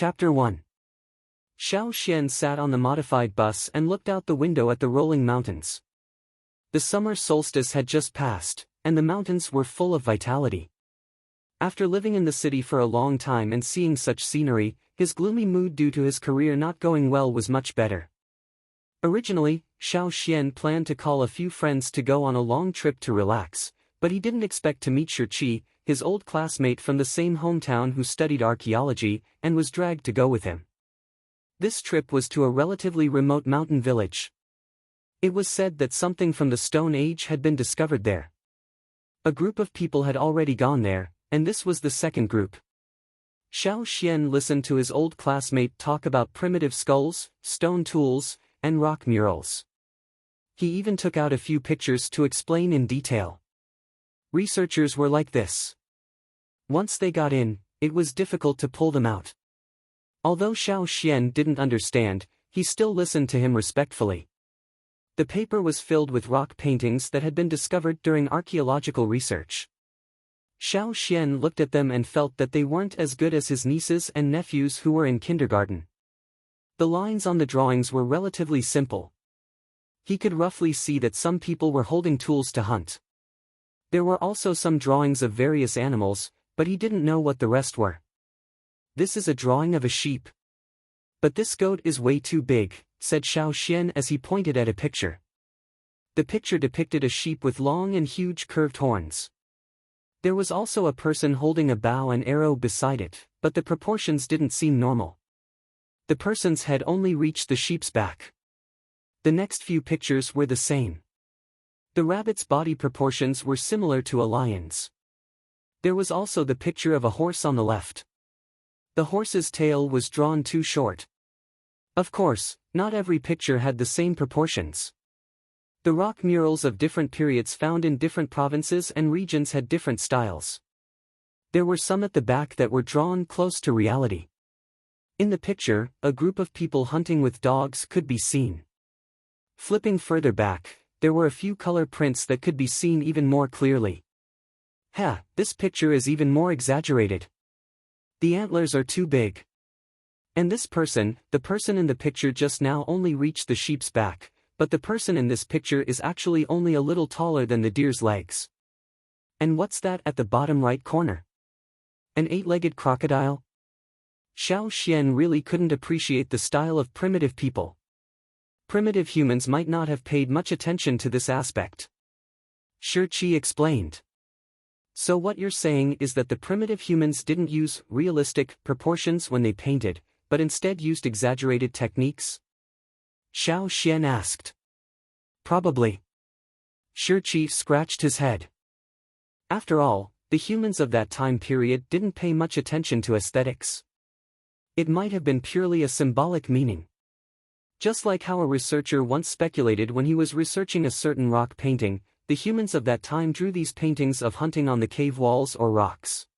Chapter 1. Xiao Xian sat on the modified bus and looked out the window at the rolling mountains. The summer solstice had just passed, and the mountains were full of vitality. After living in the city for a long time and seeing such scenery, his gloomy mood due to his career not going well was much better. Originally, Xiao Xian planned to call a few friends to go on a long trip to relax, but he didn't expect to meet Shi, his old classmate from the same hometown who studied archaeology, and was dragged to go with him. This trip was to a relatively remote mountain village. It was said that something from the Stone Age had been discovered there. A group of people had already gone there, and this was the second group. Xiao Xian listened to his old classmate talk about primitive skulls, stone tools, and rock murals. He even took out a few pictures to explain in detail. Researchers were like this. Once they got in, it was difficult to pull them out. Although Xiao Xian didn't understand, he still listened to him respectfully. The paper was filled with rock paintings that had been discovered during archaeological research. Xiao Xian looked at them and felt that they weren't as good as his nieces and nephews who were in kindergarten. The lines on the drawings were relatively simple. He could roughly see that some people were holding tools to hunt. There were also some drawings of various animals, but he didn't know what the rest were. This is a drawing of a sheep. But this goat is way too big, said Xiao Xian as he pointed at a picture. The picture depicted a sheep with long and huge curved horns. There was also a person holding a bow and arrow beside it, but the proportions didn't seem normal. The person's head only reached the sheep's back. The next few pictures were the same. The rabbit's body proportions were similar to a lion's. There was also the picture of a horse on the left. The horse's tail was drawn too short. Of course, not every picture had the same proportions. The rock murals of different periods found in different provinces and regions had different styles. There were some at the back that were drawn close to reality. In the picture, a group of people hunting with dogs could be seen. Flipping further back, there were a few color prints that could be seen even more clearly. This picture is even more exaggerated. The antlers are too big. And this person, the person in the picture just now only reached the sheep's back, but the person in this picture is actually only a little taller than the deer's legs. And what's that at the bottom right corner? An 8-legged crocodile? Xiao Xian really couldn't appreciate the style of primitive people. Primitive humans might not have paid much attention to this aspect. Shi explained. So what you're saying is that the primitive humans didn't use realistic proportions when they painted, but instead used exaggerated techniques? Xiao Xian asked. Probably. Shi scratched his head. After all, the humans of that time period didn't pay much attention to aesthetics. It might have been purely a symbolic meaning. Just like how a researcher once speculated when he was researching a certain rock painting, the humans of that time drew these paintings of hunting on the cave walls or rocks.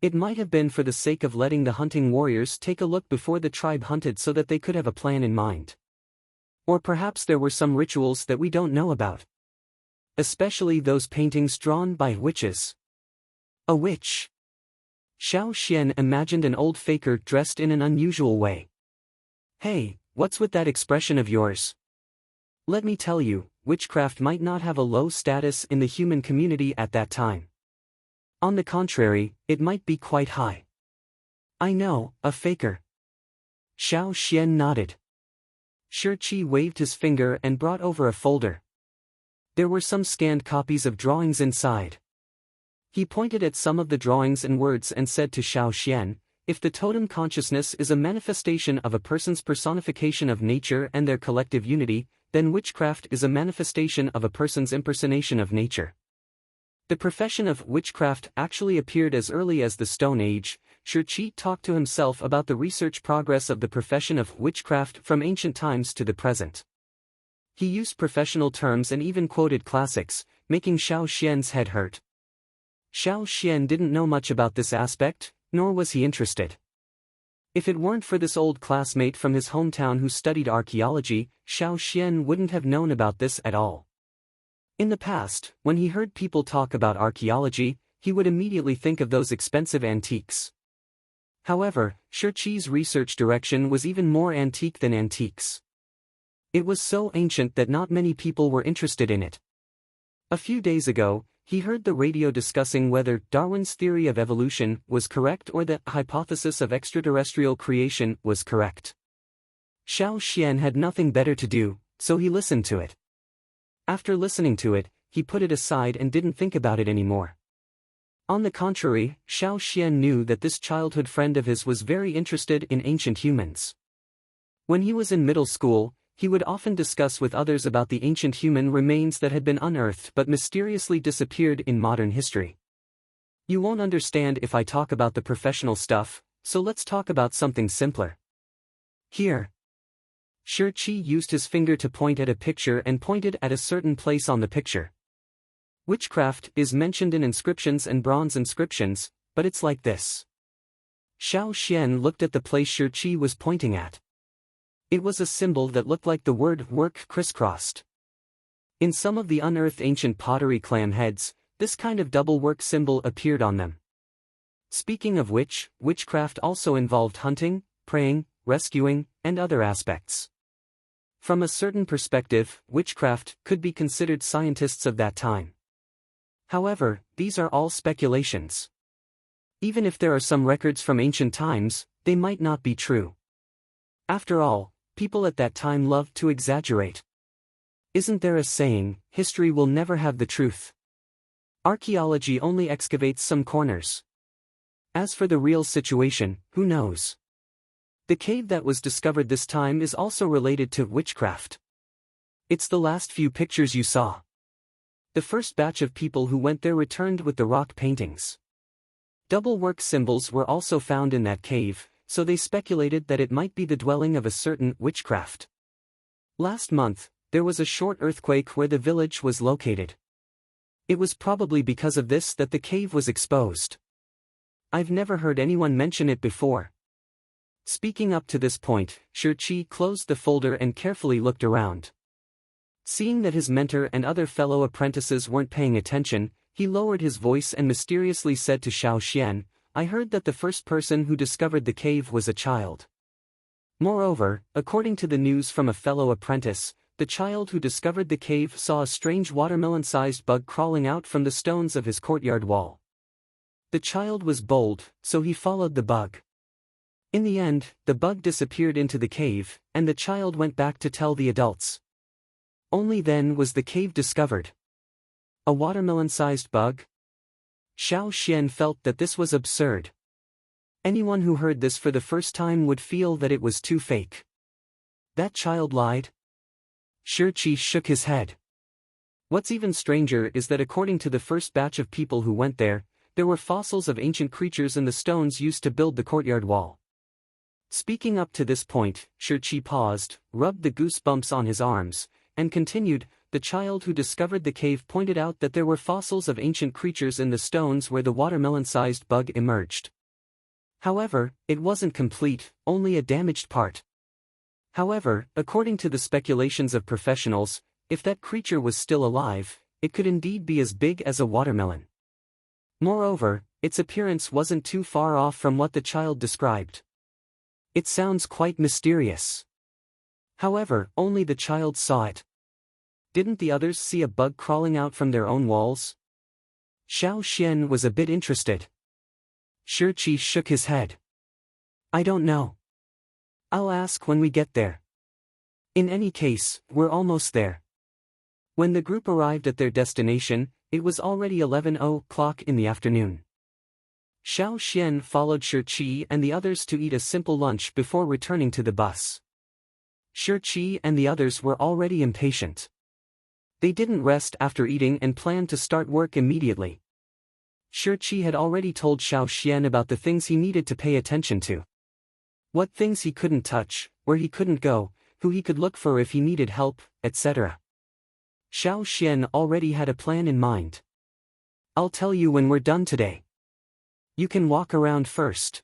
It might have been for the sake of letting the hunting warriors take a look before the tribe hunted so that they could have a plan in mind. Or perhaps there were some rituals that we don't know about. Especially those paintings drawn by witches. A witch. Xiao Xian imagined an old faker dressed in an unusual way. Hey, what's with that expression of yours? Let me tell you, witchcraft might not have a low status in the human community at that time. On the contrary, it might be quite high. I know, a faker. Xiao Xian nodded. Shi waved his finger and brought over a folder. There were some scanned copies of drawings inside. He pointed at some of the drawings and words and said to Xiao Xian, if the totem consciousness is a manifestation of a person's personification of nature and their collective unity, then witchcraft is a manifestation of a person's impersonation of nature. The profession of witchcraft actually appeared as early as the Stone Age. Shi talked to himself about the research progress of the profession of witchcraft from ancient times to the present. He used professional terms and even quoted classics, making Xiao Xian's head hurt. Xiao Xian didn't know much about this aspect, nor was he interested. If it weren't for this old classmate from his hometown who studied archaeology, Xiao Xian wouldn't have known about this at all. In the past, when he heard people talk about archaeology, he would immediately think of those expensive antiques. However, Shurqi's research direction was even more antique than antiques. It was so ancient that not many people were interested in it. A few days ago, he heard the radio discussing whether Darwin's theory of evolution was correct or the hypothesis of extraterrestrial creation was correct. Xiao Xian had nothing better to do, so he listened to it. After listening to it, he put it aside and didn't think about it anymore. On the contrary, Xiao Xian knew that this childhood friend of his was very interested in ancient humans. When he was in middle school, he would often discuss with others about the ancient human remains that had been unearthed but mysteriously disappeared in modern history. You won't understand if I talk about the professional stuff, so let's talk about something simpler. Here. Shurqi used his finger to point at a picture and pointed at a certain place on the picture. Witchcraft is mentioned in inscriptions and bronze inscriptions, but it's like this. Xiao Xian looked at the place Shurqi was pointing at. It was a symbol that looked like the word work crisscrossed. In some of the unearthed ancient pottery clam heads, this kind of double work symbol appeared on them. Speaking of which, witchcraft also involved hunting, praying, rescuing, and other aspects. From a certain perspective, witchcraft could be considered scientists of that time. However, these are all speculations. Even if there are some records from ancient times, they might not be true. After all, people at that time loved to exaggerate. Isn't there a saying, history will never have the truth? Archaeology only excavates some corners. As for the real situation, who knows? The cave that was discovered this time is also related to witchcraft. It's the last few pictures you saw. The first batch of people who went there returned with the rock paintings. Double work symbols were also found in that cave, so they speculated that it might be the dwelling of a certain witchcraft. Last month, there was a short earthquake where the village was located. It was probably because of this that the cave was exposed. I've never heard anyone mention it before. Speaking up to this point, Shurqi closed the folder and carefully looked around. Seeing that his mentor and other fellow apprentices weren't paying attention, he lowered his voice and mysteriously said to Xiao Xian, I heard that the first person who discovered the cave was a child. Moreover, according to the news from a fellow apprentice, the child who discovered the cave saw a strange watermelon-sized bug crawling out from the stones of his courtyard wall. The child was bold, so he followed the bug. In the end, the bug disappeared into the cave, and the child went back to tell the adults. Only then was the cave discovered. A watermelon-sized bug? Xiao Xian felt that this was absurd. Anyone who heard this for the first time would feel that it was too fake. That child lied? Shurqi shook his head. What's even stranger is that according to the first batch of people who went there were fossils of ancient creatures in the stones used to build the courtyard wall. Speaking up to this point, Shurqi paused, rubbed the goosebumps on his arms, and continued, the child who discovered the cave pointed out that there were fossils of ancient creatures in the stones where the watermelon-sized bug emerged. However, it wasn't complete, only a damaged part. However, according to the speculations of professionals, if that creature was still alive, it could indeed be as big as a watermelon. Moreover, its appearance wasn't too far off from what the child described. It sounds quite mysterious. However, only the child saw it. Didn't the others see a bug crawling out from their own walls? Xiao Xian was a bit interested. Shurqi shook his head. I don't know. I'll ask when we get there. In any case, we're almost there. When the group arrived at their destination, it was already 11:00 in the afternoon. Xiao Xian followed Shurqi and the others to eat a simple lunch before returning to the bus. Shurqi and the others were already impatient. They didn't rest after eating and planned to start work immediately. Shurqi had already told Xiao Xian about the things he needed to pay attention to. What things he couldn't touch, where he couldn't go, who he could look for if he needed help, etc. Xiao Xian already had a plan in mind. I'll tell you when we're done today. You can walk around first.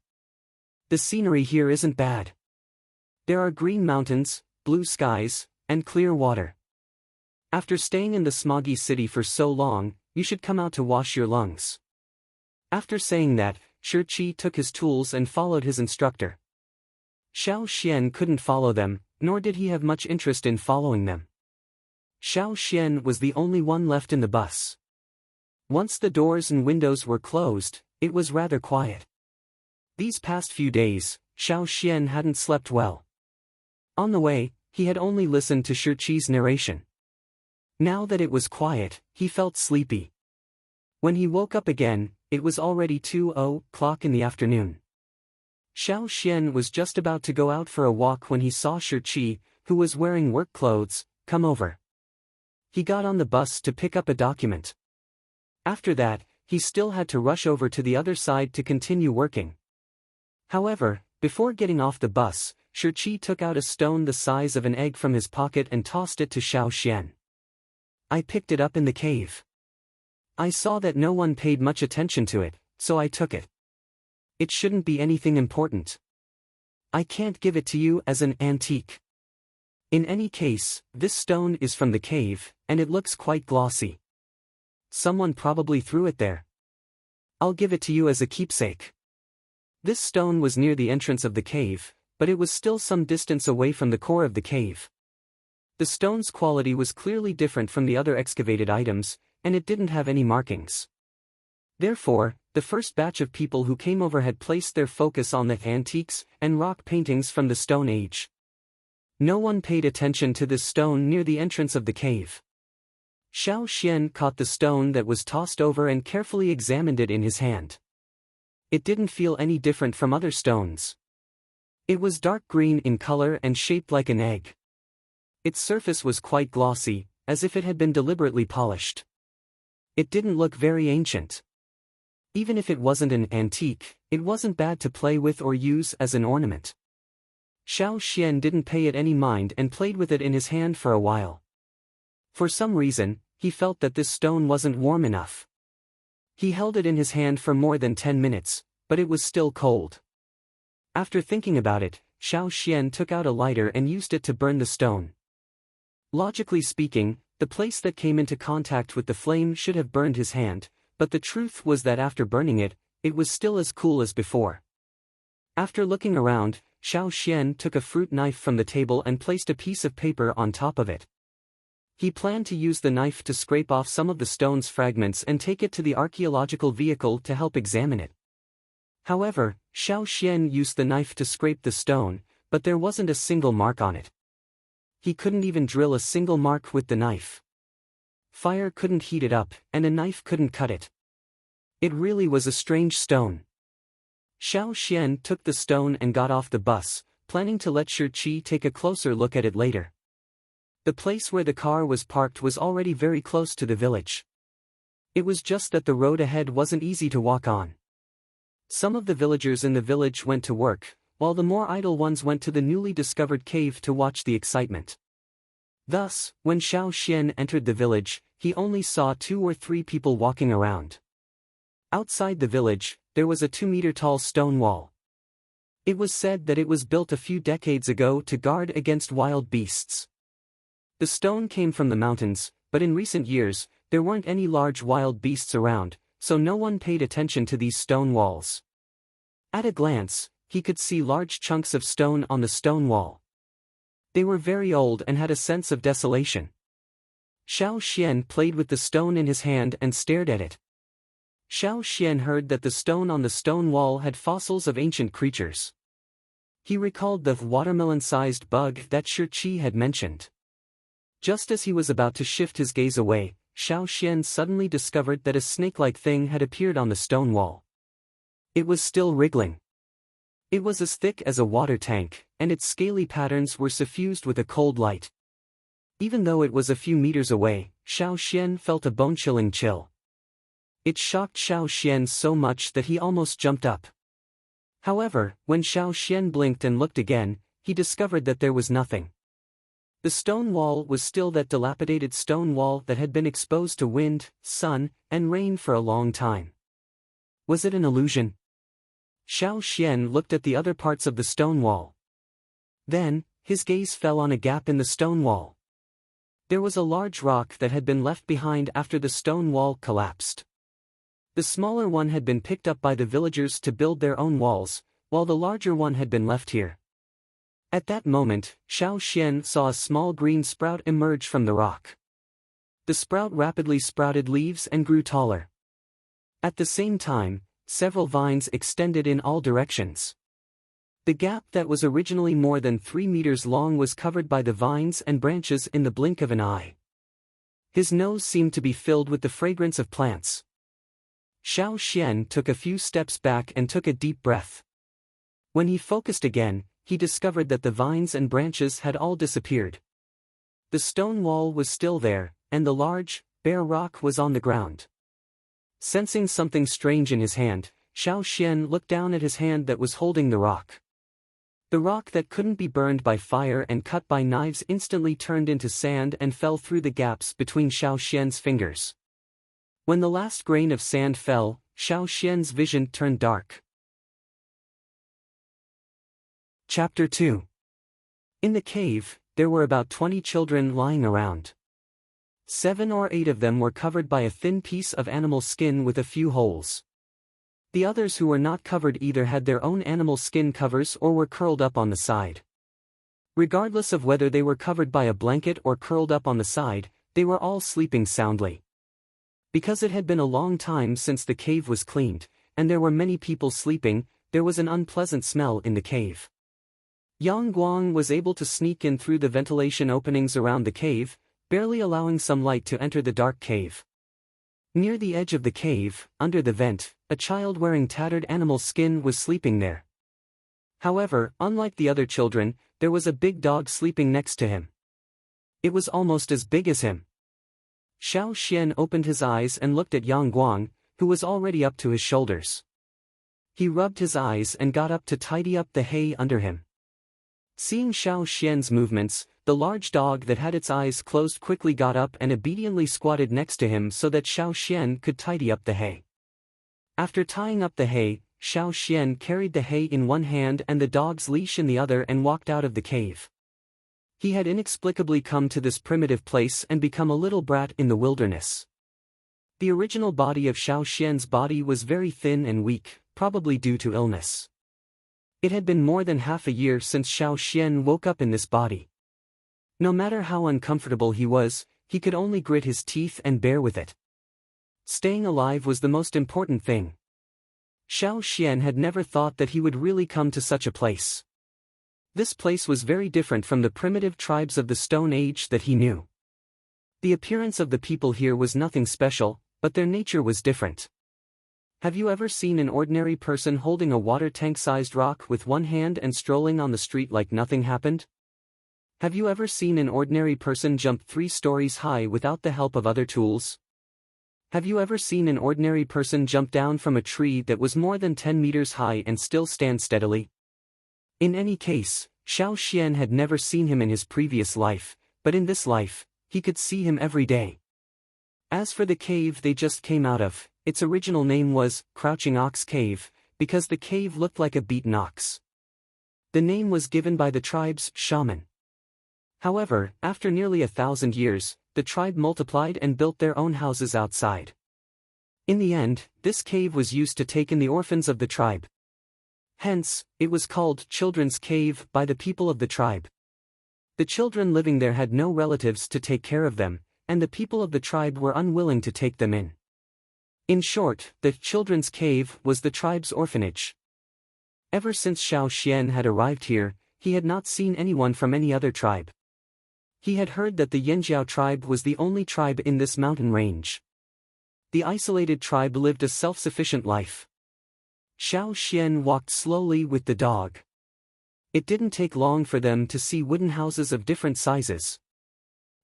The scenery here isn't bad. There are green mountains, blue skies, and clear water. After staying in the smoggy city for so long, you should come out to wash your lungs. After saying that, Shi took his tools and followed his instructor. Xiao Xian couldn't follow them, nor did he have much interest in following them. Xiao Xian was the only one left in the bus. Once the doors and windows were closed, it was rather quiet. These past few days, Xiao Xian hadn't slept well. On the way, he had only listened to Shi's narration. Now that it was quiet, he felt sleepy. When he woke up again, it was already 2:00 in the afternoon. Xiao Xian was just about to go out for a walk when he saw Shi, who was wearing work clothes, come over. He got on the bus to pick up a document. After that, he still had to rush over to the other side to continue working. However, before getting off the bus, Shi took out a stone the size of an egg from his pocket and tossed it to Xiao Xian. I picked it up in the cave. I saw that no one paid much attention to it, so I took it. It shouldn't be anything important. I can't give it to you as an antique. In any case, this stone is from the cave, and it looks quite glossy. Someone probably threw it there. I'll give it to you as a keepsake. This stone was near the entrance of the cave, but it was still some distance away from the core of the cave. The stone's quality was clearly different from the other excavated items, and it didn't have any markings. Therefore, the first batch of people who came over had placed their focus on the antiques and rock paintings from the Stone Age. No one paid attention to this stone near the entrance of the cave. Xiao Xian caught the stone that was tossed over and carefully examined it in his hand. It didn't feel any different from other stones. It was dark green in color and shaped like an egg. Its surface was quite glossy, as if it had been deliberately polished. It didn't look very ancient. Even if it wasn't an antique, it wasn't bad to play with or use as an ornament. Xiao Xian didn't pay it any mind and played with it in his hand for a while. For some reason, he felt that this stone wasn't warm enough. He held it in his hand for more than 10 minutes, but it was still cold. After thinking about it, Xiao Xian took out a lighter and used it to burn the stone. Logically speaking, the place that came into contact with the flame should have burned his hand, but the truth was that after burning it, it was still as cool as before. After looking around, Xiao Xian took a fruit knife from the table and placed a piece of paper on top of it. He planned to use the knife to scrape off some of the stone's fragments and take it to the archaeological vehicle to help examine it. However, Xiao Xian used the knife to scrape the stone, but there wasn't a single mark on it. He couldn't even drill a single mark with the knife. Fire couldn't heat it up, and a knife couldn't cut it. It really was a strange stone. Xiao Xian took the stone and got off the bus, planning to let Shi take a closer look at it later. The place where the car was parked was already very close to the village. It was just that the road ahead wasn't easy to walk on. Some of the villagers in the village went to work, while the more idle ones went to the newly discovered cave to watch the excitement. Thus, when Xiao Xian entered the village, he only saw 2 or 3 people walking around. Outside the village, there was a 2-meter-tall stone wall. It was said that it was built a few decades ago to guard against wild beasts. The stone came from the mountains, but in recent years, there weren't any large wild beasts around, so no one paid attention to these stone walls. At a glance, he could see large chunks of stone on the stone wall. They were very old and had a sense of desolation. Xiao Xian played with the stone in his hand and stared at it. Xiao Xian heard that the stone on the stone wall had fossils of ancient creatures. He recalled the watermelon-sized bug that Shi had mentioned. Just as he was about to shift his gaze away, Xiao Xian suddenly discovered that a snake-like thing had appeared on the stone wall. It was still wriggling. It was as thick as a water tank, and its scaly patterns were suffused with a cold light. Even though it was a few meters away, Xiao Xian felt a bone-chilling chill. It shocked Xiao Xian so much that he almost jumped up. However, when Xiao Xian blinked and looked again, he discovered that there was nothing. The stone wall was still that dilapidated stone wall that had been exposed to wind, sun, and rain for a long time. Was it an illusion? Xiao Xian looked at the other parts of the stone wall. Then, his gaze fell on a gap in the stone wall. There was a large rock that had been left behind after the stone wall collapsed. The smaller one had been picked up by the villagers to build their own walls, while the larger one had been left here. At that moment, Xiao Xian saw a small green sprout emerge from the rock. The sprout rapidly sprouted leaves and grew taller. At the same time, several vines extended in all directions. The gap that was originally more than 3 meters long was covered by the vines and branches in the blink of an eye. His nose seemed to be filled with the fragrance of plants. Xiao Xian took a few steps back and took a deep breath. When he focused again, he discovered that the vines and branches had all disappeared. The stone wall was still there, and the large, bare rock was on the ground. Sensing something strange in his hand, Xiao Xian looked down at his hand that was holding the rock. The rock that couldn't be burned by fire and cut by knives instantly turned into sand and fell through the gaps between Xiao Xian's fingers. When the last grain of sand fell, Xiao Xian's vision turned dark. Chapter 2. In the cave, there were about 20 children lying around. 7 or 8 of them were covered by a thin piece of animal skin with a few holes. The others who were not covered either had their own animal skin covers or were curled up on the side. Regardless of whether they were covered by a blanket or curled up on the side, they were all sleeping soundly. Because it had been a long time since the cave was cleaned, and there were many people sleeping, there was an unpleasant smell in the cave. Yang Guang was able to sneak in through the ventilation openings around the cave, barely allowing some light to enter the dark cave. Near the edge of the cave, under the vent, a child wearing tattered animal skin was sleeping there. However, unlike the other children, there was a big dog sleeping next to him. It was almost as big as him. Xiao Xian opened his eyes and looked at Yang Guang, who was already up to his shoulders. He rubbed his eyes and got up to tidy up the hay under him. Seeing Xiao Xian's movements, the large dog that had its eyes closed quickly got up and obediently squatted next to him so that Xiao Xian could tidy up the hay. After tying up the hay, Xiao Xian carried the hay in one hand and the dog's leash in the other and walked out of the cave. He had inexplicably come to this primitive place and become a little brat in the wilderness. The original body of Xiao Xian's body was very thin and weak, probably due to illness. It had been more than half a year since Xiao Xian woke up in this body. No matter how uncomfortable he was, he could only grit his teeth and bear with it. Staying alive was the most important thing. Xiao Xian had never thought that he would really come to such a place. This place was very different from the primitive tribes of the Stone Age that he knew. The appearance of the people here was nothing special, but their nature was different. Have you ever seen an ordinary person holding a water tank-sized rock with one hand and strolling on the street like nothing happened? Have you ever seen an ordinary person jump 3 stories high without the help of other tools? Have you ever seen an ordinary person jump down from a tree that was more than 10 meters high and still stand steadily? In any case, Xiao Xian had never seen him in his previous life, but in this life, he could see him every day. As for the cave they just came out of, its original name was Crouching Ox Cave, because the cave looked like a beaten ox. The name was given by the tribe's shaman. However, after nearly 1,000 years, the tribe multiplied and built their own houses outside. In the end, this cave was used to take in the orphans of the tribe. Hence, it was called Children's Cave by the people of the tribe. The children living there had no relatives to take care of them, and the people of the tribe were unwilling to take them in. In short, the Children's Cave was the tribe's orphanage. Ever since Xiao Xian had arrived here, he had not seen anyone from any other tribe. He had heard that the Yanjiao tribe was the only tribe in this mountain range. The isolated tribe lived a self-sufficient life. Xiao Xian walked slowly with the dog. It didn't take long for them to see wooden houses of different sizes.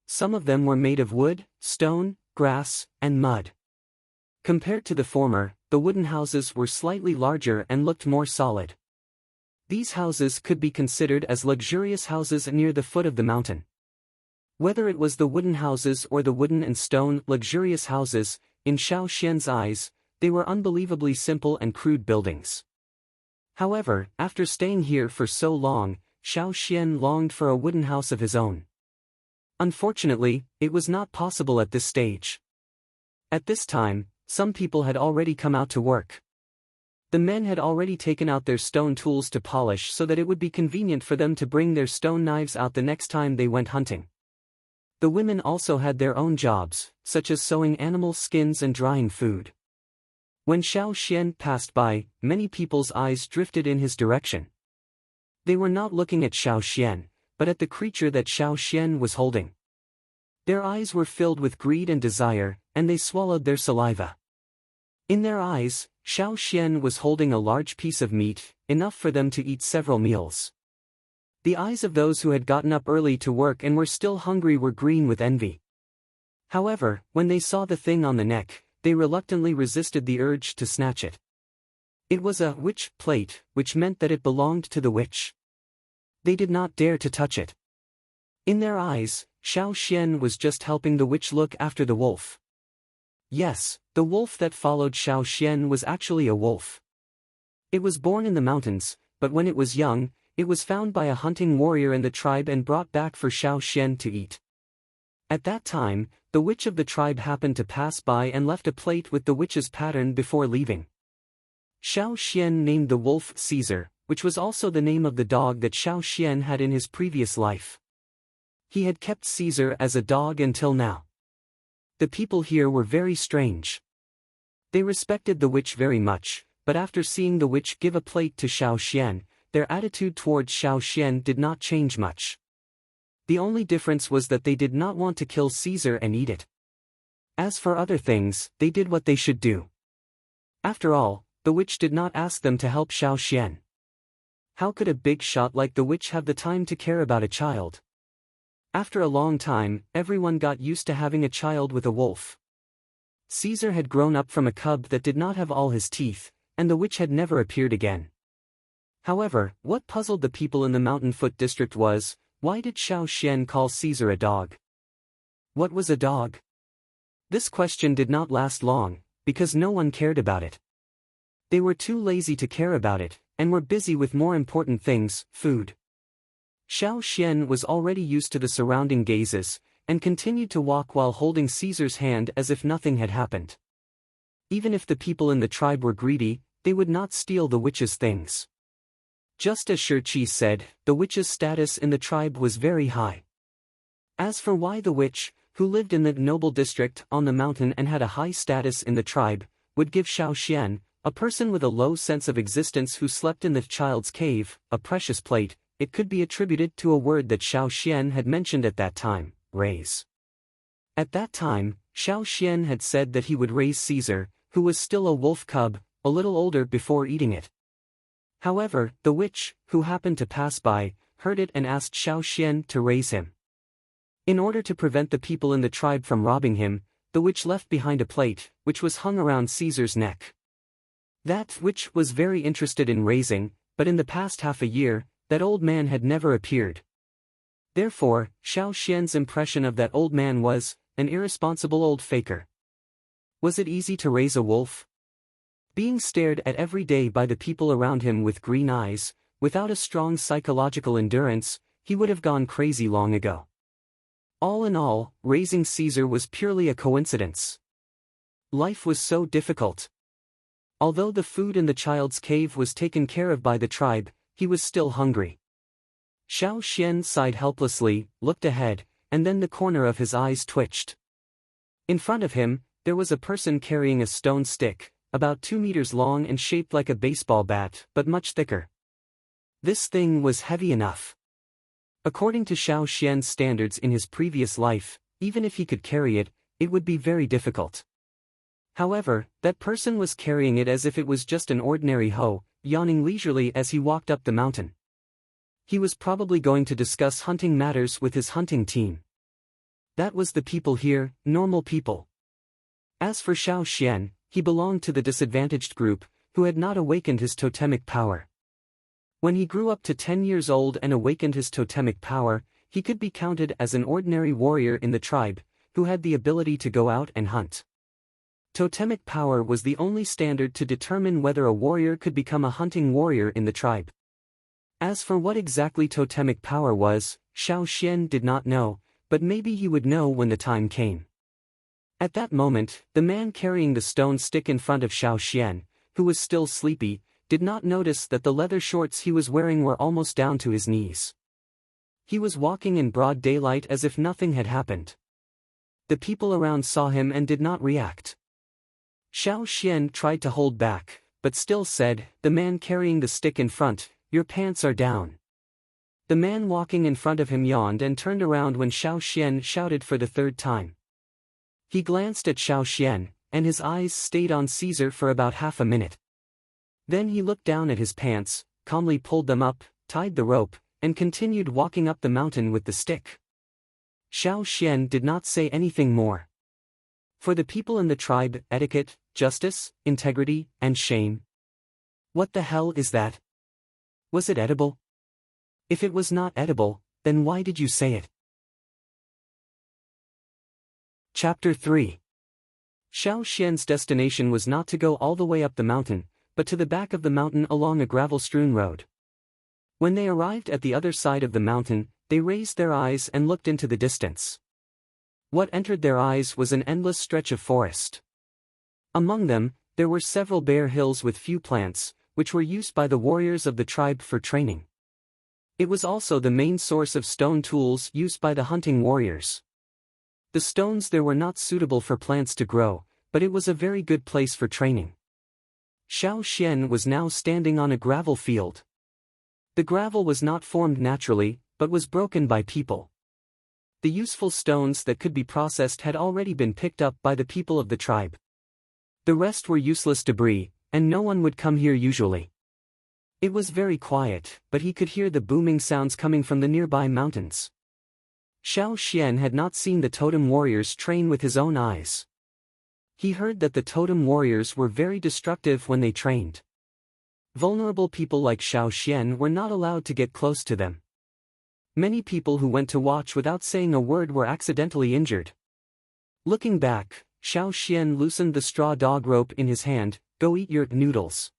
Some of them were made of wood, stone, grass, and mud. Compared to the former, the wooden houses were slightly larger and looked more solid. These houses could be considered as luxurious houses near the foot of the mountain. Whether it was the wooden houses or the wooden and stone luxurious houses, in Xiao Xian's eyes, they were unbelievably simple and crude buildings. However, after staying here for so long, Xiao Xian longed for a wooden house of his own. Unfortunately, it was not possible at this stage. At this time, Some people had already come out to work. The men had already taken out their stone tools to polish so that it would be convenient for them to bring their stone knives out the next time they went hunting. The women also had their own jobs, such as sewing animal skins and drying food. When Xiao Xian passed by, many people's eyes drifted in his direction. They were not looking at Xiao Xian, but at the creature that Xiao Xian was holding. Their eyes were filled with greed and desire, and they swallowed their saliva. In their eyes, Xiao Xian was holding a large piece of meat, enough for them to eat several meals. The eyes of those who had gotten up early to work and were still hungry were green with envy. However, when they saw the thing on the neck, they reluctantly resisted the urge to snatch it. It was a witch plate, which meant that it belonged to the witch. They did not dare to touch it. In their eyes, Xiao Xian was just helping the witch look after the wolf. Yes, the wolf that followed Xiao Xian was actually a wolf. It was born in the mountains, but when it was young, it was found by a hunting warrior in the tribe and brought back for Xiao Xian to eat. At that time, the witch of the tribe happened to pass by and left a plate with the witch's pattern before leaving. Xiao Xian named the wolf Caesar, which was also the name of the dog that Xiao Xian had in his previous life. He had kept Caesar as a dog until now. The people here were very strange. They respected the witch very much, but after seeing the witch give a plate to Xiao Xian, their attitude towards Xiao Xian did not change much. The only difference was that they did not want to kill Caesar and eat it. As for other things, they did what they should do. After all, the witch did not ask them to help Xiao Xian. How could a big shot like the witch have the time to care about a child? After a long time, everyone got used to having a child with a wolf. Caesar had grown up from a cub that did not have all his teeth, and the witch had never appeared again. However, what puzzled the people in the Mountain Foot district was, why did Xiao Xian call Caesar a dog? What was a dog? This question did not last long, because no one cared about it. They were too lazy to care about it, and were busy with more important things, food. Xiao Xian was already used to the surrounding gazes, and continued to walk while holding Caesar's hand as if nothing had happened. Even if the people in the tribe were greedy, they would not steal the witch's things. Just as Shi said, the witch's status in the tribe was very high. As for why the witch, who lived in the noble district on the mountain and had a high status in the tribe, would give Xiao Xian, a person with a low sense of existence who slept in the child's cave, a precious plate, it could be attributed to a word that Xiao Xian had mentioned at that time, raise. At that time, Xiao Xian had said that he would raise Caesar, who was still a wolf cub, a little older before eating it. However, the witch, who happened to pass by, heard it and asked Xiao Xian to raise him. In order to prevent the people in the tribe from robbing him, the witch left behind a plate, which was hung around Caesar's neck. That witch was very interested in raising, but in the past half a year, that old man had never appeared. Therefore, Xiao Xian's impression of that old man was, an irresponsible old faker. Was it easy to raise a wolf? Being stared at every day by the people around him with green eyes, without a strong psychological endurance, he would have gone crazy long ago. All in all, raising Caesar was purely a coincidence. Life was so difficult. Although the food in the child's cave was taken care of by the tribe, he was still hungry. Xiao Xian sighed helplessly, looked ahead, and then the corner of his eyes twitched. In front of him, there was a person carrying a stone stick, about 2 meters long and shaped like a baseball bat, but much thicker. This thing was heavy enough. According to Xiao Xian's standards in his previous life, even if he could carry it, it would be very difficult. However, that person was carrying it as if it was just an ordinary hoe, yawning leisurely as he walked up the mountain. He was probably going to discuss hunting matters with his hunting team. That was the people here, normal people. As for Xiao Xian, he belonged to the disadvantaged group, who had not awakened his totemic power. When he grew up to 10 years old and awakened his totemic power, he could be counted as an ordinary warrior in the tribe, who had the ability to go out and hunt. Totemic power was the only standard to determine whether a warrior could become a hunting warrior in the tribe. As for what exactly totemic power was, Xiao Xian did not know, but maybe he would know when the time came. At that moment, the man carrying the stone stick in front of Xiao Xian, who was still sleepy, did not notice that the leather shorts he was wearing were almost down to his knees. He was walking in broad daylight as if nothing had happened. The people around saw him and did not react. Xiao Xian tried to hold back, but still said, "The man carrying the stick in front, your pants are down." The man walking in front of him yawned and turned around when Xiao Xian shouted for the third time. He glanced at Xiao Xian, and his eyes stayed on Caesar for about half a minute. Then he looked down at his pants, calmly pulled them up, tied the rope, and continued walking up the mountain with the stick. Xiao Xian did not say anything more. For the people in the tribe, etiquette, justice, integrity, and shame. What the hell is that? Was it edible? If it was not edible, then why did you say it? Chapter 3. Xiao Xian's destination was not to go all the way up the mountain, but to the back of the mountain along a gravel-strewn road. When they arrived at the other side of the mountain, they raised their eyes and looked into the distance. What entered their eyes was an endless stretch of forest. Among them, there were several bare hills with few plants, which were used by the warriors of the tribe for training. It was also the main source of stone tools used by the hunting warriors. The stones there were not suitable for plants to grow, but it was a very good place for training. Xiao Xian was now standing on a gravel field. The gravel was not formed naturally, but was broken by people. The useful stones that could be processed had already been picked up by the people of the tribe. The rest were useless debris, and no one would come here usually. It was very quiet, but he could hear the booming sounds coming from the nearby mountains. Xiao Xian had not seen the totem warriors train with his own eyes. He heard that the totem warriors were very destructive when they trained. Vulnerable people like Xiao Xian were not allowed to get close to them. Many people who went to watch without saying a word were accidentally injured. Looking back, Xiao Xian loosened the straw dog rope in his hand. "Go eat your noodles."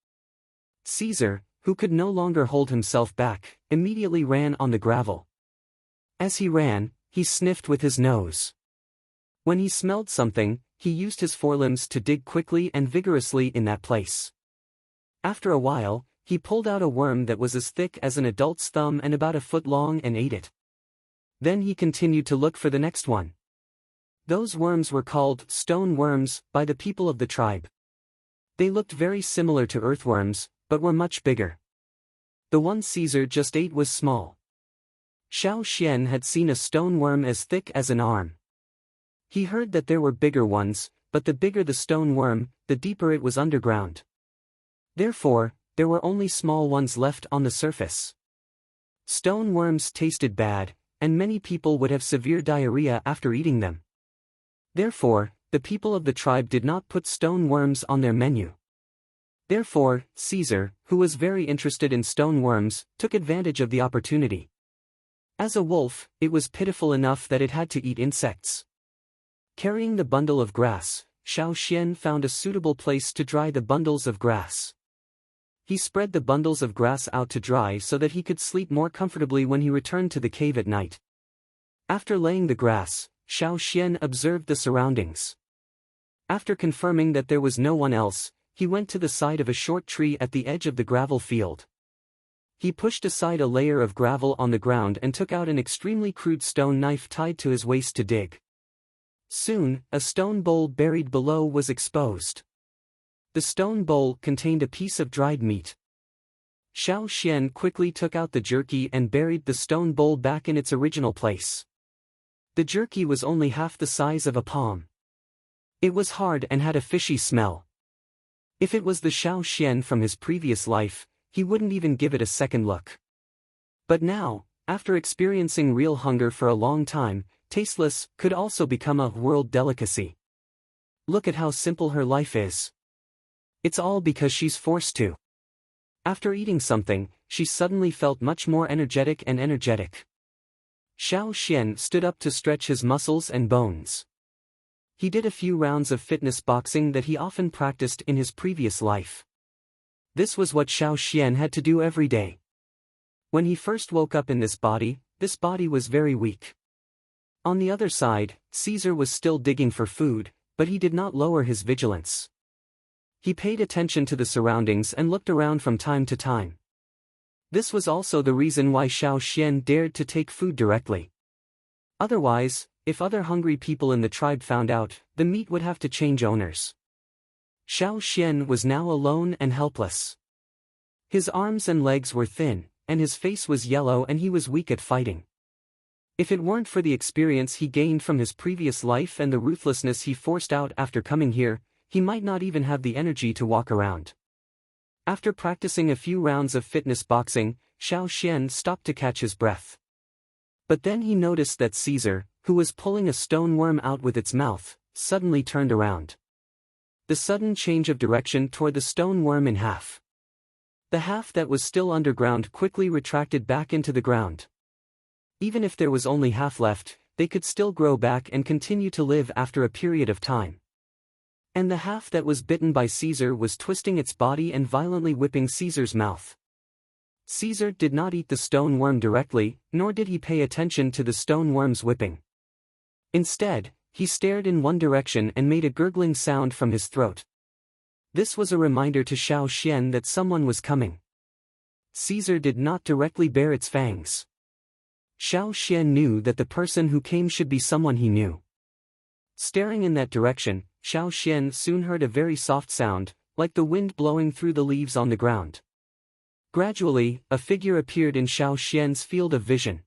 Caesar, who could no longer hold himself back, immediately ran on the gravel. As he ran, he sniffed with his nose. When he smelled something, he used his forelimbs to dig quickly and vigorously in that place. After a while, he pulled out a worm that was as thick as an adult's thumb and about a foot long and ate it. Then he continued to look for the next one. Those worms were called stone worms by the people of the tribe. They looked very similar to earthworms, but were much bigger. The one Caesar just ate was small. Xiao Xian had seen a stone worm as thick as an arm. He heard that there were bigger ones, but the bigger the stone worm, the deeper it was underground. Therefore, there were only small ones left on the surface. Stone worms tasted bad, and many people would have severe diarrhea after eating them. Therefore, the people of the tribe did not put stone worms on their menu. Therefore, Caesar, who was very interested in stone worms, took advantage of the opportunity. As a wolf, it was pitiful enough that it had to eat insects. Carrying the bundle of grass, Xiao Xian found a suitable place to dry the bundles of grass. He spread the bundles of grass out to dry so that he could sleep more comfortably when he returned to the cave at night. After laying the grass, Xiao Xian observed the surroundings. After confirming that there was no one else, he went to the side of a short tree at the edge of the gravel field. He pushed aside a layer of gravel on the ground and took out an extremely crude stone knife tied to his waist to dig. Soon, a stone bowl buried below was exposed. The stone bowl contained a piece of dried meat. Xiao Xian quickly took out the jerky and buried the stone bowl back in its original place. The jerky was only half the size of a palm. It was hard and had a fishy smell. If it was the Xiao Xian from his previous life, he wouldn't even give it a second look. But now, after experiencing real hunger for a long time, tasteless could also become a world delicacy. Look at how simple her life is. It's all because she's forced to. After eating something, she suddenly felt much more energetic and energetic. Xiao Xian stood up to stretch his muscles and bones. He did a few rounds of fitness boxing that he often practiced in his previous life. This was what Xiao Xian had to do every day. When he first woke up in this body was very weak. On the other side, Caesar was still digging for food, but he did not lower his vigilance. He paid attention to the surroundings and looked around from time to time. This was also the reason why Xiao Xian dared to take food directly. Otherwise, if other hungry people in the tribe found out, the meat would have to change owners. Xiao Xian was now alone and helpless. His arms and legs were thin, and his face was yellow, and he was weak at fighting. If it weren't for the experience he gained from his previous life and the ruthlessness he forced out after coming here, he might not even have the energy to walk around. After practicing a few rounds of fitness boxing, Xiao Xian stopped to catch his breath. But then he noticed that Caesar, who was pulling a stone worm out with its mouth, suddenly turned around. The sudden change of direction tore the stone worm in half. The half that was still underground quickly retracted back into the ground. Even if there was only half left, they could still grow back and continue to live after a period of time. And the half that was bitten by Caesar was twisting its body and violently whipping Caesar's mouth. Caesar did not eat the stone worm directly, nor did he pay attention to the stone worm's whipping. Instead, he stared in one direction and made a gurgling sound from his throat. This was a reminder to Xiao Xian that someone was coming. Caesar did not directly bare its fangs. Xiao Xian knew that the person who came should be someone he knew. Staring in that direction, Xiao Xian soon heard a very soft sound, like the wind blowing through the leaves on the ground. Gradually, a figure appeared in Xiao Xian's field of vision.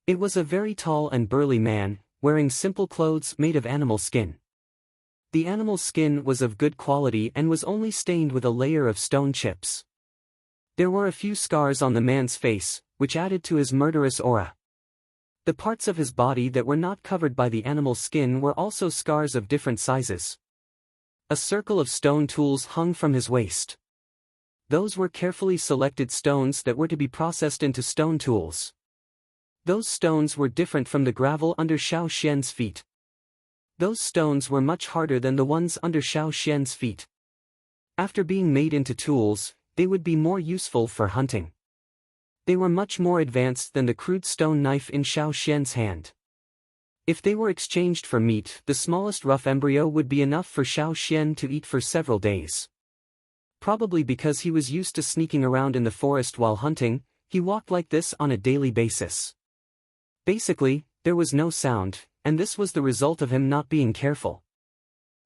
It was a very tall and burly man, wearing simple clothes made of animal skin. The animal skin was of good quality and was only stained with a layer of stone chips. There were a few scars on the man's face, which added to his murderous aura. The parts of his body that were not covered by the animal skin were also scars of different sizes. A circle of stone tools hung from his waist. Those were carefully selected stones that were to be processed into stone tools. Those stones were different from the gravel under Xiao Xian's feet. Those stones were much harder than the ones under Xiao Xian's feet. After being made into tools, they would be more useful for hunting. They were much more advanced than the crude stone knife in Xiao Xian's hand. If they were exchanged for meat, the smallest rough embryo would be enough for Xiao Xian to eat for several days. Probably because he was used to sneaking around in the forest while hunting, he walked like this on a daily basis. Basically, there was no sound, and this was the result of him not being careful.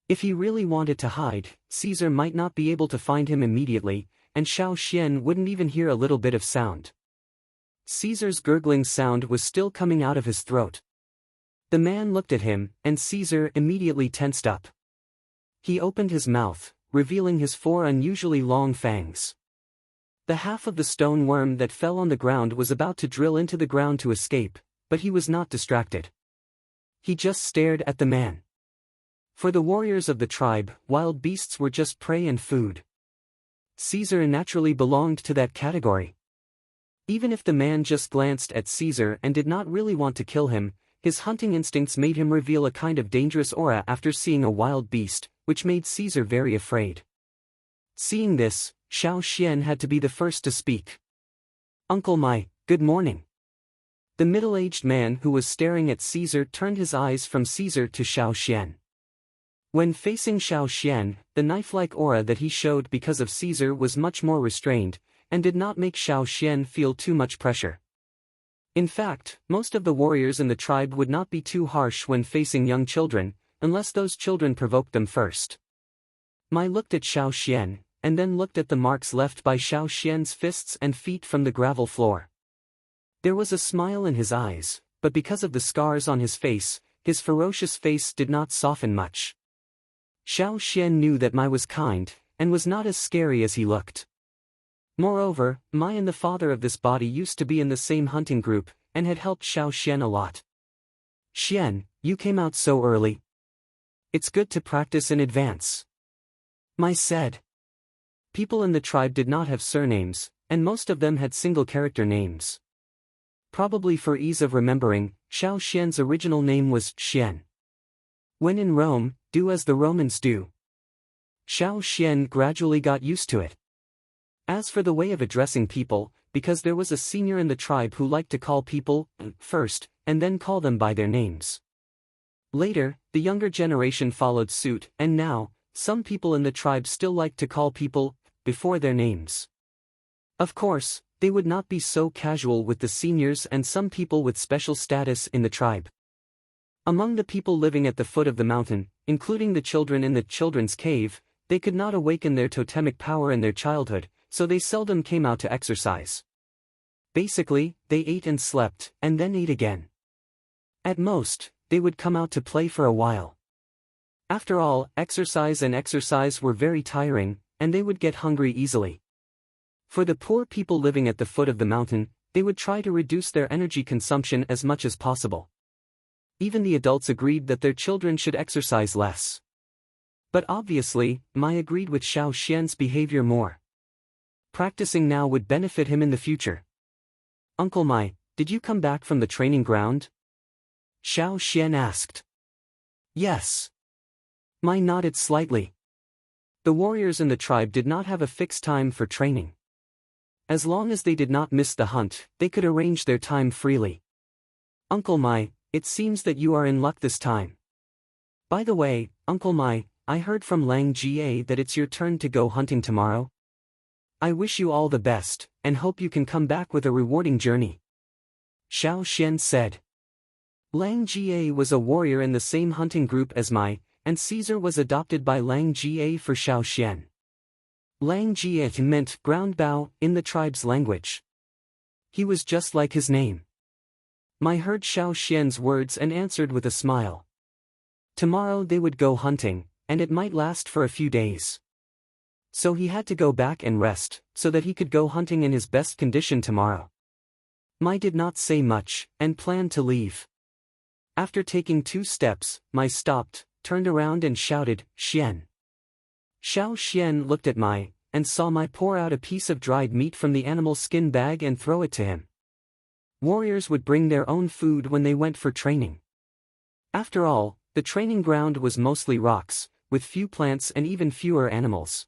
If he really wanted to hide, Caesar might not be able to find him immediately, and Xiao Xian wouldn't even hear a little bit of sound. Caesar's gurgling sound was still coming out of his throat. The man looked at him, and Caesar immediately tensed up. He opened his mouth, revealing his 4 unusually long fangs. The half of the stone worm that fell on the ground was about to drill into the ground to escape, but he was not distracted. He just stared at the man. For the warriors of the tribe, wild beasts were just prey and food. Caesar naturally belonged to that category. Even if the man just glanced at Caesar and did not really want to kill him, his hunting instincts made him reveal a kind of dangerous aura after seeing a wild beast, which made Caesar very afraid. Seeing this, Xiao Xian had to be the first to speak. "Uncle Mai, good morning." The middle-aged man who was staring at Caesar turned his eyes from Caesar to Xiao Xian. When facing Xiao Xian, the knife-like aura that he showed because of Caesar was much more restrained, and did not make Xiao Xian feel too much pressure. In fact, most of the warriors in the tribe would not be too harsh when facing young children, unless those children provoked them first. Mai looked at Xiao Xian, and then looked at the marks left by Xiao Xian's fists and feet from the gravel floor. There was a smile in his eyes, but because of the scars on his face, his ferocious face did not soften much. Xiao Xian knew that Mai was kind, and was not as scary as he looked. Moreover, Mai and the father of this body used to be in the same hunting group, and had helped Xiao Xian a lot. "Xian, you came out so early. It's good to practice in advance," Mai said. People in the tribe did not have surnames, and most of them had single-character names. Probably for ease of remembering, Xiao Xian's original name was Xian. When in Rome, do as the Romans do. Xiao Xian gradually got used to it. As for the way of addressing people, because there was a senior in the tribe who liked to call people first, and then call them by their names. Later, the younger generation followed suit, and now, some people in the tribe still like to call people before their names. Of course, they would not be so casual with the seniors and some people with special status in the tribe. Among the people living at the foot of the mountain, including the children in the children's cave, they could not awaken their totemic power in their childhood, so they seldom came out to exercise. Basically, they ate and slept, and then ate again. At most, they would come out to play for a while. After all, exercise were very tiring, and they would get hungry easily. For the poor people living at the foot of the mountain, they would try to reduce their energy consumption as much as possible. Even the adults agreed that their children should exercise less. But obviously, Mai agreed with Xiao Xian's behavior more. Practicing now would benefit him in the future. Uncle Mai, did you come back from the training ground? Xiao Xian asked. Yes. Mai nodded slightly. The warriors in the tribe did not have a fixed time for training. As long as they did not miss the hunt, they could arrange their time freely. Uncle Mai, it seems that you are in luck this time. By the way, Uncle Mai, I heard from Lang Jie that it's your turn to go hunting tomorrow. I wish you all the best, and hope you can come back with a rewarding journey. Xiao Xian said. Lang Jie was a warrior in the same hunting group as Mai, and Caesar was adopted by Lang Jie for Xiao Xian. Lang Jie meant ground bow in the tribe's language. He was just like his name. Mai heard Xiao Xian's words and answered with a smile. Tomorrow they would go hunting, and it might last for a few days. So he had to go back and rest, so that he could go hunting in his best condition tomorrow. Mai did not say much, and planned to leave. After taking 2 steps, Mai stopped, turned around and shouted, "Xian." Xiao Xian looked at Mai, and saw Mai pour out a piece of dried meat from the animal skin bag and throw it to him. Warriors would bring their own food when they went for training. After all, the training ground was mostly rocks, with few plants and even fewer animals.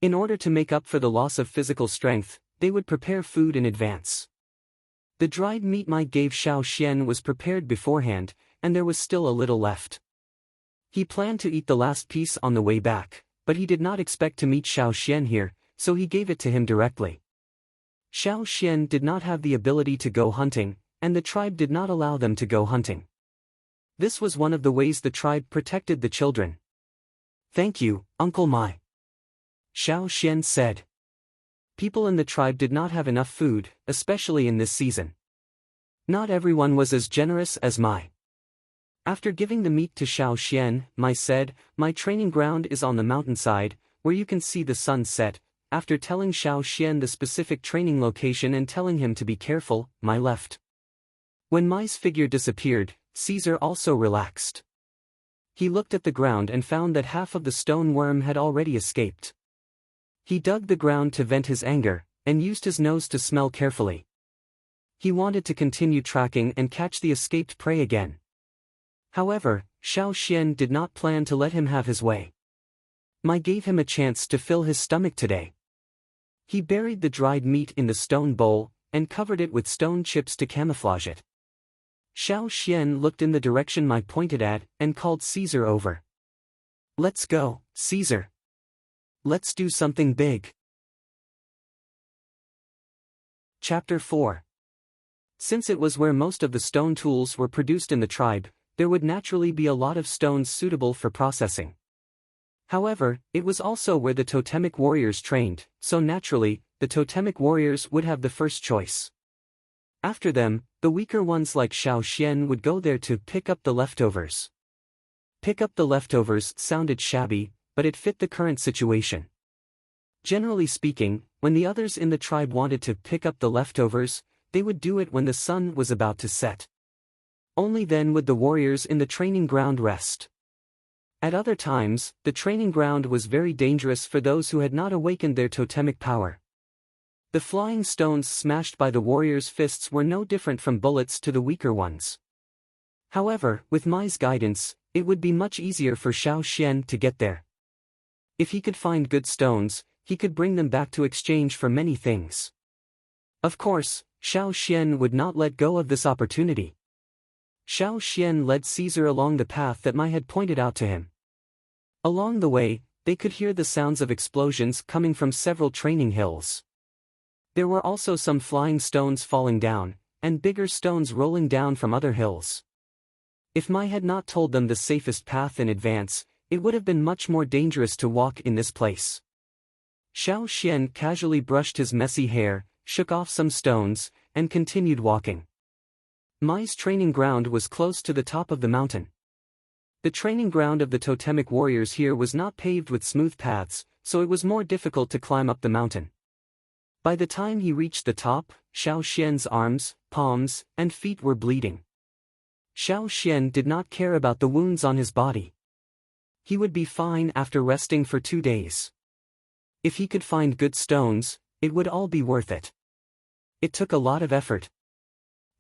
In order to make up for the loss of physical strength, they would prepare food in advance. The dried meat Mai gave Xiao Xian was prepared beforehand, and there was still a little left. He planned to eat the last piece on the way back, but he did not expect to meet Xiao Xian here, so he gave it to him directly. Xiao Xian did not have the ability to go hunting, and the tribe did not allow them to go hunting. This was one of the ways the tribe protected the children. Thank you, Uncle Mai. Xiao Xian said. People in the tribe did not have enough food, especially in this season. Not everyone was as generous as Mai. After giving the meat to Xiao Xian, Mai said, "My training ground is on the mountainside, where you can see the sun set." After telling Xiao Xian the specific training location and telling him to be careful, Mai left. When Mai's figure disappeared, Caesar also relaxed. He looked at the ground and found that half of the stone worm had already escaped. He dug the ground to vent his anger, and used his nose to smell carefully. He wanted to continue tracking and catch the escaped prey again. However, Xiao Xian did not plan to let him have his way. Mai gave him a chance to fill his stomach today. He buried the dried meat in the stone bowl, and covered it with stone chips to camouflage it. Xiao Xian looked in the direction Mai pointed at, and called Caesar over. "Let's go, Caesar. Let's do something big." Chapter 4. Since it was where most of the stone tools were produced in the tribe, there would naturally be a lot of stones suitable for processing. However, it was also where the totemic warriors trained, so naturally, the totemic warriors would have the first choice. After them, the weaker ones like Xiao Xian would go there to pick up the leftovers. Pick up the leftovers sounded shabby, but it fit the current situation. Generally speaking, when the others in the tribe wanted to pick up the leftovers, they would do it when the sun was about to set. Only then would the warriors in the training ground rest. At other times, the training ground was very dangerous for those who had not awakened their totemic power. The flying stones smashed by the warriors' fists were no different from bullets to the weaker ones. However, with Mai's guidance, it would be much easier for Xiao Xian to get there. If he could find good stones, he could bring them back to exchange for many things. Of course, Xiao Xian would not let go of this opportunity. Xiao Xian led Caesar along the path that Mai had pointed out to him. Along the way, they could hear the sounds of explosions coming from several training hills. There were also some flying stones falling down, and bigger stones rolling down from other hills. If Mai had not told them the safest path in advance, it would have been much more dangerous to walk in this place. Xiao Xian casually brushed his messy hair, shook off some stones, and continued walking. Mai's training ground was close to the top of the mountain. The training ground of the totemic warriors here was not paved with smooth paths, so it was more difficult to climb up the mountain. By the time he reached the top, Xiao Xian's arms, palms, and feet were bleeding. Xiao Xian did not care about the wounds on his body. He would be fine after resting for 2 days. If he could find good stones, it would all be worth it. It took a lot of effort.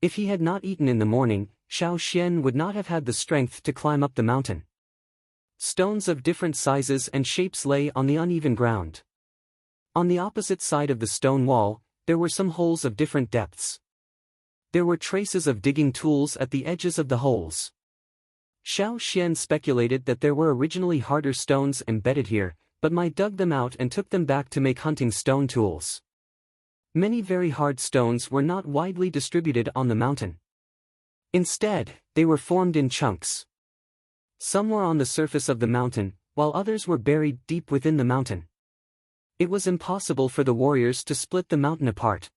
If he had not eaten in the morning, Xiao Xian would not have had the strength to climb up the mountain. Stones of different sizes and shapes lay on the uneven ground. On the opposite side of the stone wall, there were some holes of different depths. There were traces of digging tools at the edges of the holes. Xiao Xian speculated that there were originally harder stones embedded here, but Mai dug them out and took them back to make hunting stone tools. Many very hard stones were not widely distributed on the mountain. Instead, they were formed in chunks. Some were on the surface of the mountain, while others were buried deep within the mountain. It was impossible for the warriors to split the mountain apart.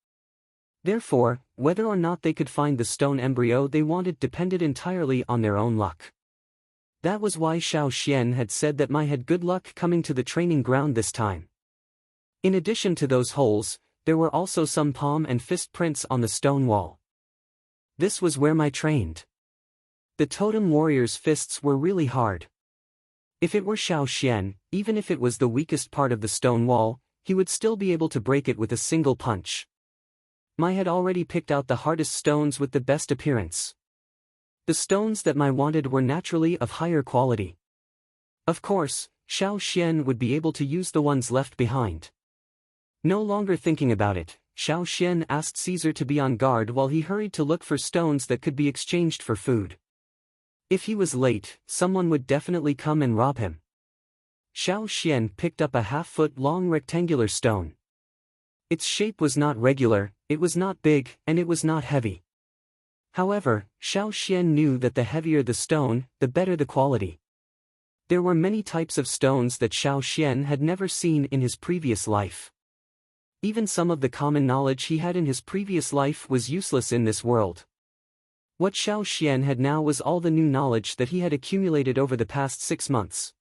Therefore, whether or not they could find the stone embryo they wanted depended entirely on their own luck. That was why Xiao Xian had said that Mai had good luck coming to the training ground this time. In addition to those holes, there were also some palm and fist prints on the stone wall. This was where Mai trained. The totem warrior's fists were really hard. If it were Xiao Xian, even if it was the weakest part of the stone wall, he would still be able to break it with a single punch. Mai had already picked out the hardest stones with the best appearance. The stones that Mai wanted were naturally of higher quality. Of course, Xiao Xian would be able to use the ones left behind. No longer thinking about it, Xiao Xian asked Caesar to be on guard while he hurried to look for stones that could be exchanged for food. If he was late, someone would definitely come and rob him. Xiao Xian picked up a half-foot-long rectangular stone. Its shape was not regular, it was not big, and it was not heavy. However, Xiao Xian knew that the heavier the stone, the better the quality. There were many types of stones that Xiao Xian had never seen in his previous life. Even some of the common knowledge he had in his previous life was useless in this world. What Xiao Xian had now was all the new knowledge that he had accumulated over the past 6 months.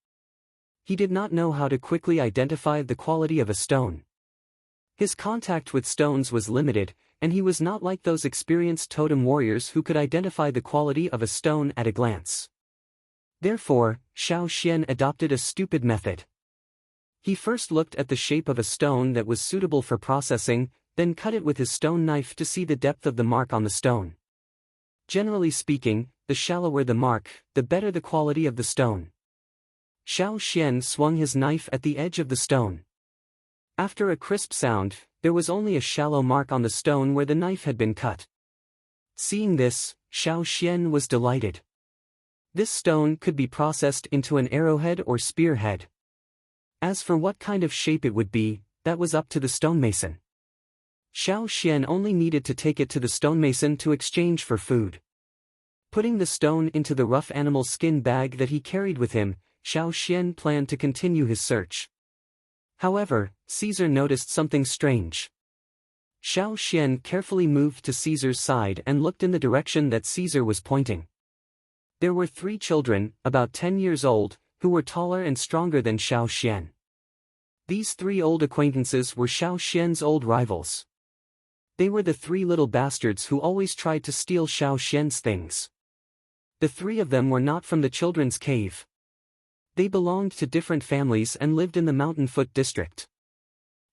He did not know how to quickly identify the quality of a stone. His contact with stones was limited, and he was not like those experienced totem warriors who could identify the quality of a stone at a glance. Therefore, Xiao Xian adopted a stupid method. He first looked at the shape of a stone that was suitable for processing, then cut it with his stone knife to see the depth of the mark on the stone. Generally speaking, the shallower the mark, the better the quality of the stone. Xiao Xian swung his knife at the edge of the stone. After a crisp sound, there was only a shallow mark on the stone where the knife had been cut. Seeing this, Xiao Xian was delighted. This stone could be processed into an arrowhead or spearhead. As for what kind of shape it would be, that was up to the stonemason. Xiao Xian only needed to take it to the stonemason to exchange for food. Putting the stone into the rough animal skin bag that he carried with him, Xiao Xian planned to continue his search. However, Caesar noticed something strange. Xiao Xian carefully moved to Caesar's side and looked in the direction that Caesar was pointing. There were 3 children, about 10 years old, who were taller and stronger than Xiao Xian. These 3 old acquaintances were Xiao Xian's old rivals. They were the 3 little bastards who always tried to steal Xiao Xian's things. The 3 of them were not from the children's cave. They belonged to different families and lived in the Mountain Foot district.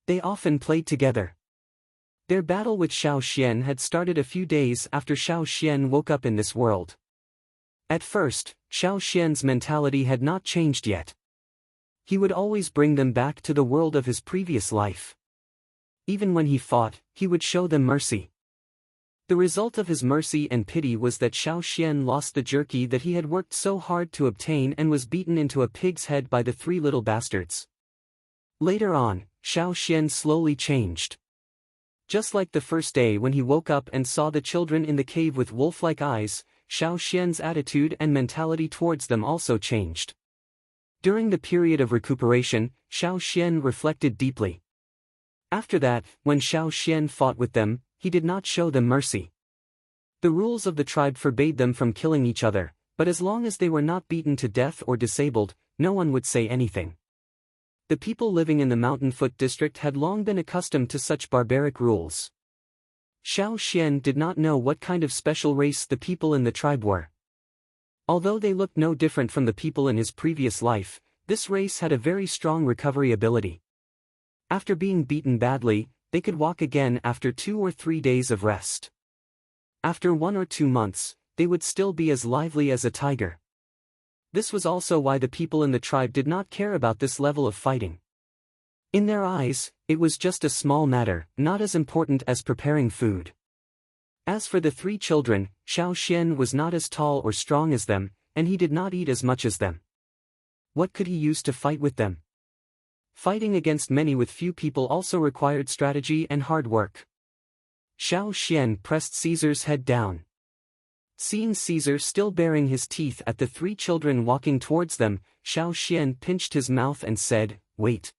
They often played together. Their battle with Xiao Xian had started a few days after Xiao Xian woke up in this world. At first, Xiao Xian's mentality had not changed yet. He would always bring them back to the world of his previous life. Even when he fought, he would show them mercy. The result of his mercy and pity was that Xiao Xian lost the jerky that he had worked so hard to obtain and was beaten into a pig's head by the three little bastards. Later on, Xiao Xian slowly changed. Just like the first day when he woke up and saw the children in the cave with wolf-like eyes, Xiao Xian's attitude and mentality towards them also changed. During the period of recuperation, Xiao Xian reflected deeply. After that, when Xiao Xian fought with them, he did not show them mercy. The rules of the tribe forbade them from killing each other, but as long as they were not beaten to death or disabled, no one would say anything. The people living in the Mountain Foot district had long been accustomed to such barbaric rules. Xiao Xian did not know what kind of special race the people in the tribe were. Although they looked no different from the people in his previous life, this race had a very strong recovery ability. After being beaten badly, they could walk again after 2 or 3 days of rest. After 1 or 2 months, they would still be as lively as a tiger. This was also why the people in the tribe did not care about this level of fighting. In their eyes, it was just a small matter, not as important as preparing food. As for the 3 children, Xiao Xian was not as tall or strong as them, and he did not eat as much as them. What could he use to fight with them? Fighting against many with few people also required strategy and hard work. Xiao Xian pressed Caesar's head down. Seeing Caesar still baring his teeth at the 3 children walking towards them, Xiao Xian pinched his mouth and said, "Wait."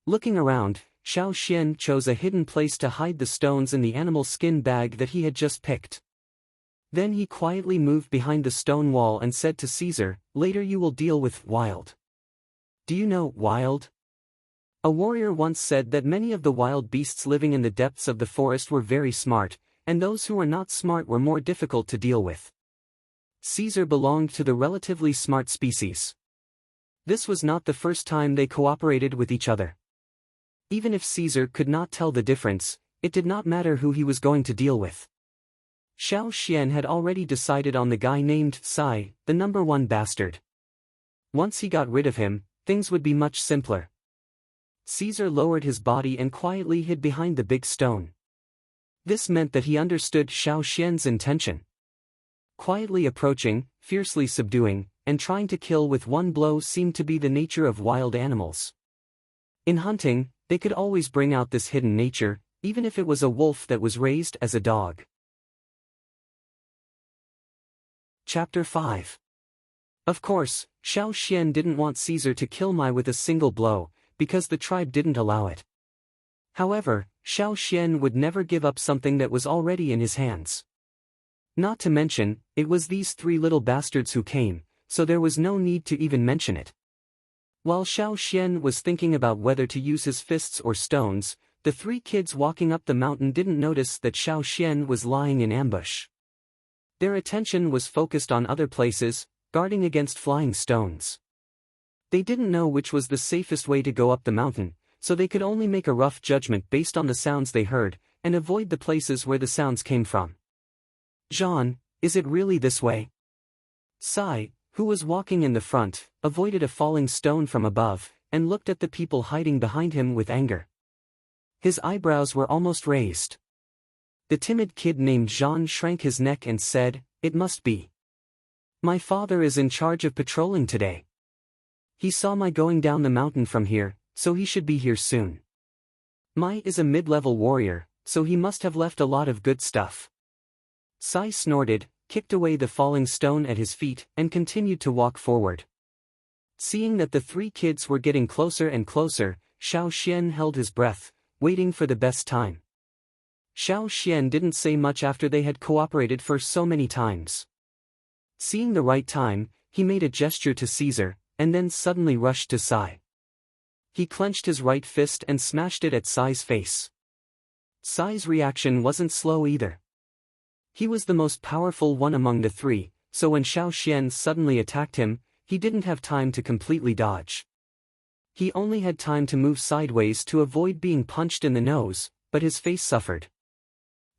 Looking around, Xiao Xian chose a hidden place to hide the stones in the animal skin bag that he had just picked. Then he quietly moved behind the stone wall and said to Caesar, "Later you will deal with wild." Do you know wild? A warrior once said that many of the wild beasts living in the depths of the forest were very smart, and those who were not smart were more difficult to deal with. Caesar belonged to the relatively smart species. This was not the first time they cooperated with each other. Even if Caesar could not tell the difference, it did not matter who he was going to deal with. Xiao Xian had already decided on the guy named Sai, the number 1 bastard. Once he got rid of him, things would be much simpler. Caesar lowered his body and quietly hid behind the big stone. This meant that he understood Xiao Xian's intention. Quietly approaching, fiercely subduing, and trying to kill with one blow seemed to be the nature of wild animals. In hunting, they could always bring out this hidden nature, even if it was a wolf that was raised as a dog. Chapter 5. Of course, Xiao Xian didn't want Caesar to kill Mai with a single blow, because the tribe didn't allow it. However, Xiao Xian would never give up something that was already in his hands. Not to mention, it was these 3 little bastards who came, so there was no need to even mention it. While Xiao Xian was thinking about whether to use his fists or stones, the 3 kids walking up the mountain didn't notice that Xiao Xian was lying in ambush. Their attention was focused on other places, guarding against flying stones. They didn't know which was the safest way to go up the mountain, so they could only make a rough judgment based on the sounds they heard, and avoid the places where the sounds came from. "Jean, is it really this way?" Sai, who was walking in the front, avoided a falling stone from above, and looked at the people hiding behind him with anger. His eyebrows were almost raised. The timid kid named Jean shrank his neck and said, "It must be. My father is in charge of patrolling today. He saw Mai going down the mountain from here, so he should be here soon. Mai is a mid-level warrior, so he must have left a lot of good stuff." Sai snorted, kicked away the falling stone at his feet, and continued to walk forward. Seeing that the 3 kids were getting closer and closer, Xiao Xian held his breath, waiting for the best time. Xiao Xian didn't say much after they had cooperated for so many times. Seeing the right time, he made a gesture to Caesar, and then suddenly rushed to Sai. He clenched his right fist and smashed it at Sai's face. Sai's reaction wasn't slow either. He was the most powerful one among the 3, so when Xiao Xian suddenly attacked him, he didn't have time to completely dodge. He only had time to move sideways to avoid being punched in the nose, but his face suffered.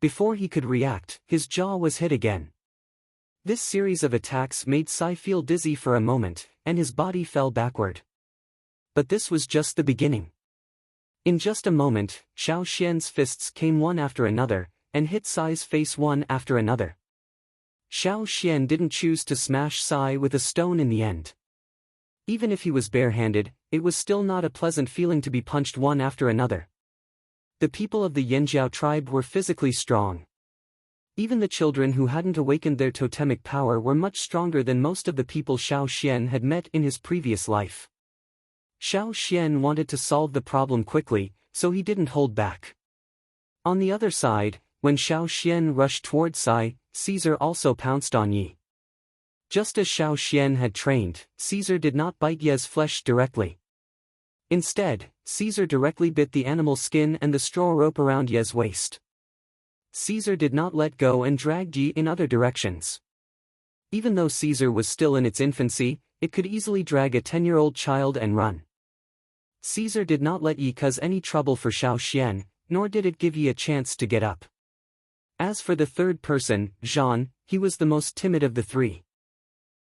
Before he could react, his jaw was hit again. This series of attacks made Sai feel dizzy for a moment, and his body fell backward. But this was just the beginning. In just a moment, Xiao Xian's fists came one after another, and hit Sai's face one after another. Xiao Xian didn't choose to smash Sai with a stone in the end. Even if he was barehanded, it was still not a pleasant feeling to be punched one after another. The people of the Yanjiao tribe were physically strong. Even the children who hadn't awakened their totemic power were much stronger than most of the people Xiao Xian had met in his previous life. Xiao Xian wanted to solve the problem quickly, so he didn't hold back. On the other side, when Xiao Xian rushed toward Sai, Caesar also pounced on Yi. Just as Xiao Xian had trained, Caesar did not bite Ye's flesh directly. Instead, Caesar directly bit the animal's skin and the straw rope around Ye's waist. Caesar did not let go and dragged Yi in other directions. Even though Caesar was still in its infancy, it could easily drag a 10-year-old child and run. Caesar did not let Yi cause any trouble for Xiao Xian, nor did it give Yi a chance to get up. As for the third person, Zhan, he was the most timid of the three.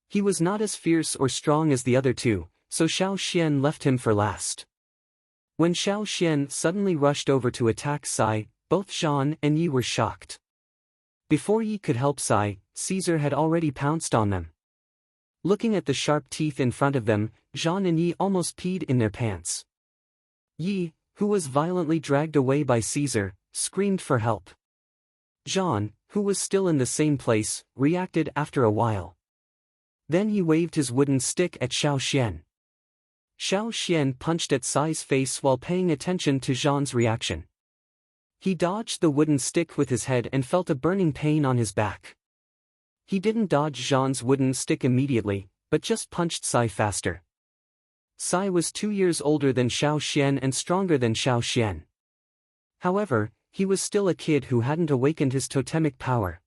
He was not as fierce or strong as the other two, so Xiao Xian left him for last. When Xiao Xian suddenly rushed over to attack Sai, both Zhan and Yi were shocked. Before Yi could help Sai, Caesar had already pounced on them. Looking at the sharp teeth in front of them, Zhan and Yi almost peed in their pants. Yi, who was violently dragged away by Caesar, screamed for help. Zhan, who was still in the same place, reacted after a while. Then he waved his wooden stick at Xiao Xian. Xiao Xian punched at Sai's face while paying attention to Zhan's reaction. He dodged the wooden stick with his head and felt a burning pain on his back. He didn't dodge Zhan's wooden stick immediately, but just punched Sai faster. Sai was 2 years older than Xiao Xian and stronger than Xiao Xian. However, he was still a kid who hadn't awakened his totemic power.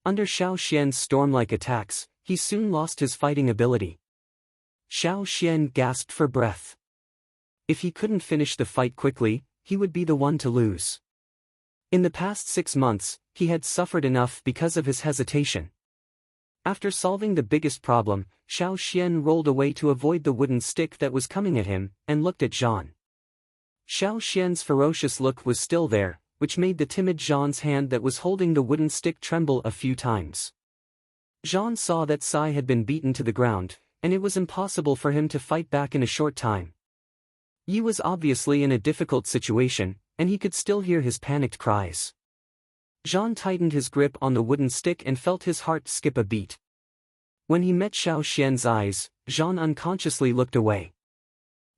Under Xiao Xian's storm-like attacks, he soon lost his fighting ability. Xiao Xian gasped for breath. If he couldn't finish the fight quickly, he would be the one to lose. In the past 6 months, he had suffered enough because of his hesitation. After solving the biggest problem, Xiao Xian rolled away to avoid the wooden stick that was coming at him, and looked at Zhan. Xiao Xian's ferocious look was still there, which made the timid Zhan's hand that was holding the wooden stick tremble a few times. Zhan saw that Sai had been beaten to the ground, and it was impossible for him to fight back in a short time. Yi was obviously in a difficult situation, and he could still hear his panicked cries. Zhan tightened his grip on the wooden stick and felt his heart skip a beat. When he met Xiao Xian's eyes, Zhan unconsciously looked away.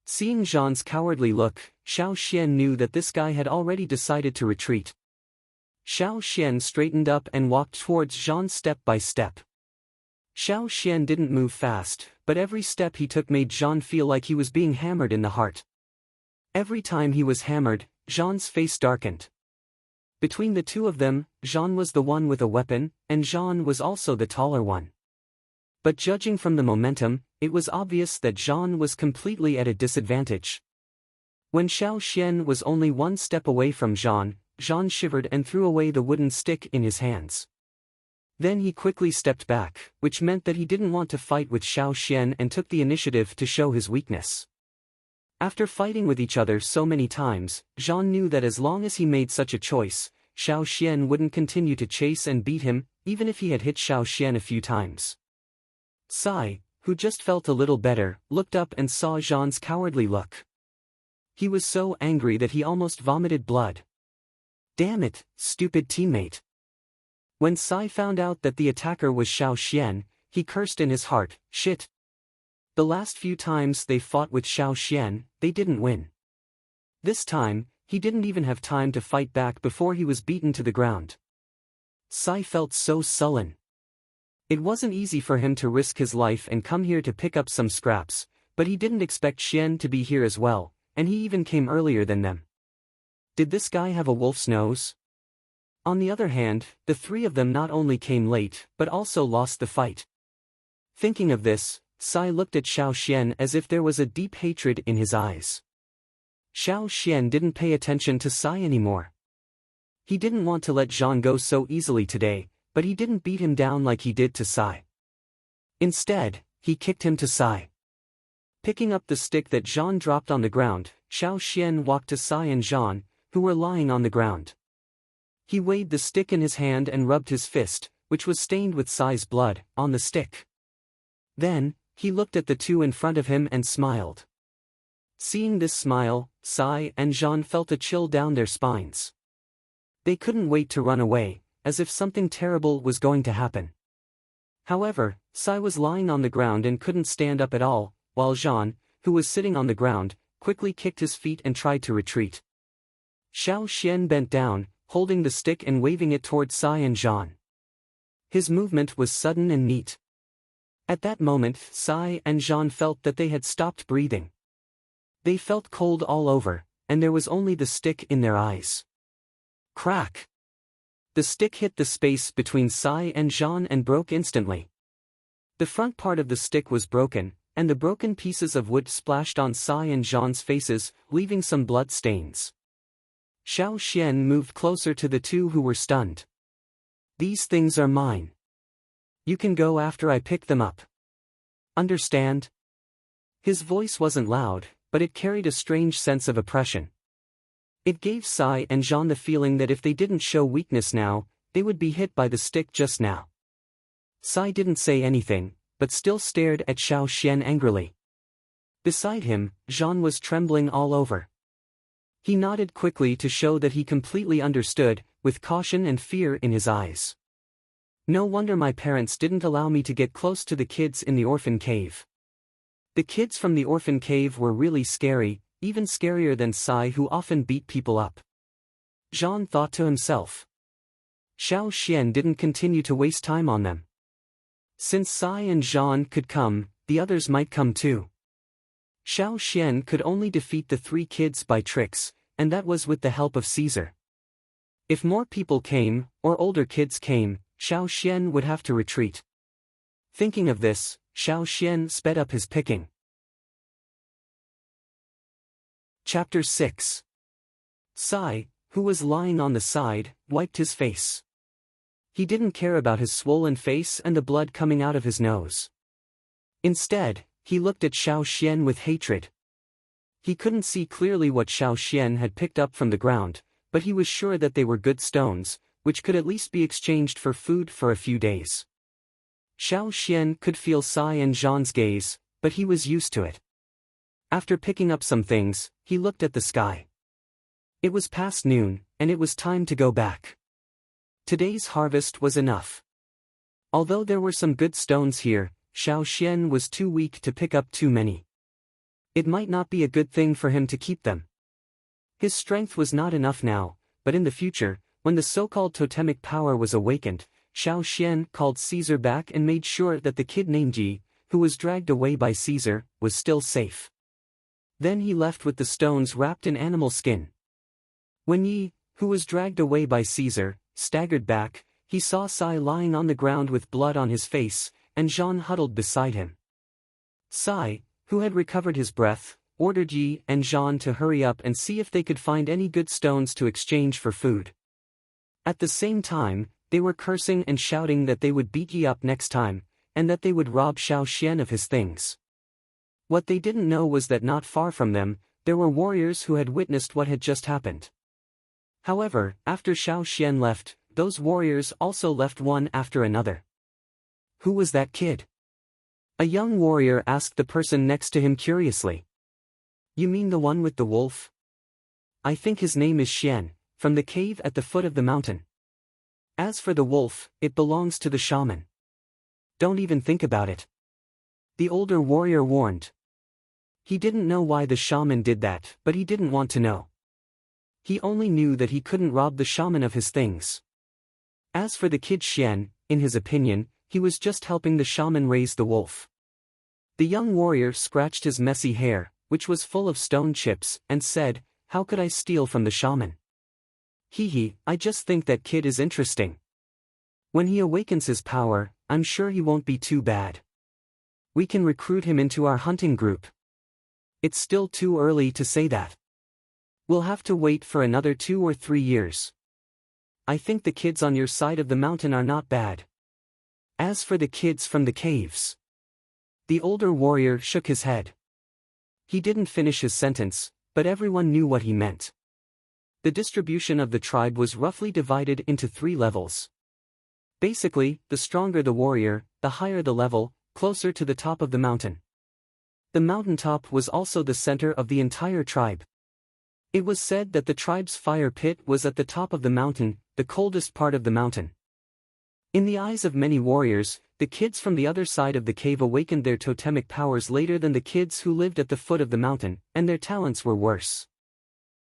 Seeing Zhan's cowardly look, Xiao Xian knew that this guy had already decided to retreat. Xiao Xian straightened up and walked towards Zhan step by step. Xiao Xian didn't move fast, but every step he took made Zhan feel like he was being hammered in the heart. Every time he was hammered, Zhan's face darkened. Between the two of them, Zhan was the one with a weapon, and Zhan was also the taller one. But judging from the momentum, it was obvious that Zhan was completely at a disadvantage. When Xiao Xian was only 1 step away from Zhan, Zhan shivered and threw away the wooden stick in his hands. Then he quickly stepped back, which meant that he didn't want to fight with Xiao Xian and took the initiative to show his weakness. After fighting with each other so many times, Zhan knew that as long as he made such a choice, Xiao Xian wouldn't continue to chase and beat him, even if he had hit Xiao Xian a few times. Sai, who just felt a little better, looked up and saw Zhan's cowardly look. He was so angry that he almost vomited blood. Damn it, stupid teammate. When Sai found out that the attacker was Xiao Xian, he cursed in his heart, shit. The last few times they fought with Xiao Xian, they didn't win. This time, he didn't even have time to fight back before he was beaten to the ground. Sai felt so sullen. It wasn't easy for him to risk his life and come here to pick up some scraps, but he didn't expect Xian to be here as well, and he even came earlier than them. Did this guy have a wolf's nose? On the other hand, the three of them not only came late, but also lost the fight. Thinking of this, Sai looked at Xiao Xian as if there was a deep hatred in his eyes. Xiao Xian didn't pay attention to Sai anymore. He didn't want to let Zhan go so easily today, but he didn't beat him down like he did to Sai. Instead, he kicked him to Sai. Picking up the stick that Zhan dropped on the ground, Xiao Xian walked to Sai and Zhan, who were lying on the ground. He weighed the stick in his hand and rubbed his fist, which was stained with Sai's blood, on the stick. Then, he looked at the two in front of him and smiled. Seeing this smile, Sai and Jean felt a chill down their spines. They couldn't wait to run away, as if something terrible was going to happen. However, Sai was lying on the ground and couldn't stand up at all, while Jean, who was sitting on the ground, quickly kicked his feet and tried to retreat. Xiao Xian bent down, holding the stick and waving it toward Sai and Jean. His movement was sudden and neat. At that moment, Sai and Jean felt that they had stopped breathing. They felt cold all over, and there was only the stick in their eyes. Crack! The stick hit the space between Sai and Jean and broke instantly. The front part of the stick was broken, and the broken pieces of wood splashed on Sai and Jean's faces, leaving some blood stains. Xiao Xian moved closer to the two who were stunned. "These things are mine. You can go after I pick them up. Understand?" His voice wasn't loud, but it carried a strange sense of oppression. It gave Sai and Jean the feeling that if they didn't show weakness now, they would be hit by the stick just now. Sai didn't say anything, but still stared at Xiao Xian angrily. Beside him, Jean was trembling all over. He nodded quickly to show that he completely understood, with caution and fear in his eyes. "No wonder my parents didn't allow me to get close to the kids in the orphan cave. The kids from the orphan cave were really scary, even scarier than Sai, who often beat people up." Jean thought to himself. Xiao Xian didn't continue to waste time on them. Since Sai and Jean could come, the others might come too. Xiao Xian could only defeat the three kids by tricks, and that was with the help of Caesar. If more people came, or older kids came, Xiao Xian would have to retreat. Thinking of this, Xiao Xian sped up his picking. Chapter 6. Sai, who was lying on the side, wiped his face. He didn't care about his swollen face and the blood coming out of his nose. Instead, he looked at Xiao Xian with hatred. He couldn't see clearly what Xiao Xian had picked up from the ground, but he was sure that they were good stones, which could at least be exchanged for food for a few days. Xiao Xian could feel Sai and Jean's gaze, but he was used to it. After picking up some things, he looked at the sky. It was past noon, and it was time to go back. Today's harvest was enough. Although there were some good stones here, Xiao Xian was too weak to pick up too many. It might not be a good thing for him to keep them. His strength was not enough now, but in the future, when the so-called totemic power was awakened, Xiao Xian called Caesar back and made sure that the kid named Yi, who was dragged away by Caesar, was still safe. Then he left with the stones wrapped in animal skin. When Yi, who was dragged away by Caesar, staggered back, he saw Sai lying on the ground with blood on his face, and Jean huddled beside him. Sai, who had recovered his breath, ordered Yi and Jean to hurry up and see if they could find any good stones to exchange for food. At the same time, they were cursing and shouting that they would beat Yi up next time, and that they would rob Xiao Xian of his things. What they didn't know was that not far from them, there were warriors who had witnessed what had just happened. However, after Xiao Xian left, those warriors also left one after another. "Who was that kid?" a young warrior asked the person next to him curiously. "You mean the one with the wolf? I think his name is Xian, from the cave at the foot of the mountain. As for the wolf, it belongs to the shaman. Don't even think about it," the older warrior warned. He didn't know why the shaman did that, but he didn't want to know. He only knew that he couldn't rob the shaman of his things. As for the kid Xian, in his opinion, he was just helping the shaman raise the wolf. The young warrior scratched his messy hair, which was full of stone chips, and said, "How could I steal from the shaman? Hee, I just think that kid is interesting. When he awakens his power, I'm sure he won't be too bad. We can recruit him into our hunting group." "It's still too early to say that. We'll have to wait for another 2 or 3 years. I think the kids on your side of the mountain are not bad. As for the kids from the caves..." The older warrior shook his head. He didn't finish his sentence, but everyone knew what he meant. The distribution of the tribe was roughly divided into 3 levels. Basically, the stronger the warrior, the higher the level, closer to the top of the mountain. The mountaintop was also the center of the entire tribe. It was said that the tribe's fire pit was at the top of the mountain, the coldest part of the mountain. In the eyes of many warriors, the kids from the other side of the cave awakened their totemic powers later than the kids who lived at the foot of the mountain, and their talents were worse.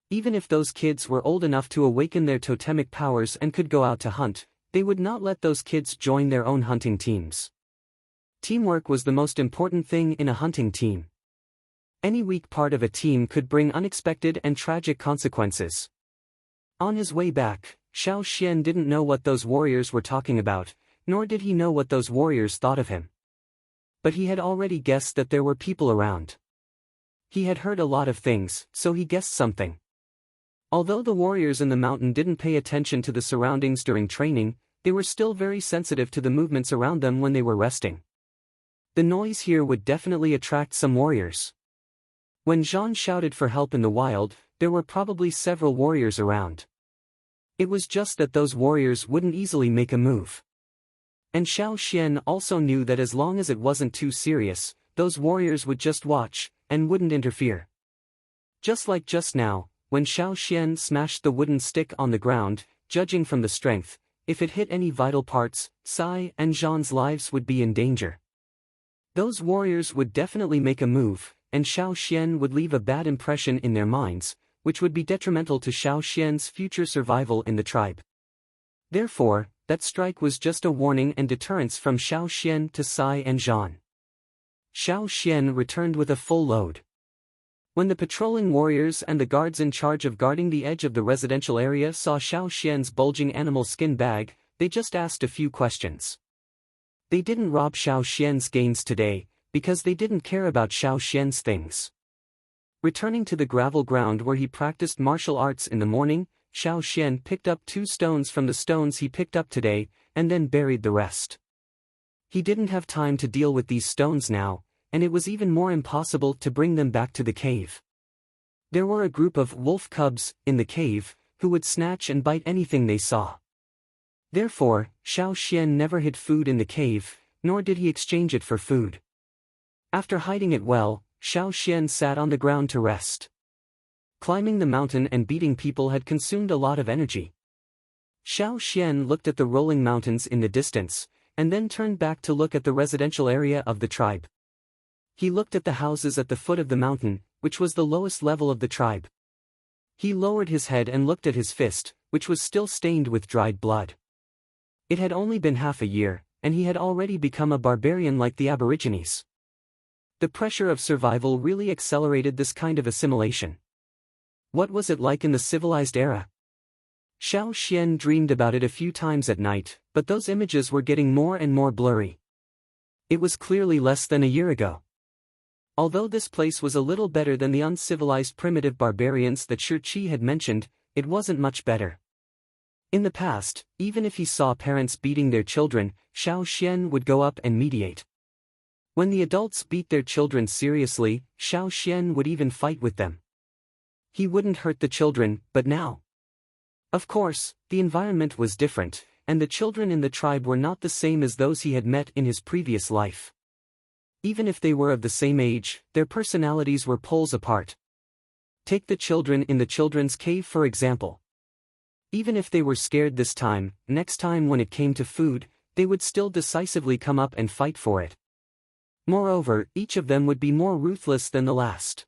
Even if those kids were old enough to awaken their totemic powers and could go out to hunt, they would not let those kids join their own hunting teams. Teamwork was the most important thing in a hunting team. Any weak part of a team could bring unexpected and tragic consequences. On his way back, Xiao Xian didn't know what those warriors were talking about, nor did he know what those warriors thought of him. But he had already guessed that there were people around. He had heard a lot of things, so he guessed something. Although the warriors in the mountain didn't pay attention to the surroundings during training, they were still very sensitive to the movements around them when they were resting. The noise here would definitely attract some warriors. When Jean shouted for help in the wild, there were probably several warriors around. It was just that those warriors wouldn't easily make a move. And Xiao Xian also knew that as long as it wasn't too serious, those warriors would just watch, and wouldn't interfere. Just like just now, when Xiao Xian smashed the wooden stick on the ground, judging from the strength, if it hit any vital parts, Sai and Jean's lives would be in danger. Those warriors would definitely make a move, and Xiao Xian would leave a bad impression in their minds, which would be detrimental to Xiao Xian's future survival in the tribe. Therefore, that strike was just a warning and deterrence from Xiao Xian to Sai and Jean. Xiao Xian returned with a full load. When the patrolling warriors and the guards in charge of guarding the edge of the residential area saw Xiao Xian's bulging animal skin bag, they just asked a few questions. They didn't rob Xiao Xian's gains today, because they didn't care about Xiao Xian's things. Returning to the gravel ground where he practiced martial arts in the morning, Xiao Xian picked up 2 stones from the stones he picked up today, and then buried the rest. He didn't have time to deal with these stones now, and it was even more impossible to bring them back to the cave. There were a group of wolf cubs in the cave, who would snatch and bite anything they saw. Therefore, Xiao Xian never hid food in the cave, nor did he exchange it for food. After hiding it well, Xiao Xian sat on the ground to rest. Climbing the mountain and beating people had consumed a lot of energy. Xiao Xian looked at the rolling mountains in the distance, and then turned back to look at the residential area of the tribe. He looked at the houses at the foot of the mountain, which was the lowest level of the tribe. He lowered his head and looked at his fist, which was still stained with dried blood. It had only been half a year, and he had already become a barbarian like the Aborigines. The pressure of survival really accelerated this kind of assimilation. What was it like in the civilized era? Xiao Xian dreamed about it a few times at night, but those images were getting more and more blurry. It was clearly less than a year ago. Although this place was a little better than the uncivilized primitive barbarians that Shih had mentioned, it wasn't much better. In the past, even if he saw parents beating their children, Xiao Xian would go up and mediate. When the adults beat their children seriously, Xiao Xian would even fight with them. He wouldn't hurt the children, but now. Of course, the environment was different, and the children in the tribe were not the same as those he had met in his previous life. Even if they were of the same age, their personalities were poles apart. Take the children in the children's cave for example. Even if they were scared this time, next time when it came to food, they would still decisively come up and fight for it. Moreover, each of them would be more ruthless than the last.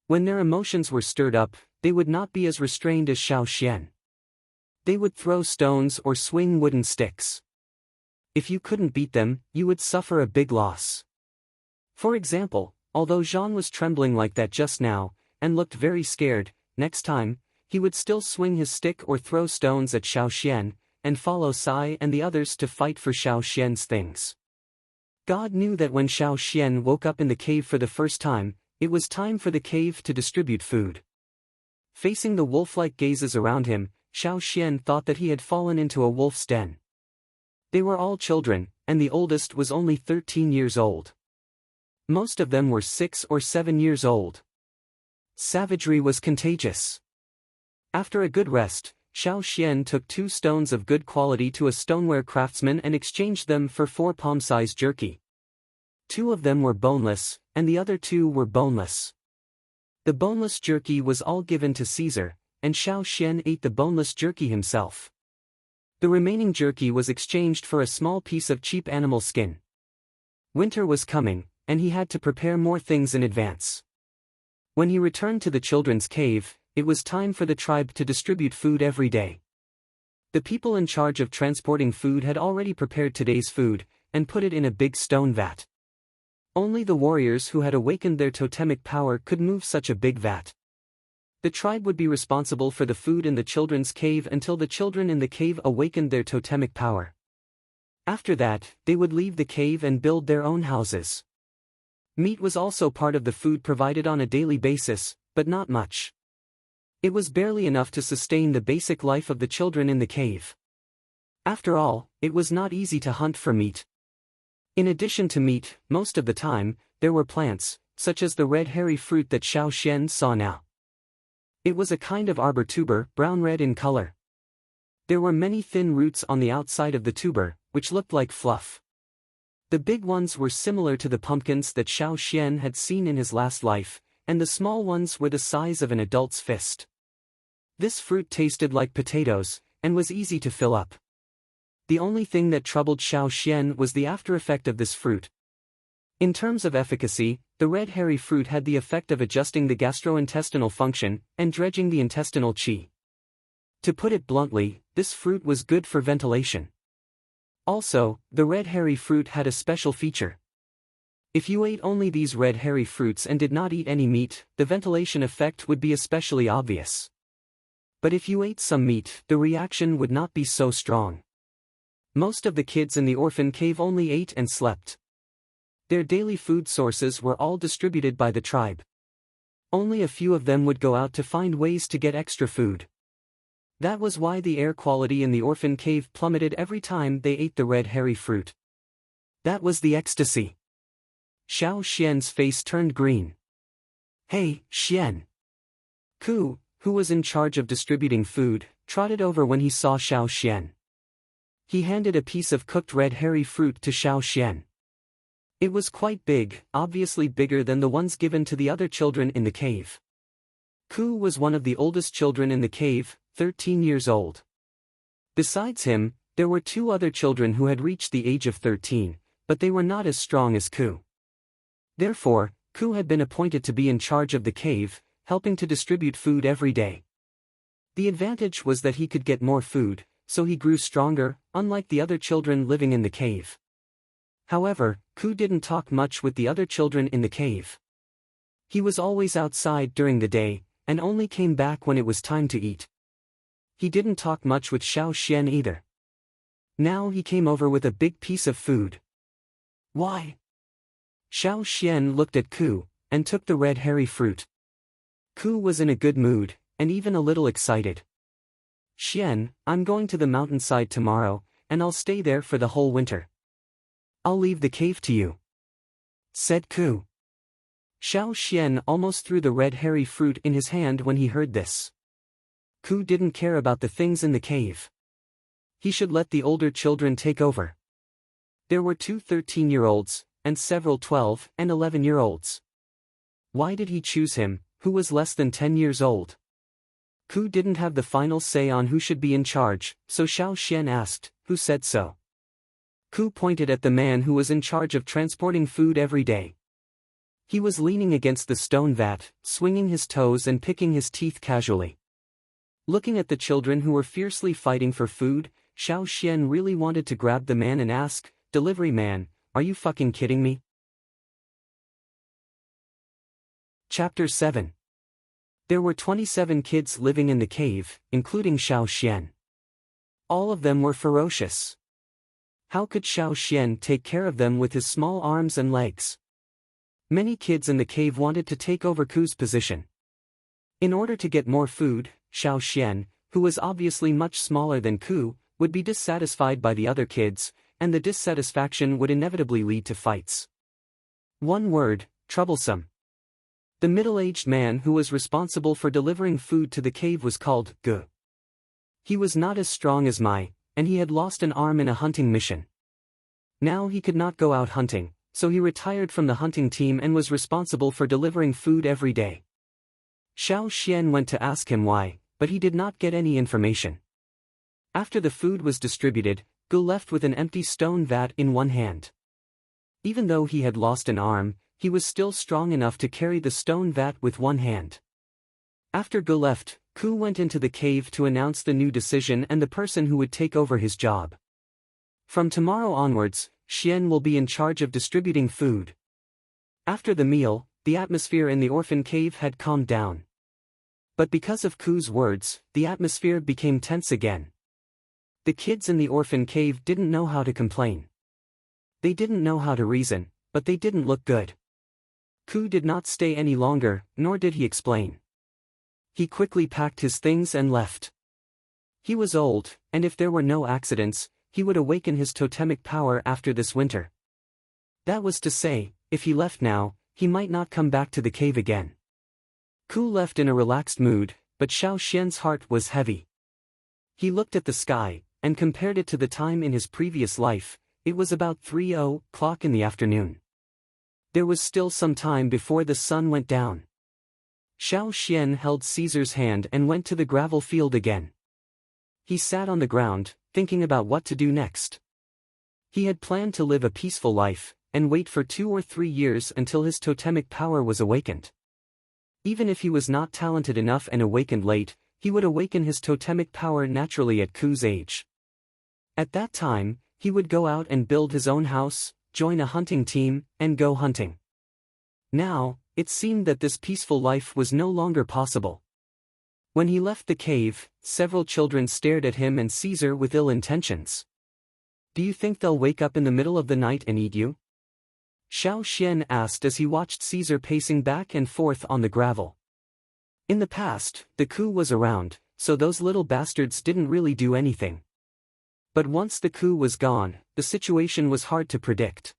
When their emotions were stirred up, they would not be as restrained as Xiao Xian. They would throw stones or swing wooden sticks. If you couldn't beat them, you would suffer a big loss. For example, although Jean was trembling like that just now, and looked very scared, next time, he would still swing his stick or throw stones at Xiao Xian, and follow Sai and the others to fight for Xiao Xian's things. God knew that when Xiao Xian woke up in the cave for the first time, it was time for the cave to distribute food. Facing the wolf-like gazes around him, Xiao Xian thought that he had fallen into a wolf's den. They were all children, and the oldest was only 13 years old. Most of them were 6 or 7 years old. Savagery was contagious. After a good rest, Xiao Xian took 2 stones of good quality to a stoneware craftsman and exchanged them for 4 palm-sized jerky. 2 of them were boneless, and the other 2 were boneless. The boneless jerky was all given to Caesar, and Xiao Xian ate the boneless jerky himself. The remaining jerky was exchanged for a small piece of cheap animal skin. Winter was coming, and he had to prepare more things in advance. When he returned to the children's cave, it was time for the tribe to distribute food every day. The people in charge of transporting food had already prepared today's food, and put it in a big stone vat. Only the warriors who had awakened their totemic power could move such a big vat. The tribe would be responsible for the food in the children's cave until the children in the cave awakened their totemic power. After that, they would leave the cave and build their own houses. Meat was also part of the food provided on a daily basis, but not much. It was barely enough to sustain the basic life of the children in the cave. After all, it was not easy to hunt for meat. In addition to meat, most of the time, there were plants, such as the red hairy fruit that Xiao Xian saw now. It was a kind of arbor tuber, brown-red in color. There were many thin roots on the outside of the tuber, which looked like fluff. The big ones were similar to the pumpkins that Xiao Xian had seen in his last life, and the small ones were the size of an adult's fist. This fruit tasted like potatoes, and was easy to fill up. The only thing that troubled Xiao Xian was the after-effect of this fruit. In terms of efficacy, the red hairy fruit had the effect of adjusting the gastrointestinal function, and dredging the intestinal qi. To put it bluntly, this fruit was good for ventilation. Also, the red hairy fruit had a special feature. If you ate only these red hairy fruits and did not eat any meat, the ventilation effect would be especially obvious. But if you ate some meat, the reaction would not be so strong. Most of the kids in the orphan cave only ate and slept. Their daily food sources were all distributed by the tribe. Only a few of them would go out to find ways to get extra food. That was why the air quality in the orphan cave plummeted every time they ate the red hairy fruit. That was the ecstasy. Xiao Xian's face turned green. "Hey, Xian." Ku, who was in charge of distributing food, trotted over when he saw Xiao Xian. He handed a piece of cooked red hairy fruit to Xiao Xian. It was quite big, obviously bigger than the ones given to the other children in the cave. Ku was one of the oldest children in the cave, 13 years old. Besides him, there were 2 other children who had reached the age of 13, but they were not as strong as Ku. Therefore, Ku had been appointed to be in charge of the cave, helping to distribute food every day. The advantage was that he could get more food, so he grew stronger, unlike the other children living in the cave. However, Ku didn't talk much with the other children in the cave. He was always outside during the day, and only came back when it was time to eat. He didn't talk much with Xiao Xian either. Now he came over with a big piece of food. "Why?" Xiao Xian looked at Ku, and took the red hairy fruit. Ku was in a good mood, and even a little excited. "Xian, I'm going to the mountainside tomorrow, and I'll stay there for the whole winter. I'll leave the cave to you," said Ku. Xiao Xian almost threw the red hairy fruit in his hand when he heard this. Ku didn't care about the things in the cave. He should let the older children take over. There were 2 13-year-olds, and several 12 and 11-year-olds. Why did he choose him, who was less than 10 years old? Ku didn't have the final say on who should be in charge, so Xiao Xian asked, "Who said so?" Ku pointed at the man who was in charge of transporting food every day. He was leaning against the stone vat, swinging his toes and picking his teeth casually. Looking at the children who were fiercely fighting for food, Xiao Xian really wanted to grab the man and ask, "Delivery man, are you fucking kidding me?" Chapter 7. There were 27 kids living in the cave, including Xiao Xian. All of them were ferocious. How could Xiao Xian take care of them with his small arms and legs? Many kids in the cave wanted to take over Ku's position. In order to get more food, Xiao Xian, who was obviously much smaller than Ku, would be dissatisfied by the other kids, and the dissatisfaction would inevitably lead to fights. One word: troublesome. The middle-aged man who was responsible for delivering food to the cave was called Gu. He was not as strong as Mai, and he had lost an arm in a hunting mission. Now he could not go out hunting, so he retired from the hunting team and was responsible for delivering food every day. Xiao Xian went to ask him why, but he did not get any information. After the food was distributed, Gu left with an empty stone vat in one hand. Even though he had lost an arm, he was still strong enough to carry the stone vat with one hand. After Gu left, Ku went into the cave to announce the new decision and the person who would take over his job. From tomorrow onwards, Xian will be in charge of distributing food. After the meal, the atmosphere in the orphan cave had calmed down. But because of Ku's words, the atmosphere became tense again. The kids in the orphan cave didn't know how to complain. They didn't know how to reason, but they didn't look good. Ku did not stay any longer, nor did he explain. He quickly packed his things and left. He was old, and if there were no accidents, he would awaken his totemic power after this winter. That was to say, if he left now, he might not come back to the cave again. Ku left in a relaxed mood, but Xiao Xian's heart was heavy. He looked at the sky, and compared it to the time in his previous life. It was about 3:00 in the afternoon. There was still some time before the sun went down. Xiao Xian held Caesar's hand and went to the gravel field again. He sat on the ground, thinking about what to do next. He had planned to live a peaceful life, and wait for 2 or 3 years until his totemic power was awakened. Even if he was not talented enough and awakened late, he would awaken his totemic power naturally at Ku's age. At that time, he would go out and build his own house, join a hunting team, and go hunting. Now, it seemed that this peaceful life was no longer possible. When he left the cave, several children stared at him and Caesar with ill intentions. "Do you think they'll wake up in the middle of the night and eat you?" Xiao Xian asked as he watched Caesar pacing back and forth on the gravel. In the past, the Ku was around, so those little bastards didn't really do anything. But once the Ku was gone, the situation was hard to predict.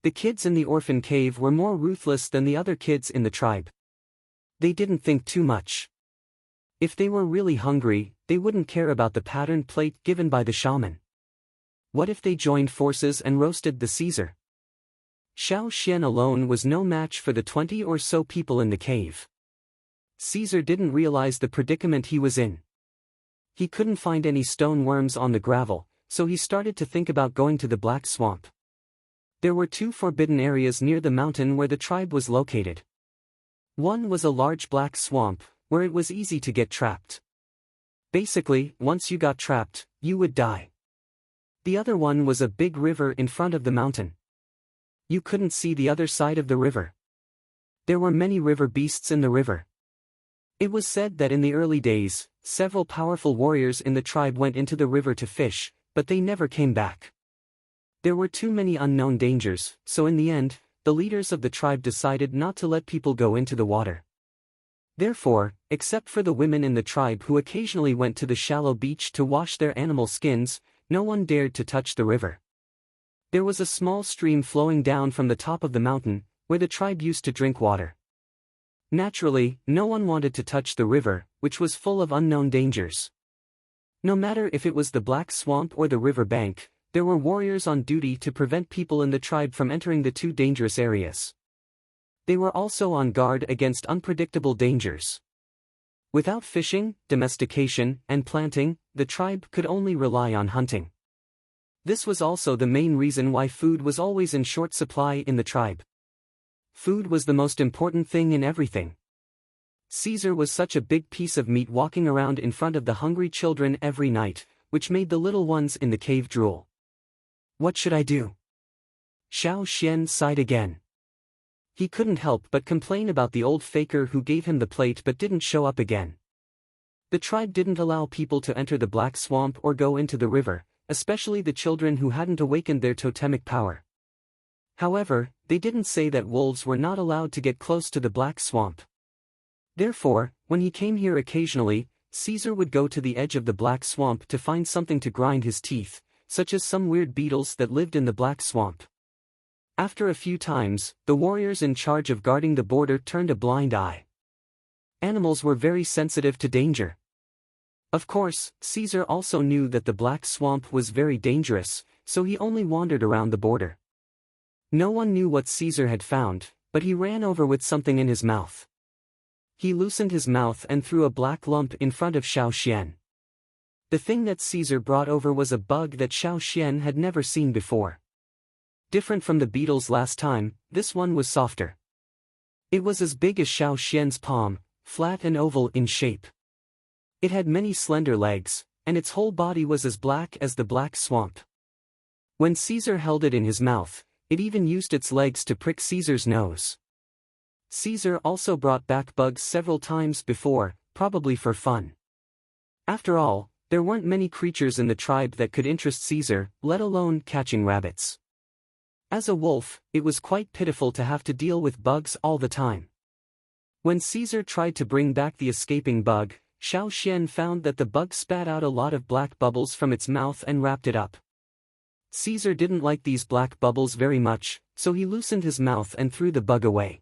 The kids in the orphan cave were more ruthless than the other kids in the tribe. They didn't think too much. If they were really hungry, they wouldn't care about the patterned plate given by the shaman. What if they joined forces and roasted the Caesar? Xiao Xian alone was no match for the 20 or so people in the cave. Caesar didn't realize the predicament he was in. He couldn't find any stone worms on the gravel, so he started to think about going to the Black Swamp. There were 2 forbidden areas near the mountain where the tribe was located. One was a large black swamp, where it was easy to get trapped. Basically, once you got trapped, you would die. The other one was a big river in front of the mountain. You couldn't see the other side of the river. There were many river beasts in the river. It was said that in the early days, several powerful warriors in the tribe went into the river to fish, but they never came back. There were too many unknown dangers, so in the end, the leaders of the tribe decided not to let people go into the water. Therefore, except for the women in the tribe who occasionally went to the shallow beach to wash their animal skins, no one dared to touch the river. There was a small stream flowing down from the top of the mountain, where the tribe used to drink water. Naturally, no one wanted to touch the river, which was full of unknown dangers. No matter if it was the Black Swamp or the river bank, there were warriors on duty to prevent people in the tribe from entering the 2 dangerous areas. They were also on guard against unpredictable dangers. Without fishing, domestication, and planting, the tribe could only rely on hunting. This was also the main reason why food was always in short supply in the tribe. Food was the most important thing in everything. Caesar was such a big piece of meat walking around in front of the hungry children every night, which made the little ones in the cave drool. What should I do? Xiao Xian sighed again. He couldn't help but complain about the old faker who gave him the plate but didn't show up again. The tribe didn't allow people to enter the Black Swamp or go into the river, especially the children who hadn't awakened their totemic power. However, they didn't say that wolves were not allowed to get close to the Black Swamp. Therefore, when he came here occasionally, Caesar would go to the edge of the Black Swamp to find something to grind his teeth, such as some weird beetles that lived in the Black Swamp. After a few times, the warriors in charge of guarding the border turned a blind eye. Animals were very sensitive to danger. Of course, Caesar also knew that the Black Swamp was very dangerous, so he only wandered around the border. No one knew what Caesar had found, but he ran over with something in his mouth. He loosened his mouth and threw a black lump in front of Xiao Xian. The thing that Caesar brought over was a bug that Xiao Xian had never seen before. Different from the beetles last time, this one was softer. It was as big as Xiao Xian's palm, flat and oval in shape. It had many slender legs, and its whole body was as black as the Black Swamp. When Caesar held it in his mouth, it even used its legs to prick Caesar's nose. Caesar also brought back bugs several times before, probably for fun. After all, there weren't many creatures in the tribe that could interest Caesar, let alone catching rabbits. As a wolf, it was quite pitiful to have to deal with bugs all the time. When Caesar tried to bring back the escaping bug, Xiao Xian found that the bug spat out a lot of black bubbles from its mouth and wrapped it up. Caesar didn't like these black bubbles very much, so he loosened his mouth and threw the bug away.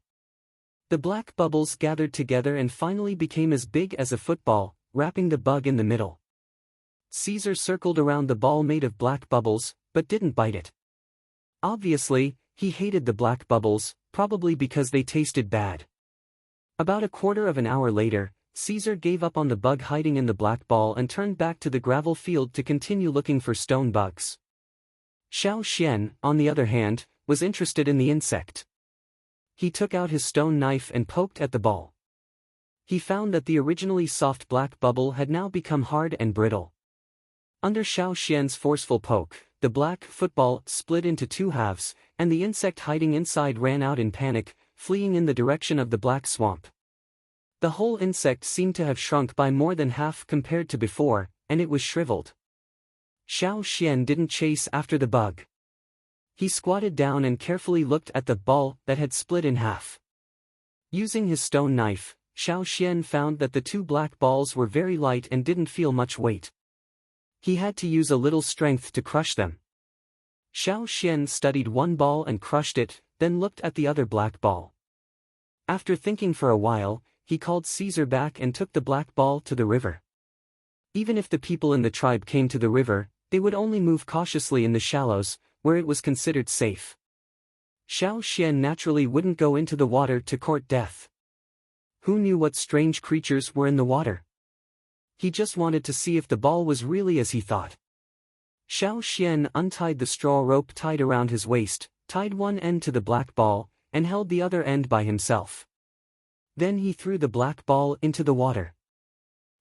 The black bubbles gathered together and finally became as big as a football, wrapping the bug in the middle. Caesar circled around the ball made of black bubbles, but didn't bite it. Obviously, he hated the black bubbles, probably because they tasted bad. About a quarter of an hour later, Caesar gave up on the bug hiding in the black ball and turned back to the gravel field to continue looking for stone bugs. Xiao Xian, on the other hand, was interested in the insect. He took out his stone knife and poked at the ball. He found that the originally soft black bubble had now become hard and brittle. Under Xiao Xian's forceful poke, the black football split into two halves, and the insect hiding inside ran out in panic, fleeing in the direction of the Black Swamp. The whole insect seemed to have shrunk by more than half compared to before, and it was shriveled. Xiao Xian didn't chase after the bug. He squatted down and carefully looked at the ball that had split in half. Using his stone knife, Xiao Xian found that the two black balls were very light and didn't feel much weight. He had to use a little strength to crush them. Xiao Xian studied one ball and crushed it, then looked at the other black ball. After thinking for a while, he called Caesar back and took the black ball to the river. Even if the people in the tribe came to the river, they would only move cautiously in the shallows, where it was considered safe. Xiao Xian naturally wouldn't go into the water to court death. Who knew what strange creatures were in the water? He just wanted to see if the ball was really as he thought. Xiao Xian untied the straw rope tied around his waist, tied one end to the black ball, and held the other end by himself. Then he threw the black ball into the water.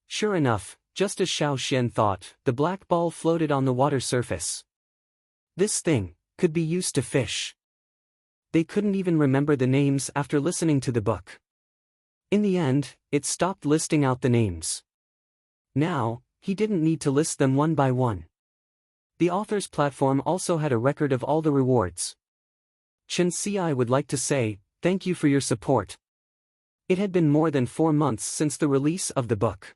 Sure enough, just as Xiao Xian thought, the black ball floated on the water surface. This thing could be used to fish. They couldn't even remember the names after listening to the book. In the end, it stopped listing out the names. Now, he didn't need to list them one by one. The author's platform also had a record of all the rewards. Chen Ci would like to say, thank you for your support. It had been more than 4 months since the release of the book.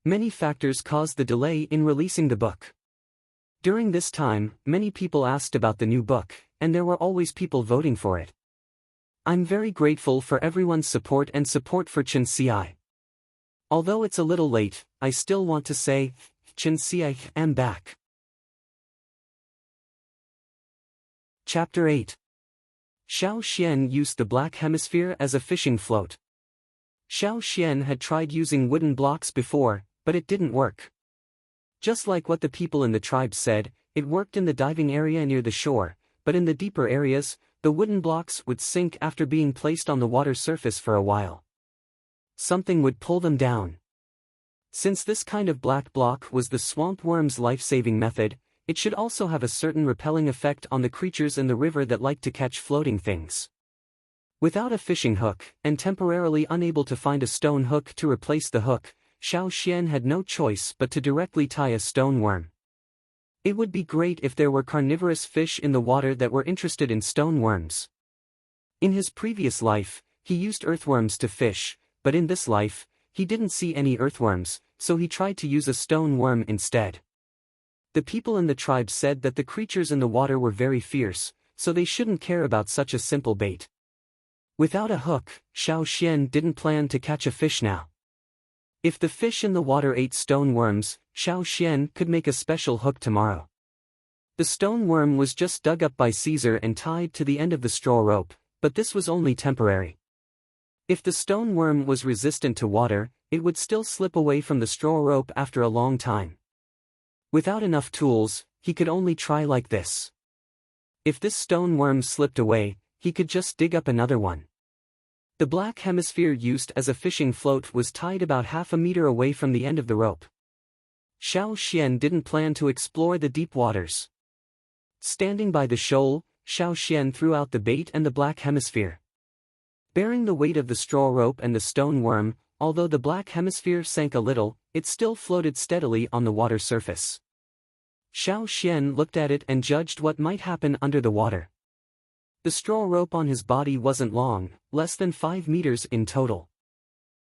Many factors caused the delay in releasing the book. During this time, many people asked about the new book, and there were always people voting for it. I'm very grateful for everyone's support and support for Chen Ci. Although it's a little late, I still want to say, Chen Ci, I'm back. Chapter 8. Xiao Xian used the black hemisphere as a fishing float. Xiao Xian had tried using wooden blocks before, but it didn't work. Just like what the people in the tribe said, it worked in the diving area near the shore, but in the deeper areas, the wooden blocks would sink after being placed on the water surface for a while. Something would pull them down. Since this kind of black block was the swamp worm's life-saving method, it should also have a certain repelling effect on the creatures in the river that like to catch floating things. Without a fishing hook, and temporarily unable to find a stone hook to replace the hook, Xiao Xian had no choice but to directly tie a stone worm. It would be great if there were carnivorous fish in the water that were interested in stone worms. In his previous life, he used earthworms to fish, but in this life, he didn't see any earthworms, so he tried to use a stone worm instead. The people in the tribe said that the creatures in the water were very fierce, so they shouldn't care about such a simple bait. Without a hook, Xiao Xian didn't plan to catch a fish now. If the fish in the water ate stone worms, Xiao Xian could make a special hook tomorrow. The stone worm was just dug up by Caesar and tied to the end of the straw rope, but this was only temporary. If the stone worm was resistant to water, it would still slip away from the straw rope after a long time. Without enough tools, he could only try like this. If this stone worm slipped away, he could just dig up another one. The black hemisphere used as a fishing float was tied about half a meter away from the end of the rope. Xiao Xian didn't plan to explore the deep waters. Standing by the shoal, Xiao Xian threw out the bait and the black hemisphere. Bearing the weight of the straw rope and the stone worm, although the black hemisphere sank a little, it still floated steadily on the water surface. Xiao Xian looked at it and judged what might happen under the water. The straw rope on his body wasn't long, less than 5 meters in total.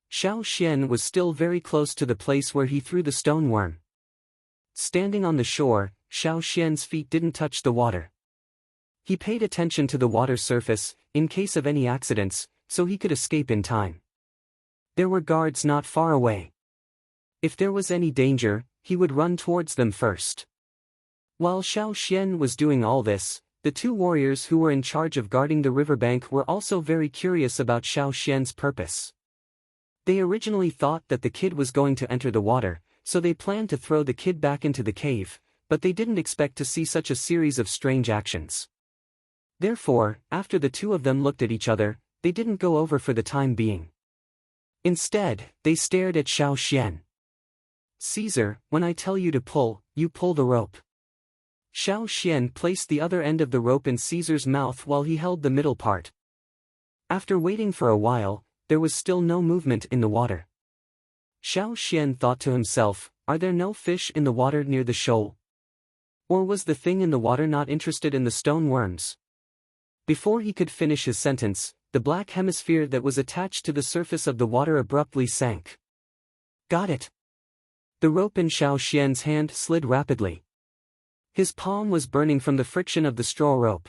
Xiao Xian was still very close to the place where he threw the stone worm. Standing on the shore, Xiao Xian's feet didn't touch the water. He paid attention to the water surface, in case of any accidents, so he could escape in time. There were guards not far away. If there was any danger, he would run towards them first. While Xiao Xian was doing all this, the 2 warriors who were in charge of guarding the riverbank were also very curious about Xiao Xian's purpose. They originally thought that the kid was going to enter the water, so they planned to throw the kid back into the cave, but they didn't expect to see such a series of strange actions. Therefore, after the 2 of them looked at each other, they didn't go over for the time being. Instead, they stared at Xiao Xian. "Caesar, when I tell you to pull, you pull the rope." Xiao Xian placed the other end of the rope in Caesar's mouth while he held the middle part. After waiting for a while, there was still no movement in the water. Xiao Xian thought to himself, are there no fish in the water near the shoal? Or was the thing in the water not interested in the stone worms? Before he could finish his sentence, the black hemisphere that was attached to the surface of the water abruptly sank. Got it! The rope in Xiao Xian's hand slid rapidly. His palm was burning from the friction of the straw rope.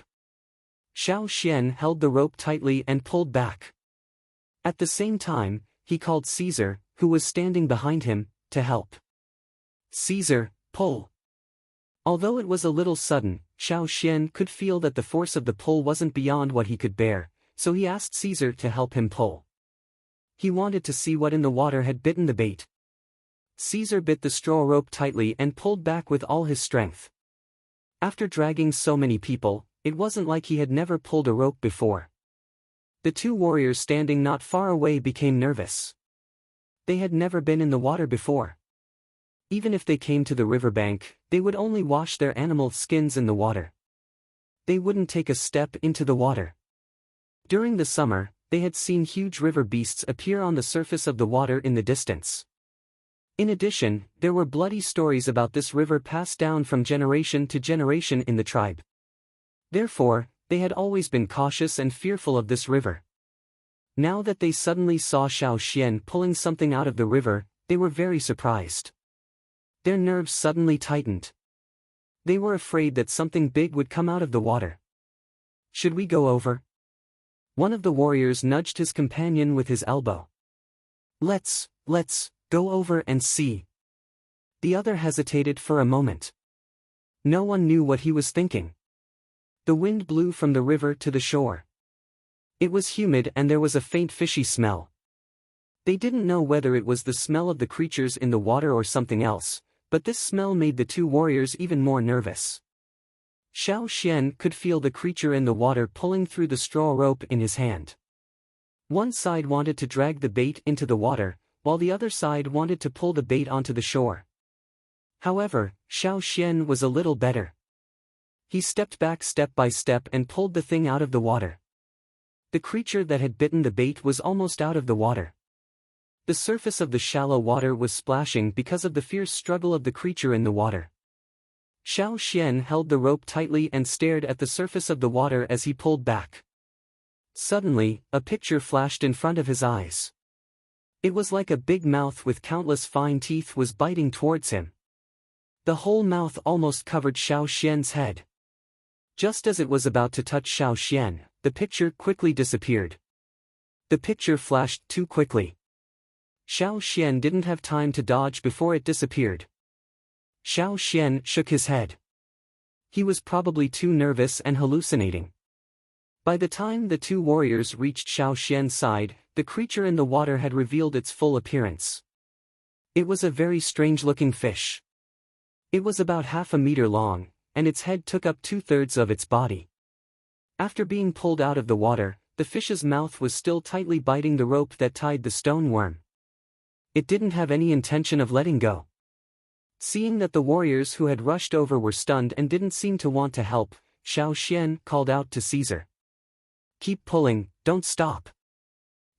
Xiao Xian held the rope tightly and pulled back. At the same time, he called Caesar, who was standing behind him, to help. "Caesar, pull." Although it was a little sudden, Xiao Xian could feel that the force of the pull wasn't beyond what he could bear, so he asked Caesar to help him pull. He wanted to see what in the water had bitten the bait. Caesar bit the straw rope tightly and pulled back with all his strength. After dragging so many people, it wasn't like he had never pulled a rope before. The 2 warriors standing not far away became nervous. They had never been in the water before. Even if they came to the riverbank, they would only wash their animal skins in the water. They wouldn't take a step into the water. During the summer, they had seen huge river beasts appear on the surface of the water in the distance. In addition, there were bloody stories about this river passed down from generation to generation in the tribe. Therefore, they had always been cautious and fearful of this river. Now that they suddenly saw Xiao Xian pulling something out of the river, they were very surprised. Their nerves suddenly tightened. They were afraid that something big would come out of the water. "Should we go over?" One of the warriors nudged his companion with his elbow. Let's go over and see." The other hesitated for a moment. No one knew what he was thinking. The wind blew from the river to the shore. It was humid and there was a faint fishy smell. They didn't know whether it was the smell of the creatures in the water or something else, but this smell made the 2 warriors even more nervous. Xiao Xian could feel the creature in the water pulling through the straw rope in his hand. One side wanted to drag the bait into the water, while the other side wanted to pull the bait onto the shore. However, Xiao Xian was a little better. He stepped back step by step and pulled the thing out of the water. The creature that had bitten the bait was almost out of the water. The surface of the shallow water was splashing because of the fierce struggle of the creature in the water. Xiao Xian held the rope tightly and stared at the surface of the water as he pulled back. Suddenly, a picture flashed in front of his eyes. It was like a big mouth with countless fine teeth was biting towards him. The whole mouth almost covered Xiao Xian's head. Just as it was about to touch Xiao Xian, the picture quickly disappeared. The picture flashed too quickly. Xiao Xian didn't have time to dodge before it disappeared. Xiao Xian shook his head. He was probably too nervous and hallucinating. By the time the two warriors reached Xiao Xian's side, the creature in the water had revealed its full appearance. It was a very strange-looking fish. It was about half a meter long, and its head took up 2/3 of its body. After being pulled out of the water, the fish's mouth was still tightly biting the rope that tied the stone worm. It didn't have any intention of letting go. Seeing that the warriors who had rushed over were stunned and didn't seem to want to help, Xiao Xian called out to Caesar. "Keep pulling, don't stop."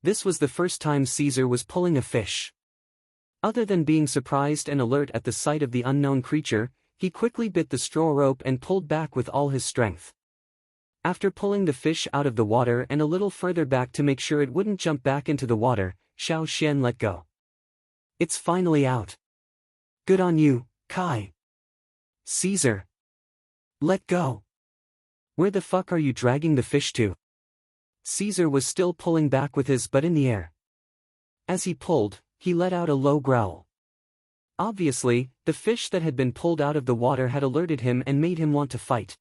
This was the first time Caesar was pulling a fish. Other than being surprised and alert at the sight of the unknown creature, he quickly bit the straw rope and pulled back with all his strength. After pulling the fish out of the water and a little further back to make sure it wouldn't jump back into the water, Xiao Xian let go. "It's finally out. Good on you, Kai." "Caesar. Let go. Where the fuck are you dragging the fish to?" Caesar was still pulling back with his butt in the air. As he pulled, he let out a low growl. Obviously, the fish that had been pulled out of the water had alerted him and made him want to fight.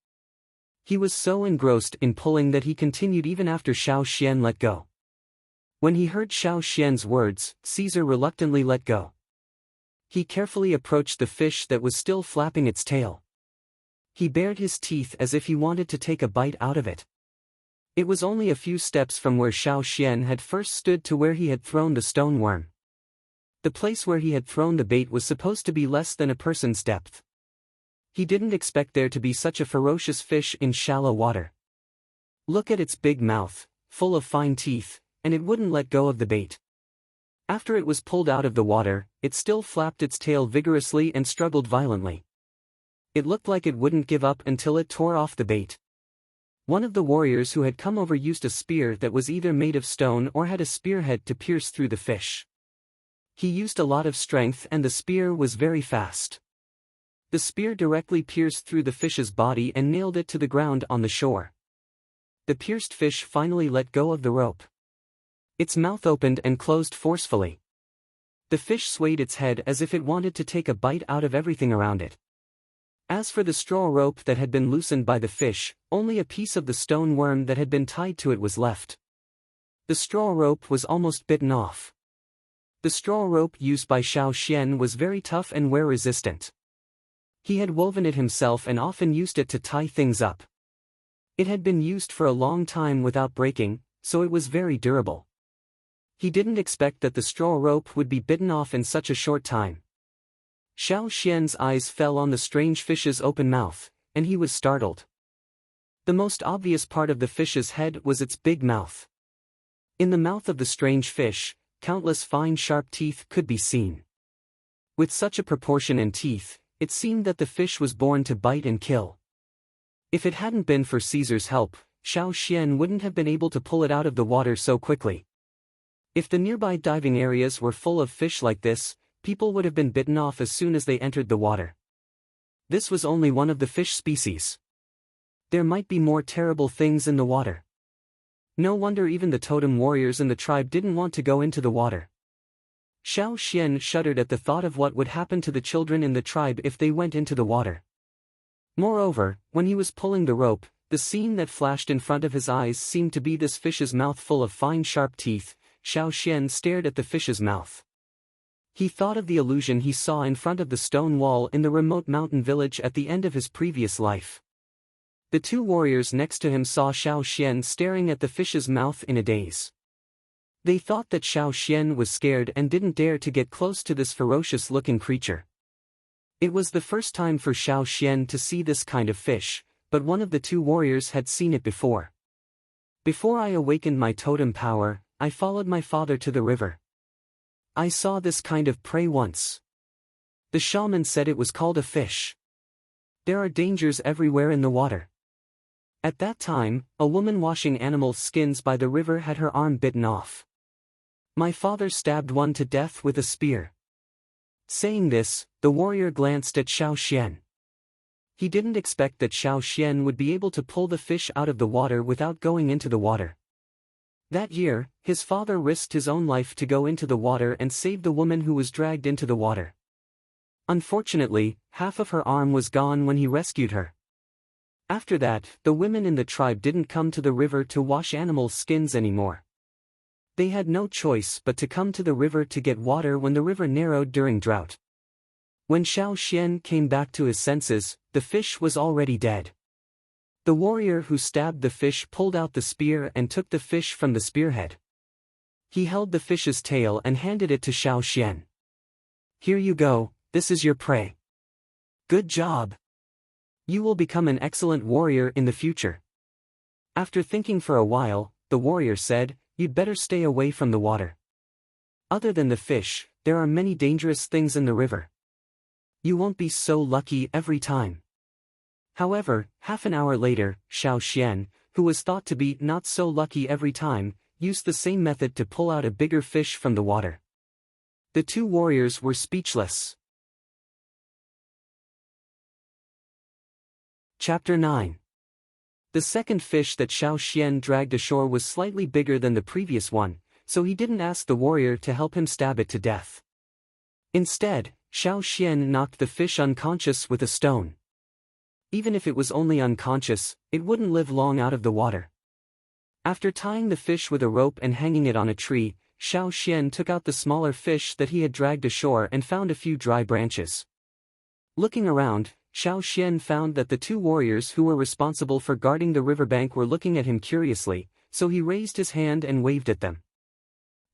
He was so engrossed in pulling that he continued even after Xiao Xian let go. When he heard Xiao Xian's words, Caesar reluctantly let go. He carefully approached the fish that was still flapping its tail. He bared his teeth as if he wanted to take a bite out of it. It was only a few steps from where Xiao Xian had first stood to where he had thrown the stone worm. The place where he had thrown the bait was supposed to be less than a person's depth. He didn't expect there to be such a ferocious fish in shallow water. Look at its big mouth, full of fine teeth, and it wouldn't let go of the bait. After it was pulled out of the water, it still flapped its tail vigorously and struggled violently. It looked like it wouldn't give up until it tore off the bait. One of the warriors who had come over used a spear that was either made of stone or had a spearhead to pierce through the fish. He used a lot of strength and the spear was very fast. The spear directly pierced through the fish's body and nailed it to the ground on the shore. The pierced fish finally let go of the rope. Its mouth opened and closed forcefully. The fish swayed its head as if it wanted to take a bite out of everything around it. As for the straw rope that had been loosened by the fish, only a piece of the stone worm that had been tied to it was left. The straw rope was almost bitten off. The straw rope used by Xiao Xian was very tough and wear-resistant. He had woven it himself and often used it to tie things up. It had been used for a long time without breaking, so it was very durable. He didn't expect that the straw rope would be bitten off in such a short time. Xiao Xian's eyes fell on the strange fish's open mouth, and he was startled. The most obvious part of the fish's head was its big mouth. In the mouth of the strange fish, countless fine sharp teeth could be seen. With such a proportion in teeth, it seemed that the fish was born to bite and kill. If it hadn't been for Caesar's help, Xiao Xian wouldn't have been able to pull it out of the water so quickly. If the nearby diving areas were full of fish like this, people would have been bitten off as soon as they entered the water. This was only one of the fish species. There might be more terrible things in the water. No wonder even the totem warriors in the tribe didn't want to go into the water. Xiao Xian shuddered at the thought of what would happen to the children in the tribe if they went into the water. Moreover, when he was pulling the rope, the scene that flashed in front of his eyes seemed to be this fish's mouth full of fine sharp teeth. Xiao Xian stared at the fish's mouth. He thought of the illusion he saw in front of the stone wall in the remote mountain village at the end of his previous life. The two warriors next to him saw Xiao Xian staring at the fish's mouth in a daze. They thought that Xiao Xian was scared and didn't dare to get close to this ferocious-looking creature. It was the first time for Xiao Xian to see this kind of fish, but one of the two warriors had seen it before. "Before I awakened my totem power, I followed my father to the river. I saw this kind of prey once. The shaman said it was called a fish. There are dangers everywhere in the water. At that time, a woman washing animal skins by the river had her arm bitten off. My father stabbed one to death with a spear." Saying this, the warrior glanced at Xiao Xian. He didn't expect that Xiao Xian would be able to pull the fish out of the water without going into the water. That year, his father risked his own life to go into the water and save the woman who was dragged into the water. Unfortunately, half of her arm was gone when he rescued her. After that, the women in the tribe didn't come to the river to wash animals' skins anymore. They had no choice but to come to the river to get water when the river narrowed during drought. When Xiao Xian came back to his senses, the fish was already dead. The warrior who stabbed the fish pulled out the spear and took the fish from the spearhead. He held the fish's tail and handed it to Xiao Xian. "Here you go, this is your prey. Good job. You will become an excellent warrior in the future." After thinking for a while, the warrior said, "You'd better stay away from the water. Other than the fish, there are many dangerous things in the river. You won't be so lucky every time." However, half an hour later, Xiao Xian, who was thought to be not so lucky every time, used the same method to pull out a bigger fish from the water. The two warriors were speechless. Chapter 9. The second fish that Xiao Xian dragged ashore was slightly bigger than the previous one, so he didn't ask the warrior to help him stab it to death. Instead, Xiao Xian knocked the fish unconscious with a stone. Even if it was only unconscious, it wouldn't live long out of the water. After tying the fish with a rope and hanging it on a tree, Xiao Xian took out the smaller fish that he had dragged ashore and found a few dry branches. Looking around, Xiao Xian found that the two warriors who were responsible for guarding the riverbank were looking at him curiously, so he raised his hand and waved at them.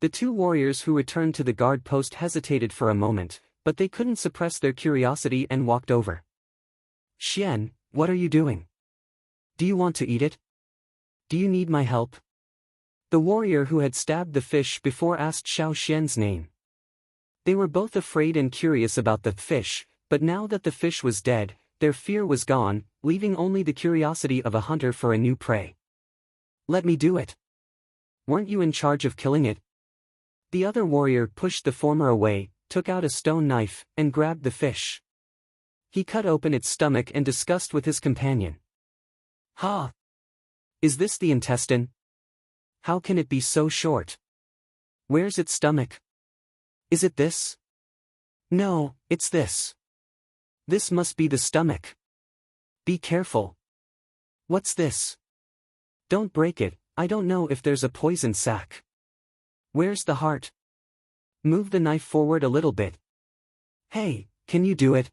The two warriors who returned to the guard post hesitated for a moment, but they couldn't suppress their curiosity and walked over. "Xian, what are you doing? Do you want to eat it? Do you need my help?" The warrior who had stabbed the fish before asked Xiao Xian's name. They were both afraid and curious about the fish, but now that the fish was dead, their fear was gone, leaving only the curiosity of a hunter for a new prey. "Let me do it. Weren't you in charge of killing it?" The other warrior pushed the former away, took out a stone knife, and grabbed the fish. He cut open its stomach and discussed with his companion. "Ha! Is this the intestine? How can it be so short? Where's its stomach? Is it this? No, it's this. This must be the stomach. Be careful. What's this? Don't break it, I don't know if there's a poison sac. Where's the heart? Move the knife forward a little bit. Hey, can you do it?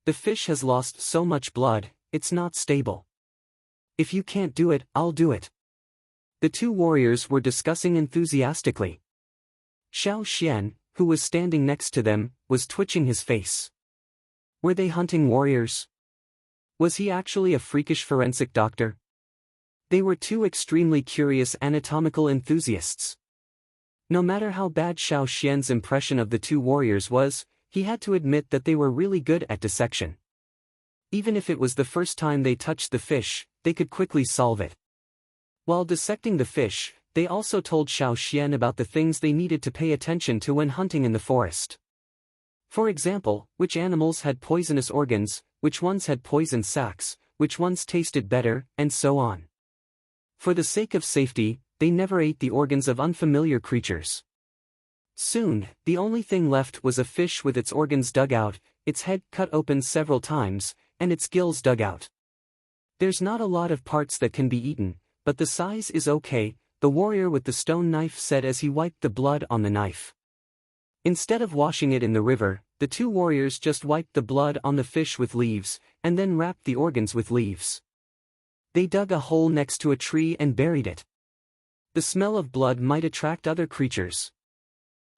The fish has lost so much blood, it's not stable. If you can't do it, I'll do it." The two warriors were discussing enthusiastically. Xiao Xian, who was standing next to them, was twitching his face. Were they hunting warriors? Was he actually a freakish forensic doctor? They were two extremely curious anatomical enthusiasts. No matter how bad Xiao Xian's impression of the two warriors was, he had to admit that they were really good at dissection. Even if it was the first time they touched the fish, they could quickly solve it. While dissecting the fish, they also told Xiao Xian about the things they needed to pay attention to when hunting in the forest. For example, which animals had poisonous organs, which ones had poison sacs, which ones tasted better, and so on. For the sake of safety, they never ate the organs of unfamiliar creatures. Soon, the only thing left was a fish with its organs dug out, its head cut open several times, and its gills dug out. There's not a lot of parts that can be eaten, but the size is okay, the warrior with the stone knife said as he wiped the blood on the knife. Instead of washing it in the river, the two warriors just wiped the blood on the fish with leaves, and then wrapped the organs with leaves. They dug a hole next to a tree and buried it. The smell of blood might attract other creatures.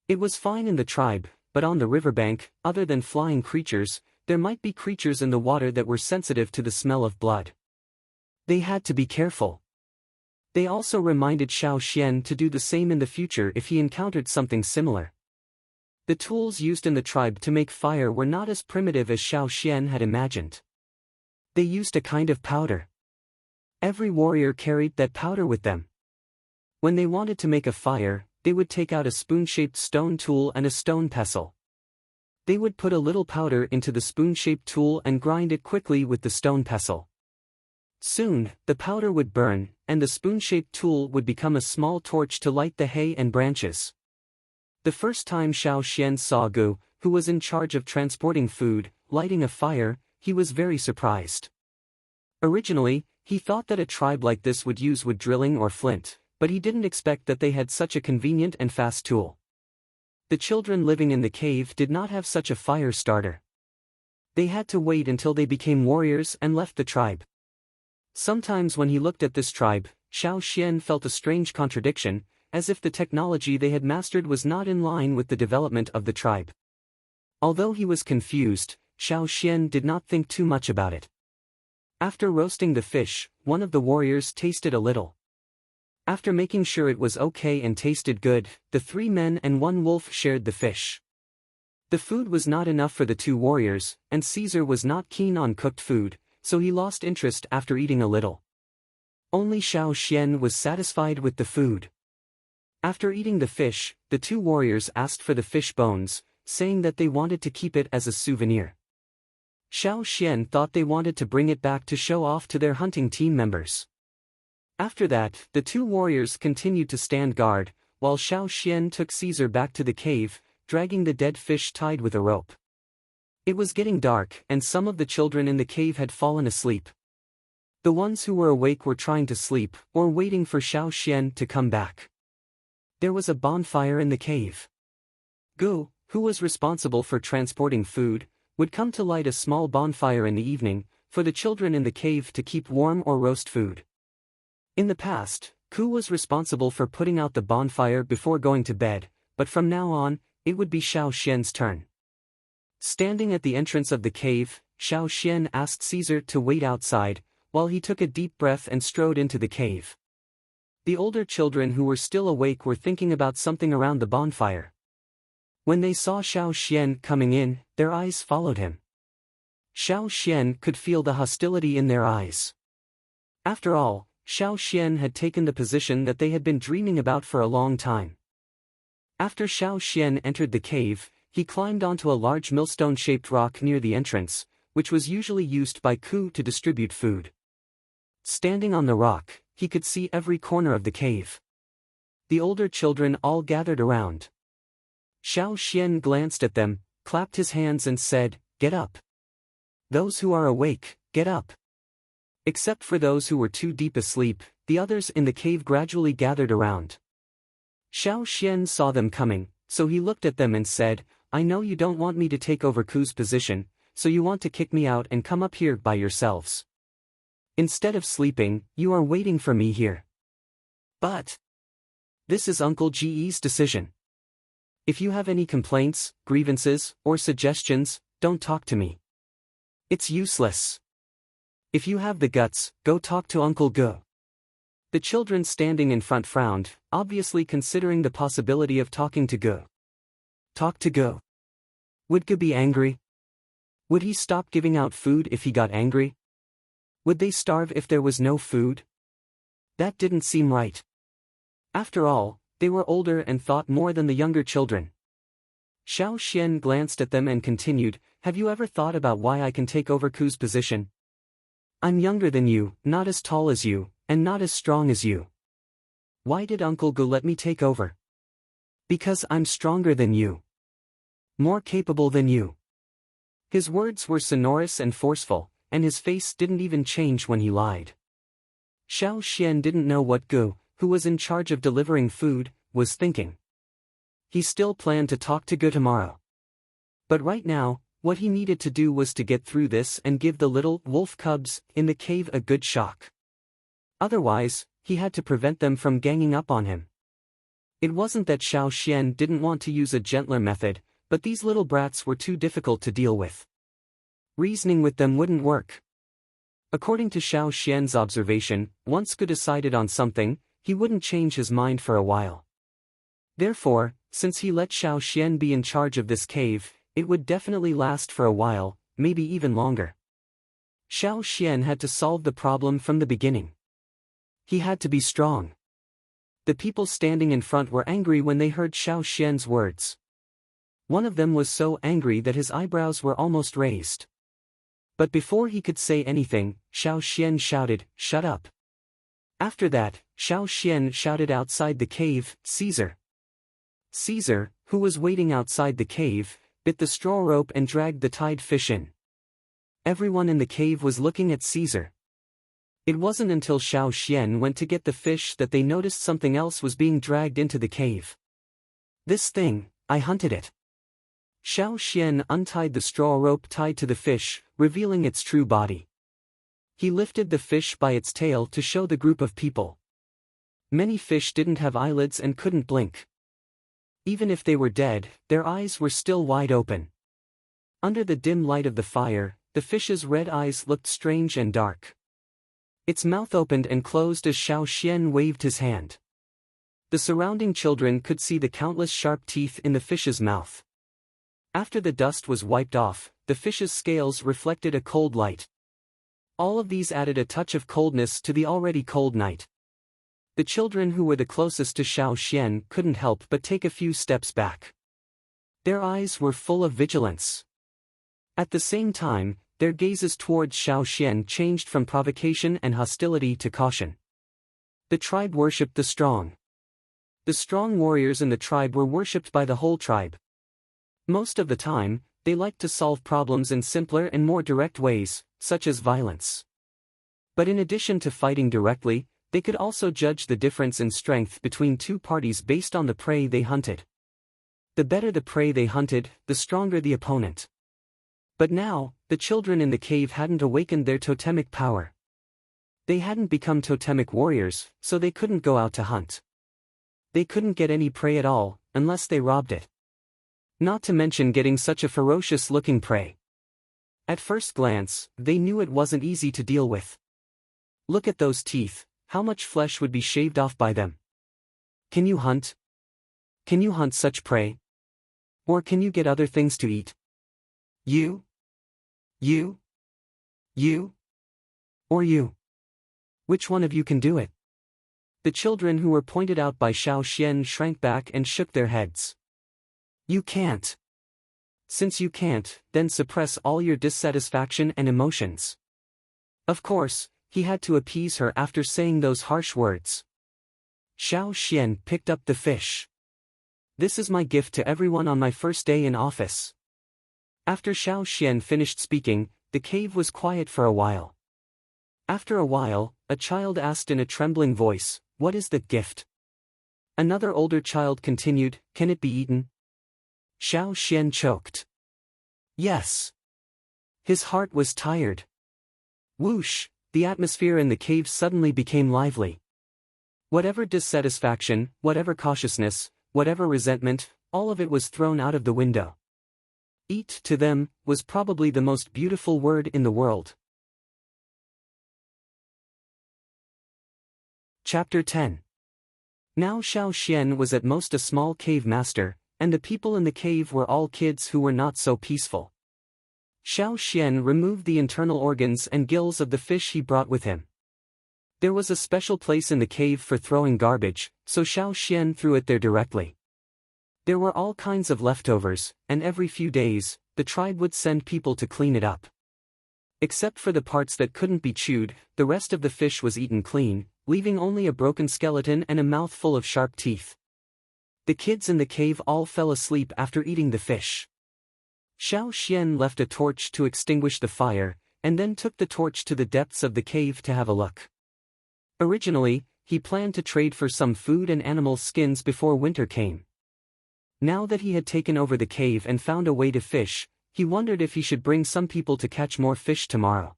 It was fine in the tribe, but on the riverbank, other than flying creatures, there might be creatures in the water that were sensitive to the smell of blood. They had to be careful. They also reminded Xiao Xian to do the same in the future if he encountered something similar. The tools used in the tribe to make fire were not as primitive as Xiao Xian had imagined. They used a kind of powder. Every warrior carried that powder with them. When they wanted to make a fire, they would take out a spoon-shaped stone tool and a stone pestle. They would put a little powder into the spoon-shaped tool and grind it quickly with the stone pestle. Soon, the powder would burn, and the spoon-shaped tool would become a small torch to light the hay and branches. The first time Xiao Xian saw Gu, who was in charge of transporting food, lighting a fire, he was very surprised. Originally, he thought that a tribe like this would use wood drilling or flint, but he didn't expect that they had such a convenient and fast tool. The children living in the cave did not have such a fire starter. They had to wait until they became warriors and left the tribe. Sometimes when he looked at this tribe, Xiao Xian felt a strange contradiction, as if the technology they had mastered was not in line with the development of the tribe. Although he was confused, Xiao Xian did not think too much about it. After roasting the fish, one of the warriors tasted a little. After making sure it was okay and tasted good, the 3 men and 1 wolf shared the fish. The food was not enough for the 2 warriors, and Caesar was not keen on cooked food, so he lost interest after eating a little. Only Xiao Xian was satisfied with the food. After eating the fish, the 2 warriors asked for the fish bones, saying that they wanted to keep it as a souvenir. Xiao Xian thought they wanted to bring it back to show off to their hunting team members. After that, the 2 warriors continued to stand guard, while Xiao Xian took Caesar back to the cave, dragging the dead fish tied with a rope. It was getting dark, and some of the children in the cave had fallen asleep. The ones who were awake were trying to sleep, or waiting for Xiao Xian to come back. There was a bonfire in the cave. Gu, who was responsible for transporting food, would come to light a small bonfire in the evening, for the children in the cave to keep warm or roast food. In the past, Ku was responsible for putting out the bonfire before going to bed, but from now on, it would be Xiao Xian's turn. Standing at the entrance of the cave, Xiao Xian asked Caesar to wait outside, while he took a deep breath and strode into the cave. The older children who were still awake were thinking about something around the bonfire. When they saw Xiao Xian coming in, their eyes followed him. Xiao Xian could feel the hostility in their eyes. After all, Xiao Xian had taken the position that they had been dreaming about for a long time. After Xiao Xian entered the cave, he climbed onto a large millstone-shaped rock near the entrance, which was usually used by Ku to distribute food. Standing on the rock, he could see every corner of the cave. The older children all gathered around. Xiao Xian glanced at them, clapped his hands and said, "Get up. Those who are awake, get up." Except for those who were too deep asleep, the others in the cave gradually gathered around. Xiao Xian saw them coming, so he looked at them and said, "I know you don't want me to take over Ku's position, so you want to kick me out and come up here by yourselves. Instead of sleeping, you are waiting for me here. But this is Uncle Ge's decision. If you have any complaints, grievances, or suggestions, don't talk to me. It's useless. If you have the guts, go talk to Uncle Ge." The children standing in front frowned, obviously considering the possibility of talking to Ge. Talk to Ge? Would Ge be angry? Would he stop giving out food if he got angry? Would they starve if there was no food? That didn't seem right. After all, they were older and thought more than the younger children. Xiao Xian glanced at them and continued, "Have you ever thought about why I can take over Ku's position? I'm younger than you, not as tall as you, and not as strong as you. Why did Uncle Ge let me take over? Because I'm stronger than you. More capable than you." His words were sonorous and forceful, and his face didn't even change when he lied. Xiao Xian didn't know what Ge, who was in charge of delivering food, was thinking. He still planned to talk to Ge tomorrow. But right now, what he needed to do was to get through this and give the little wolf cubs in the cave a good shock. Otherwise, he had to prevent them from ganging up on him. It wasn't that Xiao Xian didn't want to use a gentler method, but these little brats were too difficult to deal with. Reasoning with them wouldn't work. According to Xiao Xian's observation, once Ge decided on something, he wouldn't change his mind for a while. Therefore, since he let Xiao Xian be in charge of this cave, it would definitely last for a while, maybe even longer. Xiao Xian had to solve the problem from the beginning. He had to be strong. The people standing in front were angry when they heard Xiao Xian's words. One of them was so angry that his eyebrows were almost raised. But before he could say anything, Xiao Xian shouted, "Shut up." After that, Xiao Xian shouted outside the cave, "Caesar!" Caesar, who was waiting outside the cave, bit the straw rope and dragged the tied fish in. Everyone in the cave was looking at Caesar. It wasn't until Xiao Xian went to get the fish that they noticed something else was being dragged into the cave. "This thing, I hunted it." Xiao Xian untied the straw rope tied to the fish, revealing its true body. He lifted the fish by its tail to show the group of people. Many fish didn't have eyelids and couldn't blink. Even if they were dead, their eyes were still wide open. Under the dim light of the fire, the fish's red eyes looked strange and dark. Its mouth opened and closed as Xiao Xian waved his hand. The surrounding children could see the countless sharp teeth in the fish's mouth. After the dust was wiped off, the fish's scales reflected a cold light. All of these added a touch of coldness to the already cold night. The children who were the closest to Xiao Xian couldn't help but take a few steps back. Their eyes were full of vigilance. At the same time, their gazes towards Xiao Xian changed from provocation and hostility to caution. The tribe worshipped the strong. The strong warriors in the tribe were worshipped by the whole tribe. Most of the time, they liked to solve problems in simpler and more direct ways, such as violence. But in addition to fighting directly, they could also judge the difference in strength between two parties based on the prey they hunted. The better the prey they hunted, the stronger the opponent. But now, the children in the cave hadn't awakened their totemic power. They hadn't become totemic warriors, so they couldn't go out to hunt. They couldn't get any prey at all, unless they robbed it. Not to mention getting such a ferocious-looking prey. At first glance, they knew it wasn't easy to deal with. Look at those teeth, how much flesh would be shaved off by them? Can you hunt? Can you hunt such prey? Or can you get other things to eat? You? Or you? Which one of you can do it? The children who were pointed out by Xiao Xian shrank back and shook their heads. You can't. Since you can't, then suppress all your dissatisfaction and emotions. Of course, he had to appease her after saying those harsh words. Xiao Xian picked up the fish. This is my gift to everyone on my first day in office. After Xiao Xian finished speaking, the cave was quiet for a while. After a while, a child asked in a trembling voice, "What is the gift?" Another older child continued, "Can it be eaten?" Xiao Xian choked. Yes. His heart was tired. Whoosh, the atmosphere in the cave suddenly became lively. Whatever dissatisfaction, whatever cautiousness, whatever resentment, all of it was thrown out of the window. Eat, to them, was probably the most beautiful word in the world. Chapter 10. Now Xiao Xian was at most a small cave master, and the people in the cave were all kids who were not so peaceful. Xiao Xian removed the internal organs and gills of the fish he brought with him. There was a special place in the cave for throwing garbage, so Xiao Xian threw it there directly. There were all kinds of leftovers, and every few days, the tribe would send people to clean it up. Except for the parts that couldn't be chewed, the rest of the fish was eaten clean, leaving only a broken skeleton and a mouth full of sharp teeth. The kids in the cave all fell asleep after eating the fish. Xiao Xian left a torch to extinguish the fire, and then took the torch to the depths of the cave to have a look. Originally, he planned to trade for some food and animal skins before winter came. Now that he had taken over the cave and found a way to fish, he wondered if he should bring some people to catch more fish tomorrow.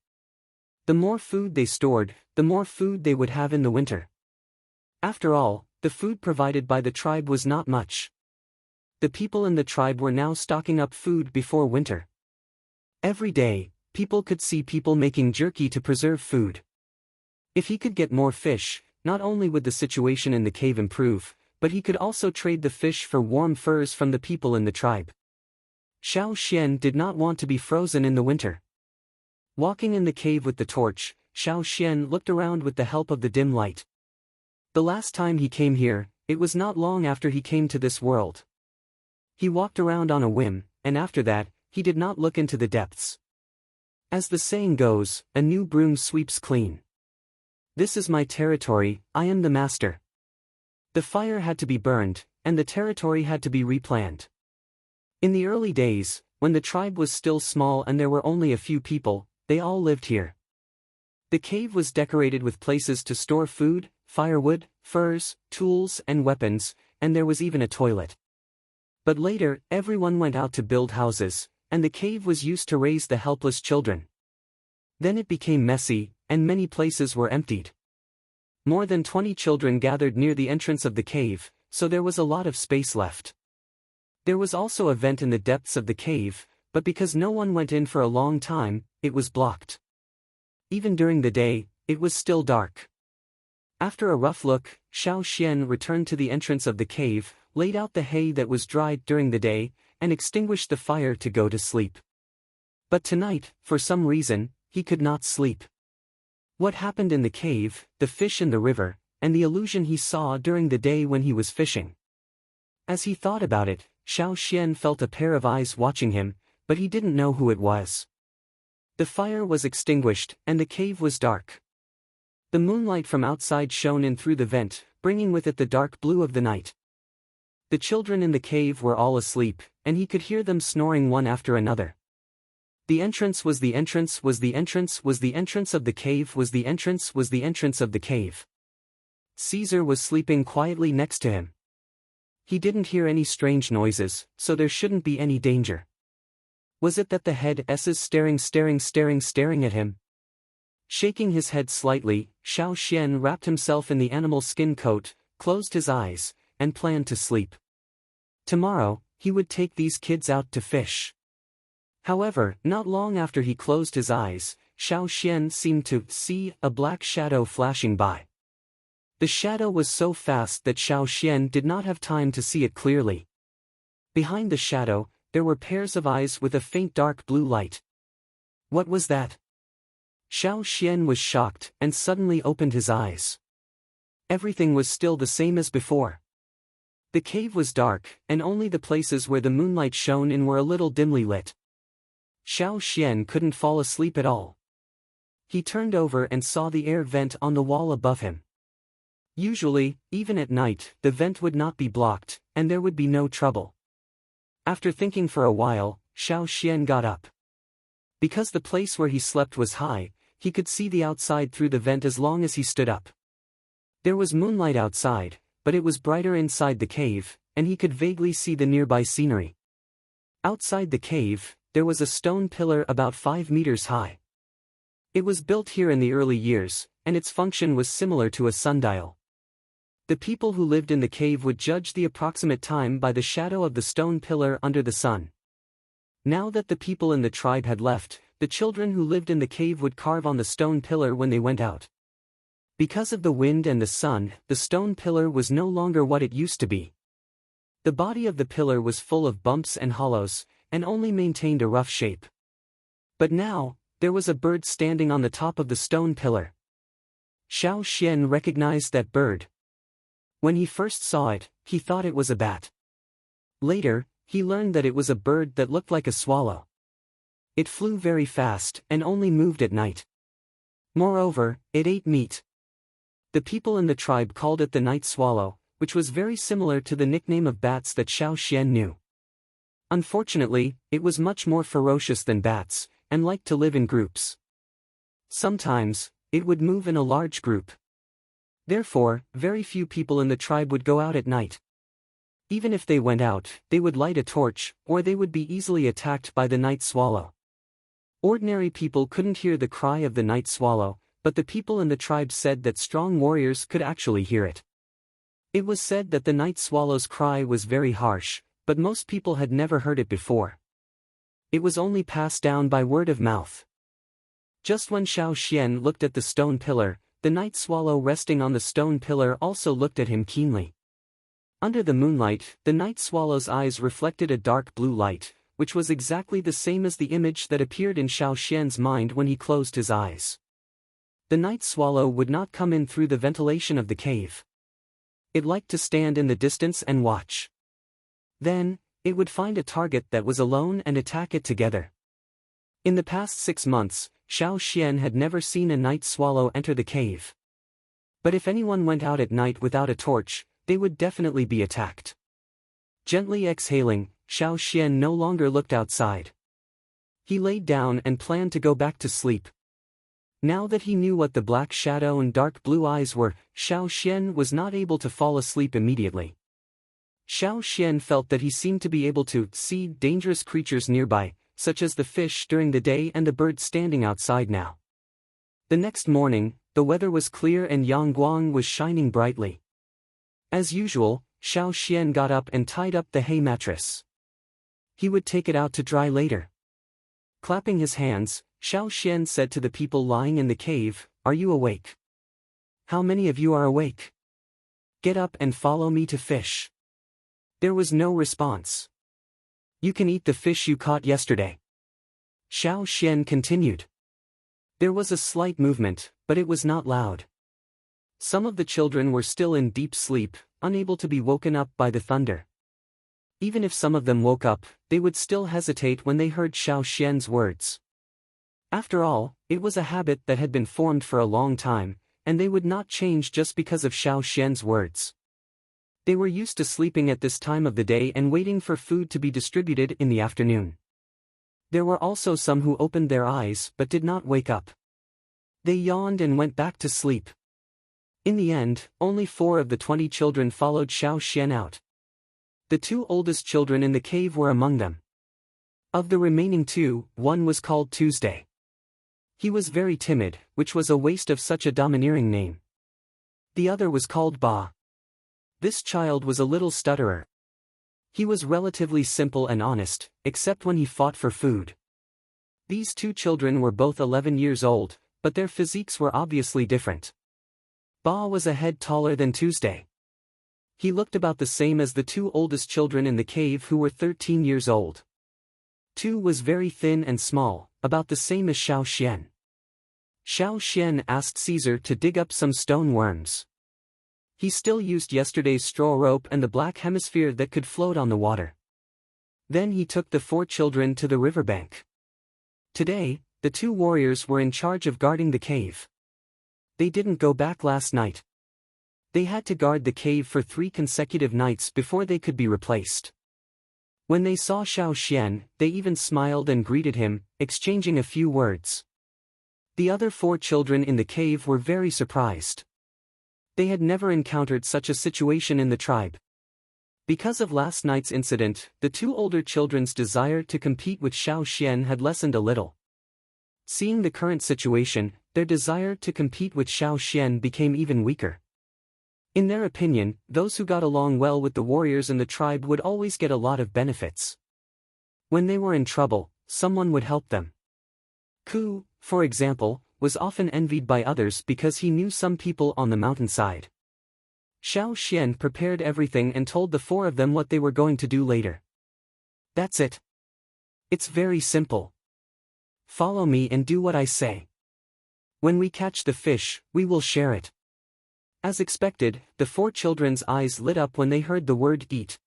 The more food they stored, the more food they would have in the winter. After all, the food provided by the tribe was not much. The people in the tribe were now stocking up food before winter. Every day, people could see people making jerky to preserve food. If he could get more fish, not only would the situation in the cave improve, but he could also trade the fish for warm furs from the people in the tribe. Xiao Xian did not want to be frozen in the winter. Walking in the cave with the torch, Xiao Xian looked around with the help of the dim light. The last time he came here, it was not long after he came to this world. He walked around on a whim, and after that, he did not look into the depths. As the saying goes, a new broom sweeps clean. This is my territory, I am the master. The fire had to be burned, and the territory had to be replanned. In the early days, when the tribe was still small and there were only a few people, they all lived here. The cave was decorated with places to store food, firewood, furs, tools, and weapons, and there was even a toilet. But later, everyone went out to build houses, and the cave was used to raise the helpless children. Then it became messy, and many places were emptied. More than 20 children gathered near the entrance of the cave, so there was a lot of space left. There was also a vent in the depths of the cave, but because no one went in for a long time, it was blocked. Even during the day, it was still dark. After a rough look, Xiao Xian returned to the entrance of the cave, laid out the hay that was dried during the day, and extinguished the fire to go to sleep. But tonight, for some reason, he could not sleep. What happened in the cave, the fish in the river, and the illusion he saw during the day when he was fishing. As he thought about it, Xiao Xian felt a pair of eyes watching him, but he didn't know who it was. The fire was extinguished, and the cave was dark. The moonlight from outside shone in through the vent, bringing with it the dark blue of the night. The children in the cave were all asleep, and he could hear them snoring one after another. The entrance was the entrance was the entrance was the entrance of the cave was the entrance was the entrance of the cave. Caesar was sleeping quietly next to him. He didn't hear any strange noises, so there shouldn't be any danger. Was it that the head S's staring at him? Shaking his head slightly, Xiao Xian wrapped himself in the animal skin coat, closed his eyes, and planned to sleep. Tomorrow, he would take these kids out to fish. However, not long after he closed his eyes, Xiao Xian seemed to see a black shadow flashing by. The shadow was so fast that Xiao Xian did not have time to see it clearly. Behind the shadow, there were pairs of eyes with a faint dark blue light. What was that? Xiao Xian was shocked and suddenly opened his eyes. Everything was still the same as before. The cave was dark, and only the places where the moonlight shone in were a little dimly lit. Xiao Xian couldn't fall asleep at all. He turned over and saw the air vent on the wall above him. Usually, even at night, the vent would not be blocked, and there would be no trouble. After thinking for a while, Xiao Xian got up. Because the place where he slept was high, he could see the outside through the vent as long as he stood up. There was moonlight outside, but it was brighter inside the cave, and he could vaguely see the nearby scenery. Outside the cave, there was a stone pillar about 5 meters high. It was built here in the early years, and its function was similar to a sundial. The people who lived in the cave would judge the approximate time by the shadow of the stone pillar under the sun. Now that the people in the tribe had left, the children who lived in the cave would carve on the stone pillar when they went out. Because of the wind and the sun, the stone pillar was no longer what it used to be. The body of the pillar was full of bumps and hollows, and only maintained a rough shape. But now, there was a bird standing on the top of the stone pillar. Xiao Xian recognized that bird. When he first saw it, he thought it was a bat. Later, he learned that it was a bird that looked like a swallow. It flew very fast and only moved at night. Moreover, it ate meat. The people in the tribe called it the night swallow, which was very similar to the nickname of bats that Xiao Xian knew. Unfortunately, it was much more ferocious than bats, and liked to live in groups. Sometimes, it would move in a large group. Therefore, very few people in the tribe would go out at night. Even if they went out, they would light a torch, or they would be easily attacked by the night swallow. Ordinary people couldn't hear the cry of the night swallow, but the people in the tribe said that strong warriors could actually hear it. It was said that the night swallow's cry was very harsh, but most people had never heard it before. It was only passed down by word of mouth. Just when Xiao Xian looked at the stone pillar, the night swallow resting on the stone pillar also looked at him keenly. Under the moonlight, the night swallow's eyes reflected a dark blue light, which was exactly the same as the image that appeared in Xiao Xian's mind when he closed his eyes. The night swallow would not come in through the ventilation of the cave. It liked to stand in the distance and watch. Then, It would find a target that was alone and attack it together. In the past 6 months, Xiao Xian had never seen a night swallow enter the cave. But if anyone went out at night without a torch, they would definitely be attacked. Gently exhaling, Xiao Xian no longer looked outside. He laid down and planned to go back to sleep. Now that he knew what the black shadow and dark blue eyes were, Xiao Xian was not able to fall asleep immediately. Xiao Xian felt that he seemed to be able to see dangerous creatures nearby, such as the fish during the day and the birds standing outside now. The next morning, the weather was clear and Yangguang was shining brightly. As usual, Xiao Xian got up and tied up the hay mattress. He would take it out to dry later. Clapping his hands, Xiao Xian said to the people lying in the cave, "Are you awake? How many of you are awake? Get up and follow me to fish." There was no response. "You can eat the fish you caught yesterday," Xiao Xian continued. There was a slight movement, but it was not loud. Some of the children were still in deep sleep, unable to be woken up by the thunder. Even if some of them woke up, they would still hesitate when they heard Xiao Xian's words. After all, it was a habit that had been formed for a long time, and they would not change just because of Xiao Xian's words. They were used to sleeping at this time of the day and waiting for food to be distributed in the afternoon. There were also some who opened their eyes but did not wake up. They yawned and went back to sleep. In the end, only 4 of the 20 children followed Xiao Xian out. The 2 oldest children in the cave were among them. Of the remaining 2, one was called Tuesday. He was very timid, which was a waste of such a domineering name. The other was called Ba. This child was a little stutterer. He was relatively simple and honest, except when he fought for food. These 2 children were both 11 years old, but their physiques were obviously different. Ba was a head taller than Tuesday. He looked about the same as the 2 oldest children in the cave who were 13 years old. Tu was very thin and small, about the same as Xiao Xian. Xiao Xian asked Caesar to dig up some stone worms. He still used yesterday's straw rope and the black hemisphere that could float on the water. Then he took the 4 children to the riverbank. Today, the 2 warriors were in charge of guarding the cave. They didn't go back last night. They had to guard the cave for 3 consecutive nights before they could be replaced. When they saw Xiao Xian, they even smiled and greeted him, exchanging a few words. The other 4 children in the cave were very surprised. They had never encountered such a situation in the tribe. Because of last night's incident, the 2 older children's desire to compete with Xiao Xian had lessened a little. Seeing the current situation, their desire to compete with Xiao Xian became even weaker. In their opinion, those who got along well with the warriors in the tribe would always get a lot of benefits. When they were in trouble, someone would help them. Ku, for example, was often envied by others because he knew some people on the mountainside. Xiao Xian prepared everything and told the 4 of them what they were going to do later. "That's it. It's very simple. Follow me and do what I say. When we catch the fish, we will share it." As expected, the 4 children's eyes lit up when they heard the word eat.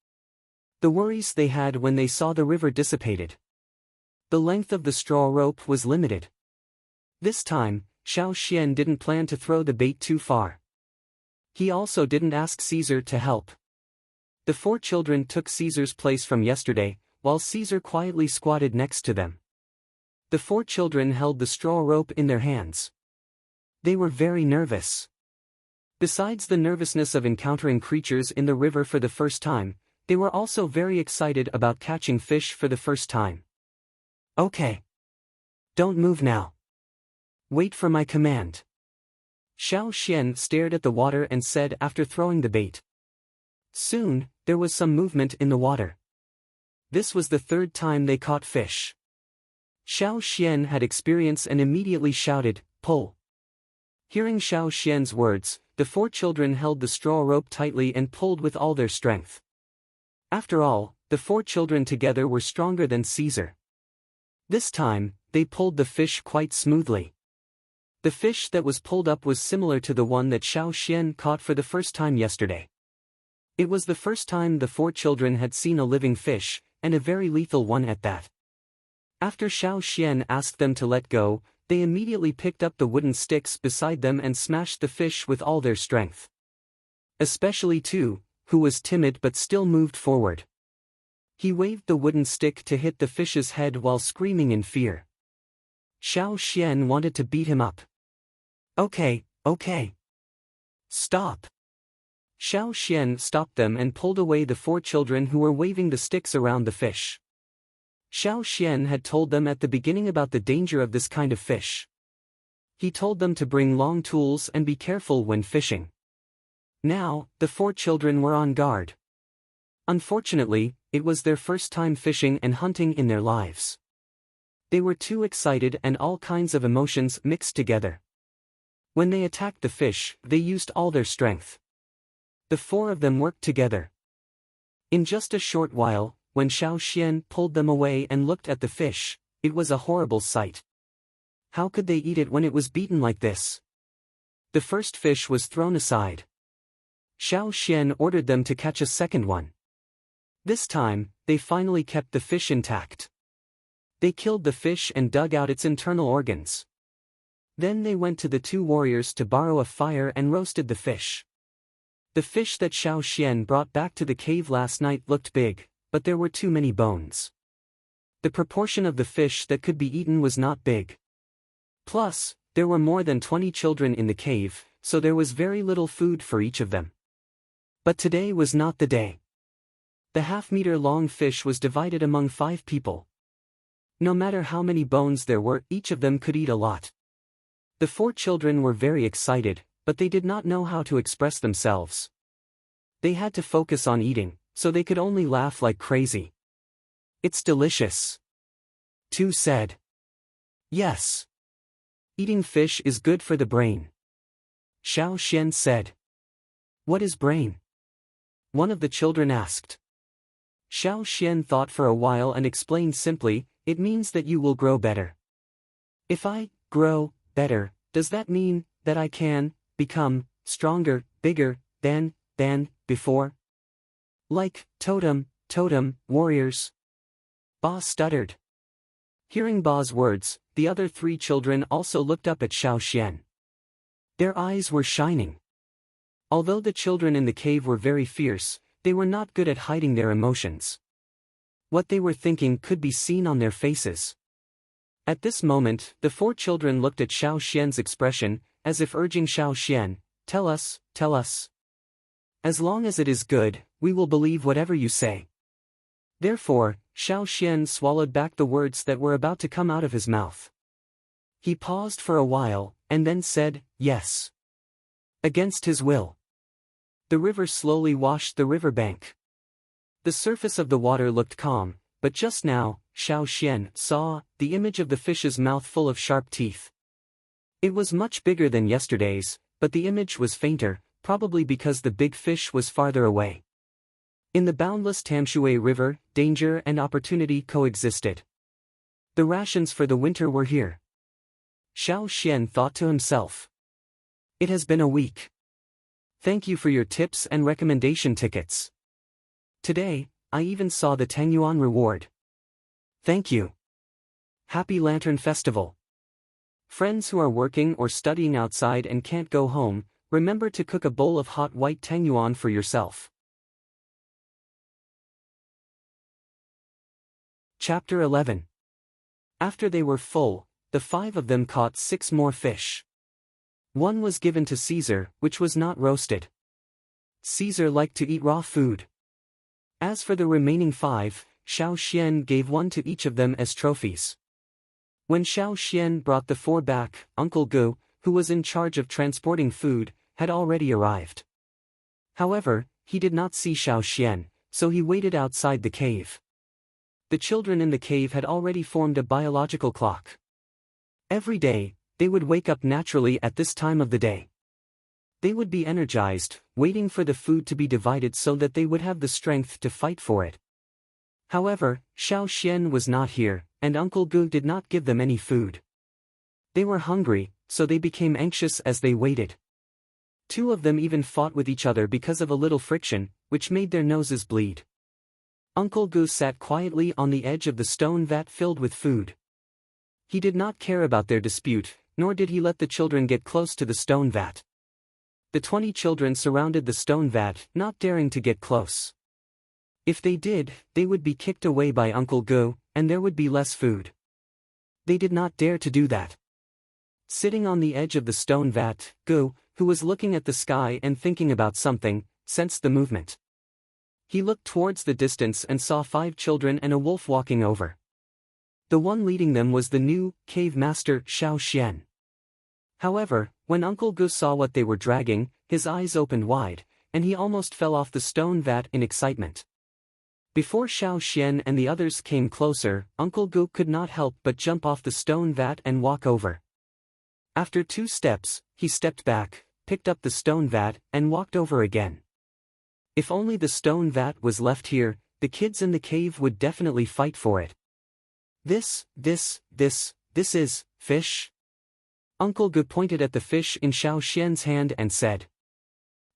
The worries they had when they saw the river dissipated. The length of the straw rope was limited. This time, Xiao Xian didn't plan to throw the bait too far. He also didn't ask Caesar to help. The 4 children took Caesar's place from yesterday, while Caesar quietly squatted next to them. The 4 children held the straw rope in their hands. They were very nervous. Besides the nervousness of encountering creatures in the river for the first time, they were also very excited about catching fish for the first time. "Okay. Don't move now. Wait for my command." Xiao Xian stared at the water and said after throwing the bait. Soon, there was some movement in the water. This was the 3rd time they caught fish. Xiao Xian had experience and immediately shouted, "Pull." Hearing Xiao Xian's words, the 4 children held the straw rope tightly and pulled with all their strength. After all, the 4 children together were stronger than Caesar. This time, they pulled the fish quite smoothly. The fish that was pulled up was similar to the one that Xiao Xian caught for the first time yesterday. It was the first time the 4 children had seen a living fish, and a very lethal one at that. After Xiao Xian asked them to let go, they immediately picked up the wooden sticks beside them and smashed the fish with all their strength. Especially Tu, who was timid but still moved forward. He waved the wooden stick to hit the fish's head while screaming in fear. Xiao Xian wanted to beat him up. Okay. Stop. Xiao Xian stopped them and pulled away the 4 children who were waving the sticks around the fish. Xiao Xian had told them at the beginning about the danger of this kind of fish. He told them to bring long tools and be careful when fishing. Now, the 4 children were on guard. Unfortunately, it was their first time fishing and hunting in their lives. They were too excited and all kinds of emotions mixed together. When they attacked the fish, they used all their strength. The 4 of them worked together. In just a short while, when Xiao Xian pulled them away and looked at the fish, it was a horrible sight. How could they eat it when it was beaten like this? The first fish was thrown aside. Xiao Xian ordered them to catch a second one. This time, they finally kept the fish intact. They killed the fish and dug out its internal organs. Then they went to the 2 warriors to borrow a fire and roasted the fish. The fish that Xiao Xian brought back to the cave last night looked big, but there were too many bones. The proportion of the fish that could be eaten was not big. Plus, there were more than 20 children in the cave, so there was very little food for each of them. But today was not the day. The half-meter-long fish was divided among 5 people. No matter how many bones there were, each of them could eat a lot. The 4 children were very excited, but they did not know how to express themselves. They had to focus on eating, so they could only laugh like crazy. It's delicious. Tu said. Yes. Eating fish is good for the brain. Xiao Xian said. What is brain? One of the children asked. Xiao Xian thought for a while and explained simply, it means that you will grow better. If I grow better, does that mean that I can become stronger, bigger than before? Like totem, warriors? Ba stuttered. Hearing Ba's words, the other 3 children also looked up at Xiao Xian. Their eyes were shining. Although the children in the cave were very fierce, they were not good at hiding their emotions. What they were thinking could be seen on their faces. At this moment, the 4 children looked at Xiao Xian's expression, as if urging Xiao Xian, tell us. As long as it is good, we will believe whatever you say. Therefore, Xiao Xian swallowed back the words that were about to come out of his mouth. He paused for a while, and then said, yes. Against his will. The river slowly washed the riverbank. The surface of the water looked calm, but just now, Xiao Xian saw the image of the fish's mouth full of sharp teeth. It was much bigger than yesterday's, but the image was fainter, probably because the big fish was farther away. In the boundless Tamshui River, danger and opportunity coexisted. The rations for the winter were here. Xiao Xian thought to himself. It has been a week. Thank you for your tips and recommendation tickets. Today, I even saw the Tangyuan reward. Thank you. Happy Lantern Festival. Friends who are working or studying outside and can't go home, remember to cook a bowl of hot white Tangyuan for yourself. Chapter 11. After they were full, the 5 of them caught 6 more fish. One was given to Caesar, which was not roasted. Caesar liked to eat raw food. As for the remaining 5, Xiao Xian gave one to each of them as trophies. When Xiao Xian brought the 4 back, Uncle Gu, who was in charge of transporting food, had already arrived. However, he did not see Xiao Xian, so he waited outside the cave. The children in the cave had already formed a biological clock. Every day, they would wake up naturally at this time of the day. They would be energized, waiting for the food to be divided so that they would have the strength to fight for it. However, Xiao Xian was not here, and Uncle Gu did not give them any food. They were hungry, so they became anxious as they waited. 2 of them even fought with each other because of a little friction, which made their noses bleed. Uncle Gu sat quietly on the edge of the stone vat filled with food. He did not care about their dispute, nor did he let the children get close to the stone vat. The 20 children surrounded the stone vat, not daring to get close. If they did, they would be kicked away by Uncle Gu, and there would be less food. They did not dare to do that. Sitting on the edge of the stone vat, Gu, who was looking at the sky and thinking about something, sensed the movement. He looked towards the distance and saw 5 children and a wolf walking over. The one leading them was the new cave master Xiao Xian. However, when Uncle Gu saw what they were dragging, his eyes opened wide, and he almost fell off the stone vat in excitement. Before Xiao Xian and the others came closer, Uncle Gu could not help but jump off the stone vat and walk over. After 2 steps, he stepped back, picked up the stone vat, and walked over again. If only the stone vat was left here, the kids in the cave would definitely fight for it. This is fish? Uncle Gu pointed at the fish in Xiao Xian's hand and said.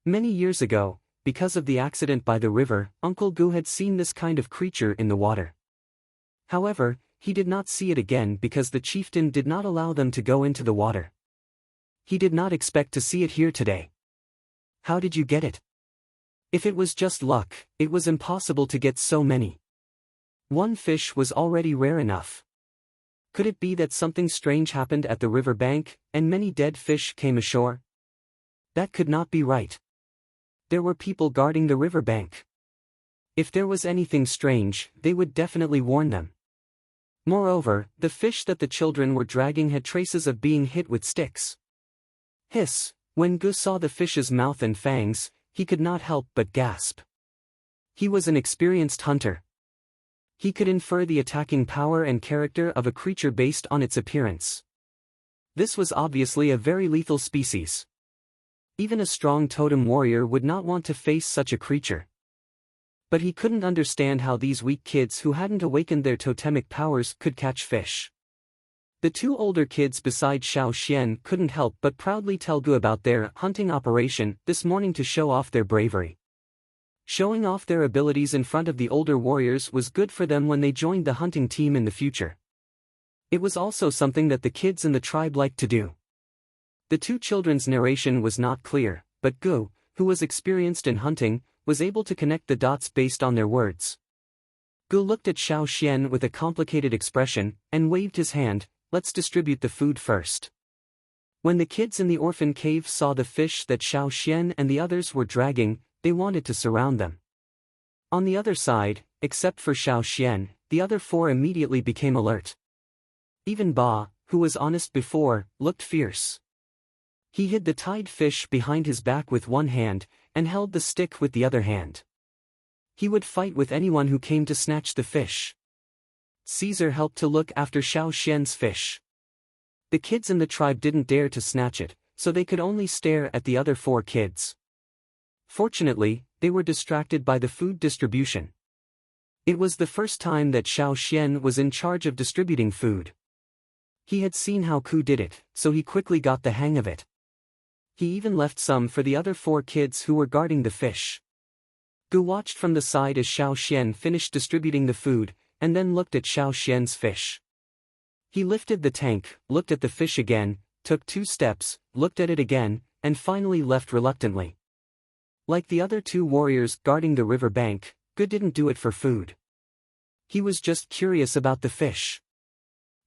Many years ago, because of the accident by the river, Uncle Gu had seen this kind of creature in the water. However, he did not see it again because the chieftain did not allow them to go into the water. He did not expect to see it here today. How did you get it? If it was just luck, it was impossible to get so many. One fish was already rare enough. Could it be that something strange happened at the river bank, and many dead fish came ashore? That could not be right. There were people guarding the river bank. If there was anything strange, they would definitely warn them. Moreover, the fish that the children were dragging had traces of being hit with sticks. Hiss! When Gu saw the fish's mouth and fangs, he could not help but gasp. He was an experienced hunter. He could infer the attacking power and character of a creature based on its appearance. This was obviously a very lethal species. Even a strong totem warrior would not want to face such a creature. But he couldn't understand how these weak kids who hadn't awakened their totemic powers could catch fish. The 2 older kids beside Xiao Xian couldn't help but proudly tell Gu about their hunting operation this morning to show off their bravery. Showing off their abilities in front of the older warriors was good for them when they joined the hunting team in the future. It was also something that the kids in the tribe liked to do. The 2 children's narration was not clear, but Gu, who was experienced in hunting, was able to connect the dots based on their words. Gu looked at Xiao Xian with a complicated expression, and waved his hand. Let's distribute the food first. When the kids in the orphan cave saw the fish that Xiao Xian and the others were dragging, they wanted to surround them. On the other side, except for Xiao Xian, the other 4 immediately became alert. Even Ba, who was honest before, looked fierce. He hid the tied fish behind his back with one hand, and held the stick with the other hand. He would fight with anyone who came to snatch the fish. Caesar helped to look after Xiao Xian's fish. The kids in the tribe didn't dare to snatch it, so they could only stare at the other 4 kids. Fortunately, they were distracted by the food distribution. It was the first time that Xiao Xian was in charge of distributing food. He had seen how Ku did it, so he quickly got the hang of it. He even left some for the other 4 kids who were guarding the fish. Gu watched from the side as Xiao Xian finished distributing the food, and then looked at Xiao Xian's fish. He lifted the tank, looked at the fish again, took 2 steps, looked at it again, and finally left reluctantly. Like the other 2 warriors guarding the river bank, Gu didn't do it for food. He was just curious about the fish.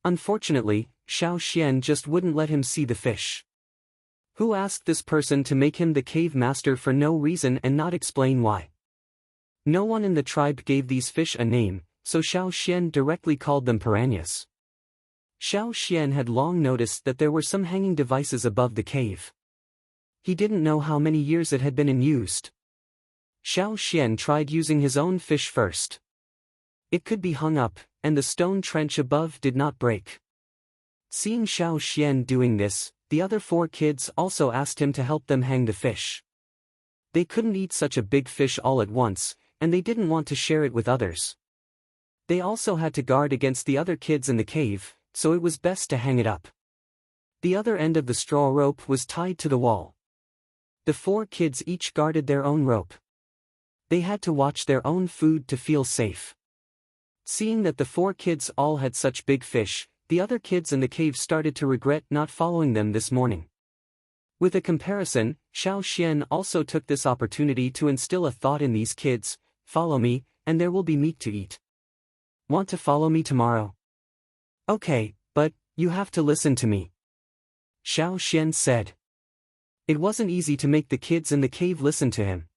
Unfortunately, Xiao Xian just wouldn't let him see the fish. Who asked this person to make him the cave master for no reason and not explain why? No one in the tribe gave these fish a name, so Xiao Xian directly called them piranhas. Xiao Xian had long noticed that there were some hanging devices above the cave. He didn't know how many years it had been in use. Xiao Xian tried using his own fish first. It could be hung up, and the stone trench above did not break. Seeing Xiao Xian doing this, the other 4 kids also asked him to help them hang the fish. They couldn't eat such a big fish all at once, and they didn't want to share it with others. They also had to guard against the other kids in the cave, so it was best to hang it up. The other end of the straw rope was tied to the wall. The 4 kids each guarded their own rope. They had to watch their own food to feel safe. Seeing that the 4 kids all had such big fish, the other kids in the cave started to regret not following them this morning. With a comparison, Xiao Xian also took this opportunity to instill a thought in these kids: follow me, and there will be meat to eat. Want to follow me tomorrow? Okay, but you have to listen to me, Xiao Xian said. It wasn't easy to make the kids in the cave listen to him.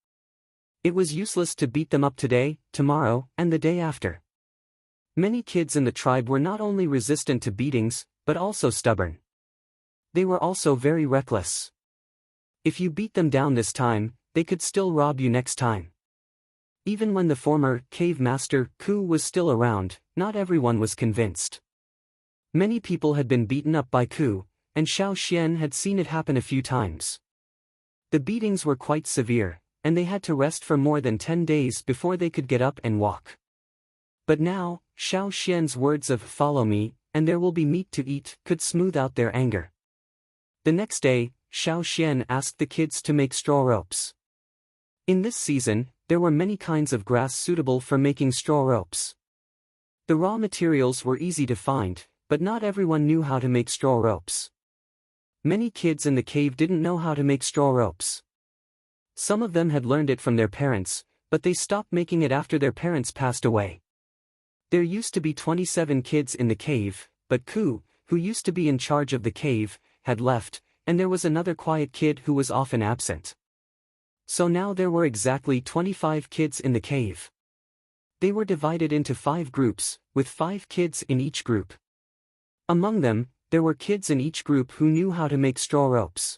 It was useless to beat them up today, tomorrow, and the day after. Many kids in the tribe were not only resistant to beatings, but also stubborn. They were also very reckless. If you beat them down this time, they could still rob you next time. Even when the former cave master Ku was still around, not everyone was convinced. Many people had been beaten up by Ku, and Xiao Xian had seen it happen a few times. The beatings were quite severe, and they had to rest for more than 10 days before they could get up and walk. But now, Xiao Xian's words of "follow me, and there will be meat to eat" could smooth out their anger. The next day, Xiao Xian asked the kids to make straw ropes. In this season, there were many kinds of grass suitable for making straw ropes. The raw materials were easy to find, but not everyone knew how to make straw ropes. Many kids in the cave didn't know how to make straw ropes. Some of them had learned it from their parents, but they stopped making it after their parents passed away. There used to be 27 kids in the cave, but Ku, who used to be in charge of the cave, had left, and there was another quiet kid who was often absent. So now there were exactly 25 kids in the cave. They were divided into 5 groups, with 5 kids in each group. Among them, there were kids in each group who knew how to make straw ropes.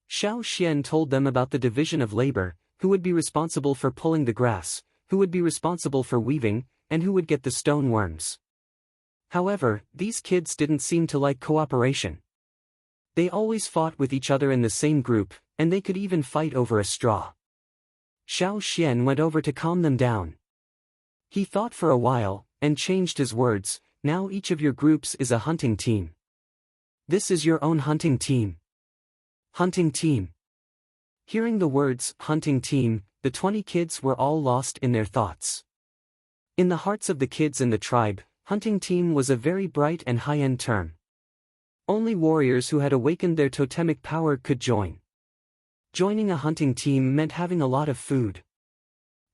Xiao Xian told them about the division of labor: who would be responsible for pulling the grass, who would be responsible for weaving, and who would get the stone worms. However, these kids didn't seem to like cooperation. They always fought with each other in the same group, and they could even fight over a straw. Xiao Xian went over to calm them down. He thought for a while, and changed his words: now each of your groups is a hunting team. This is your own hunting team. Hunting team. Hearing the words, hunting team, the 20 kids were all lost in their thoughts. In the hearts of the kids in the tribe, hunting team was a very bright and high-end term. Only warriors who had awakened their totemic power could join. Joining a hunting team meant having a lot of food.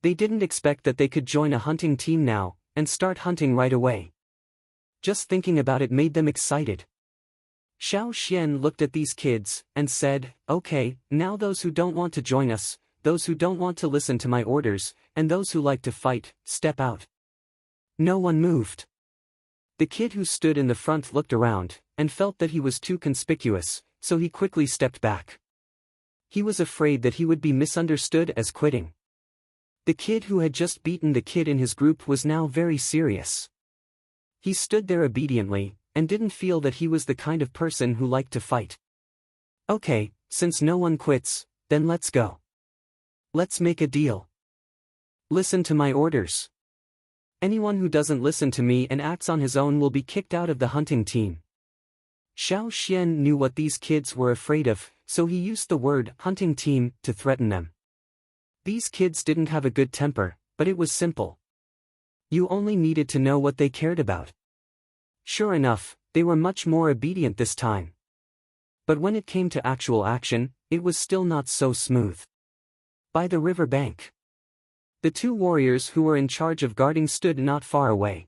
They didn't expect that they could join a hunting team now, and start hunting right away. Just thinking about it made them excited. Xiao Xian looked at these kids, and said, "Okay, now those who don't want to join us, those who don't want to listen to my orders, and those who like to fight, step out." No one moved. The kid who stood in the front looked around, and felt that he was too conspicuous, so he quickly stepped back. He was afraid that he would be misunderstood as quitting. The kid who had just beaten the kid in his group was now very serious. He stood there obediently, and didn't feel that he was the kind of person who liked to fight. "Okay, since no one quits, then let's go. Let's make a deal. Listen to my orders. Anyone who doesn't listen to me and acts on his own will be kicked out of the hunting team." Xiao Xian knew what these kids were afraid of, so he used the word hunting team to threaten them. These kids didn't have a good temper, but it was simple. You only needed to know what they cared about. Sure enough, they were much more obedient this time. But when it came to actual action, it was still not so smooth. By the river bank, the 2 warriors who were in charge of guarding stood not far away.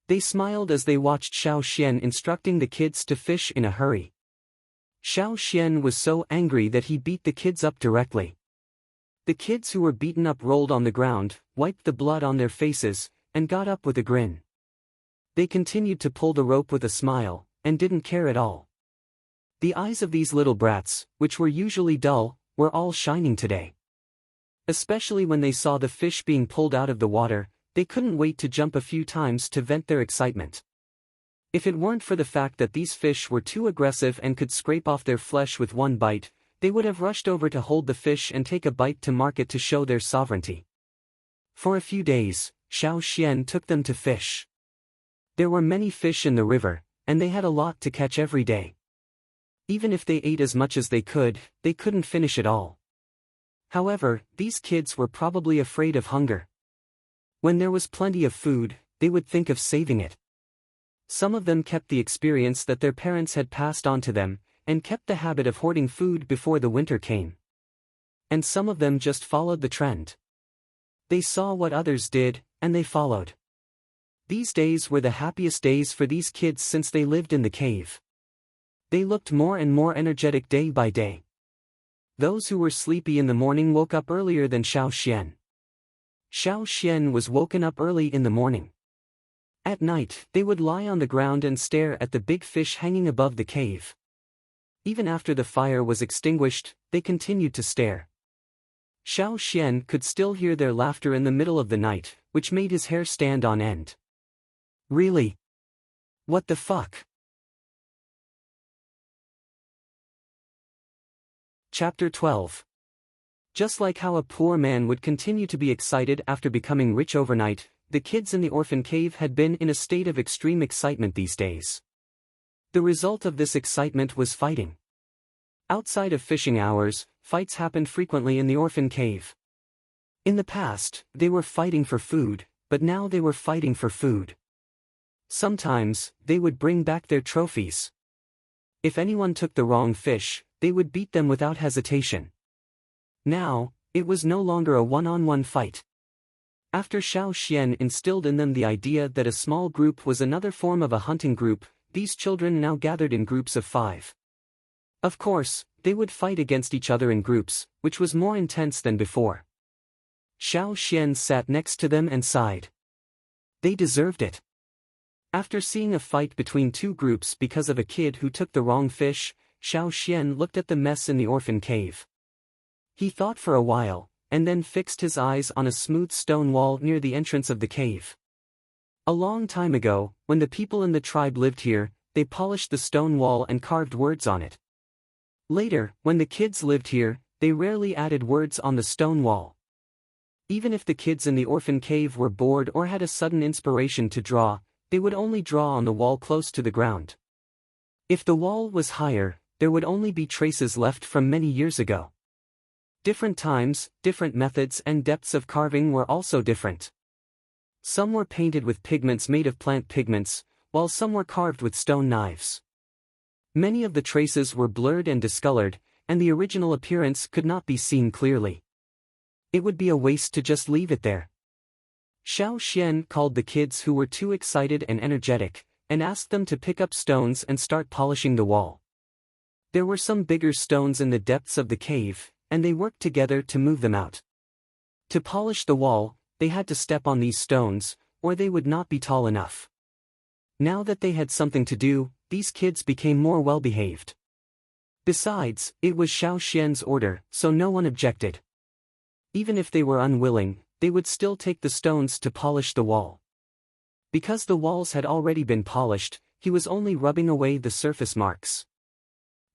They smiled as they watched Xiao Xian instructing the kids to fish in a hurry. Xiao Xian was so angry that he beat the kids up directly. The kids who were beaten up rolled on the ground, wiped the blood on their faces, and got up with a grin. They continued to pull the rope with a smile, and didn't care at all. The eyes of these little brats, which were usually dull, were all shining today. Especially when they saw the fish being pulled out of the water, they couldn't wait to jump a few times to vent their excitement. If it weren't for the fact that these fish were too aggressive and could scrape off their flesh with one bite, they would have rushed over to hold the fish and take a bite to mark it to show their sovereignty. For a few days, Xiao Xian took them to fish. There were many fish in the river, and they had a lot to catch every day. Even if they ate as much as they could, they couldn't finish it all. However, these kids were probably afraid of hunger. When there was plenty of food, they would think of saving it. Some of them kept the experience that their parents had passed on to them, and kept the habit of hoarding food before the winter came. And some of them just followed the trend. They saw what others did, and they followed. These days were the happiest days for these kids since they lived in the cave. They looked more and more energetic day by day. Those who were sleepy in the morning woke up earlier than Xiao Xian. Xiao Xian was woken up early in the morning. At night, they would lie on the ground and stare at the big fish hanging above the cave. Even after the fire was extinguished, they continued to stare. Xiao Xian could still hear their laughter in the middle of the night, which made his hair stand on end. Really? What the fuck? Chapter 12. Just like how a poor man would continue to be excited after becoming rich overnight, the kids in the orphan cave had been in a state of extreme excitement these days. The result of this excitement was fighting. Outside of fishing hours, fights happened frequently in the orphan cave. In the past, they were fighting for food, but now they were fighting for food. Sometimes, they would bring back their trophies. If anyone took the wrong fish, they would beat them without hesitation. Now, it was no longer a one-on-one fight. After Xiao Xian instilled in them the idea that a small group was another form of a hunting group, these children now gathered in groups of 5. Of course, they would fight against each other in groups, which was more intense than before. Xiao Xian sat next to them and sighed. They deserved it. After seeing a fight between 2 groups because of a kid who took the wrong fish, Xiao Xian looked at the mess in the orphan cave. He thought for a while, and then fixed his eyes on a smooth stone wall near the entrance of the cave. A long time ago, when the people in the tribe lived here, they polished the stone wall and carved words on it. Later, when the kids lived here, they rarely added words on the stone wall. Even if the kids in the orphan cave were bored or had a sudden inspiration to draw, they would only draw on the wall close to the ground. If the wall was higher, there would only be traces left from many years ago. Different times, different methods and depths of carving were also different. Some were painted with pigments made of plant pigments, while some were carved with stone knives. Many of the traces were blurred and discolored, and the original appearance could not be seen clearly. It would be a waste to just leave it there. Xiao Xian called the kids who were too excited and energetic, and asked them to pick up stones and start polishing the wall. There were some bigger stones in the depths of the cave, and they worked together to move them out. To polish the wall, they had to step on these stones, or they would not be tall enough. Now that they had something to do, these kids became more well-behaved. Besides, it was Xiao Xian's order, so no one objected. Even if they were unwilling, they would still take the stones to polish the wall. Because the walls had already been polished, he was only rubbing away the surface marks.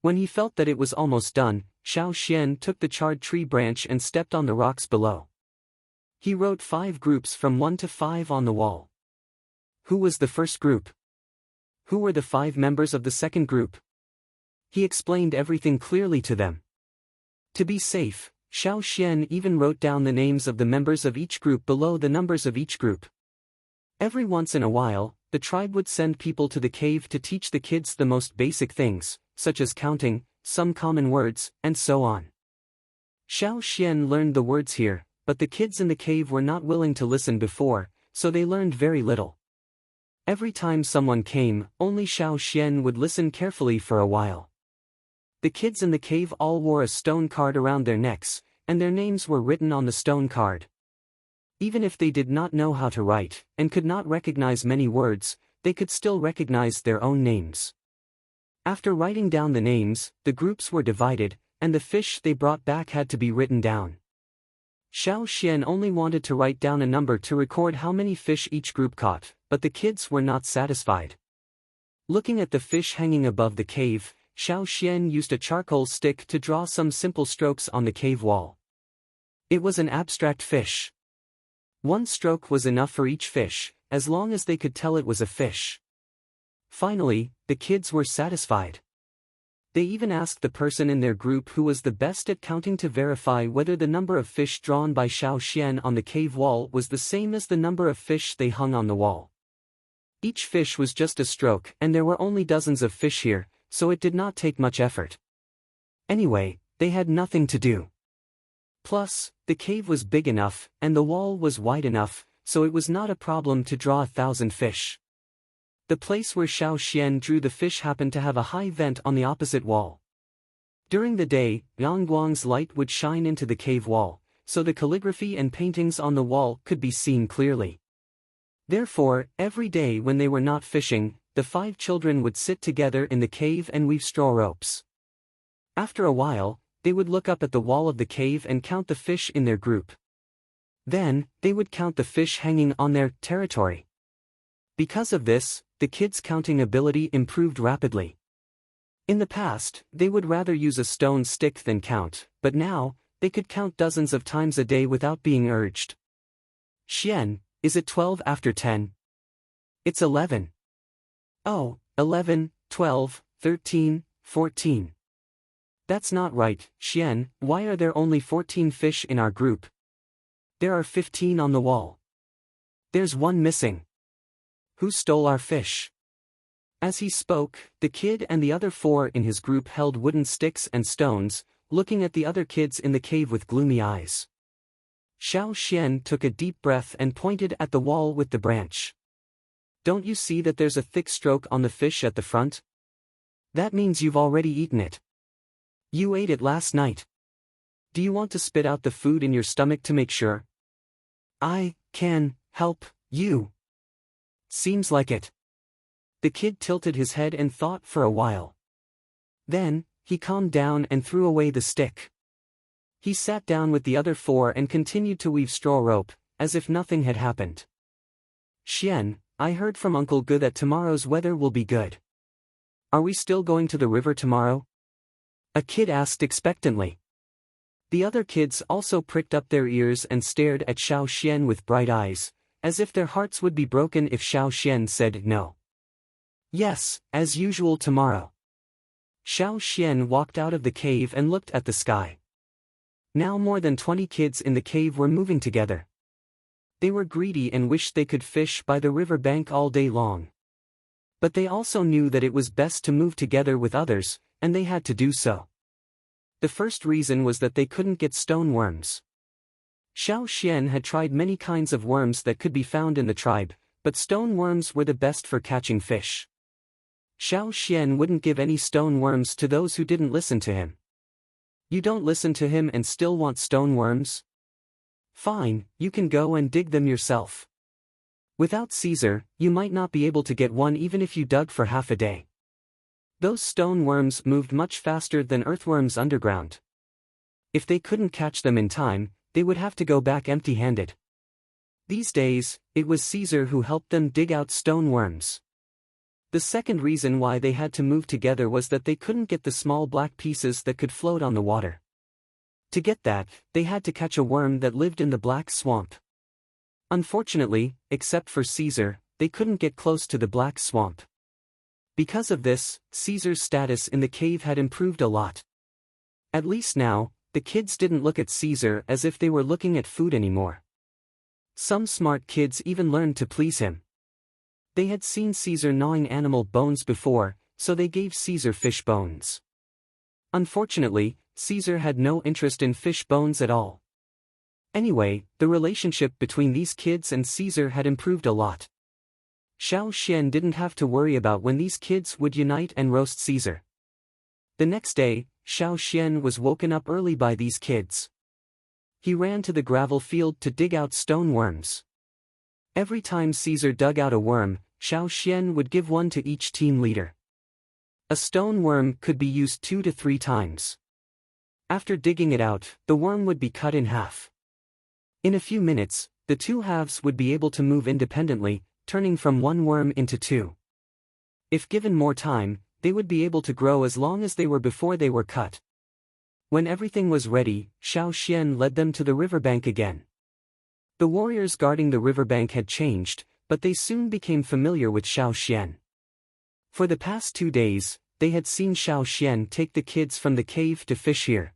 When he felt that it was almost done, Xiao Xian took the charred tree branch and stepped on the rocks below. He wrote 5 groups from 1 to 5 on the wall. Who was the first group? Who were the 5 members of the second group? He explained everything clearly to them. To be safe, Xiao Xian even wrote down the names of the members of each group below the numbers of each group. Every once in a while, the tribe would send people to the cave to teach the kids the most basic things, such as counting, some common words, and so on. Xiao Xian learned the words here, but the kids in the cave were not willing to listen before, so they learned very little. Every time someone came, only Xiao Xian would listen carefully for a while. The kids in the cave all wore a stone card around their necks, and their names were written on the stone card. Even if they did not know how to write, and could not recognize many words, they could still recognize their own names. After writing down the names, the groups were divided, and the fish they brought back had to be written down. Xiao Xian only wanted to write down a number to record how many fish each group caught, but the kids were not satisfied. Looking at the fish hanging above the cave, Xiao Xian used a charcoal stick to draw some simple strokes on the cave wall. It was an abstract fish. 1 stroke was enough for each fish, as long as they could tell it was a fish. Finally, the kids were satisfied. They even asked the person in their group who was the best at counting to verify whether the number of fish drawn by Xiao Xian on the cave wall was the same as the number of fish they hung on the wall. Each fish was just a stroke, and there were only dozens of fish here, so it did not take much effort. Anyway, they had nothing to do. Plus, the cave was big enough, and the wall was wide enough, so it was not a problem to draw 1,000 fish. The place where Xiao Xian drew the fish happened to have a high vent on the opposite wall. During the day, Yangguang's light would shine into the cave wall, so the calligraphy and paintings on the wall could be seen clearly. Therefore, every day when they were not fishing, the 5 children would sit together in the cave and weave straw ropes. After a while, they would look up at the wall of the cave and count the fish in their group. Then, they would count the fish hanging on their territory. Because of this, the kids' counting ability improved rapidly. In the past, they would rather use a stone stick than count, but now, they could count dozens of times a day without being urged. Xian, is it 12 after 10? It's 11. Oh, 11, 12, 13, 14. That's not right, Xian, why are there only 14 fish in our group? There are 15 on the wall. There's one missing. Who stole our fish? As he spoke, the kid and the other 4 in his group held wooden sticks and stones, looking at the other kids in the cave with gloomy eyes. Xiao Xian took a deep breath and pointed at the wall with the branch. Don't you see that there's a thick stroke on the fish at the front? That means you've already eaten it. You ate it last night. Do you want to spit out the food in your stomach to make sure? I can help you. Seems like it. The kid tilted his head and thought for a while. Then, he calmed down and threw away the stick. He sat down with the other 4 and continued to weave straw rope, as if nothing had happened. Xian, I heard from Uncle Gu that tomorrow's weather will be good. Are we still going to the river tomorrow? A kid asked expectantly. The other kids also pricked up their ears and stared at Xiao Xian with bright eyes, as if their hearts would be broken if Xiao Xian said no. Yes, as usual tomorrow. Xiao Xian walked out of the cave and looked at the sky. Now more than 20 kids in the cave were moving together. They were greedy and wished they could fish by the river bank all day long. But they also knew that it was best to move together with others, and they had to do so. The first reason was that they couldn't get stone worms. Xiao Xian had tried many kinds of worms that could be found in the tribe, but stone worms were the best for catching fish. Xiao Xian wouldn't give any stone worms to those who didn't listen to him. You don't listen to him and still want stone worms? Fine, you can go and dig them yourself. Without Caesar, you might not be able to get one even if you dug for half a day. Those stone worms moved much faster than earthworms underground. If they couldn't catch them in time, they would have to go back empty-handed. These days, it was Caesar who helped them dig out stone worms. The second reason why they had to move together was that they couldn't get the small black pieces that could float on the water. To get that, they had to catch a worm that lived in the black swamp. Unfortunately, except for Caesar, they couldn't get close to the black swamp. Because of this, Caesar's status in the cave had improved a lot. At least now, the kids didn't look at Caesar as if they were looking at food anymore. Some smart kids even learned to please him. They had seen Caesar gnawing animal bones before, so they gave Caesar fish bones. Unfortunately, Caesar had no interest in fish bones at all. Anyway, the relationship between these kids and Caesar had improved a lot. Xiao Xian didn't have to worry about when these kids would unite and roast Caesar. The next day, Xiao Xian was woken up early by these kids. He ran to the gravel field to dig out stone worms. Every time Caesar dug out a worm, Xiao Xian would give one to each team leader. A stone worm could be used 2 to 3 times. After digging it out, the worm would be cut in half. In a few minutes, the 2 halves would be able to move independently, turning from 1 worm into 2. If given more time, they would be able to grow as long as they were before they were cut. When everything was ready, Xiao Xian led them to the riverbank again. The warriors guarding the riverbank had changed, but they soon became familiar with Xiao Xian. For the past 2 days, they had seen Xiao Xian take the kids from the cave to fish here.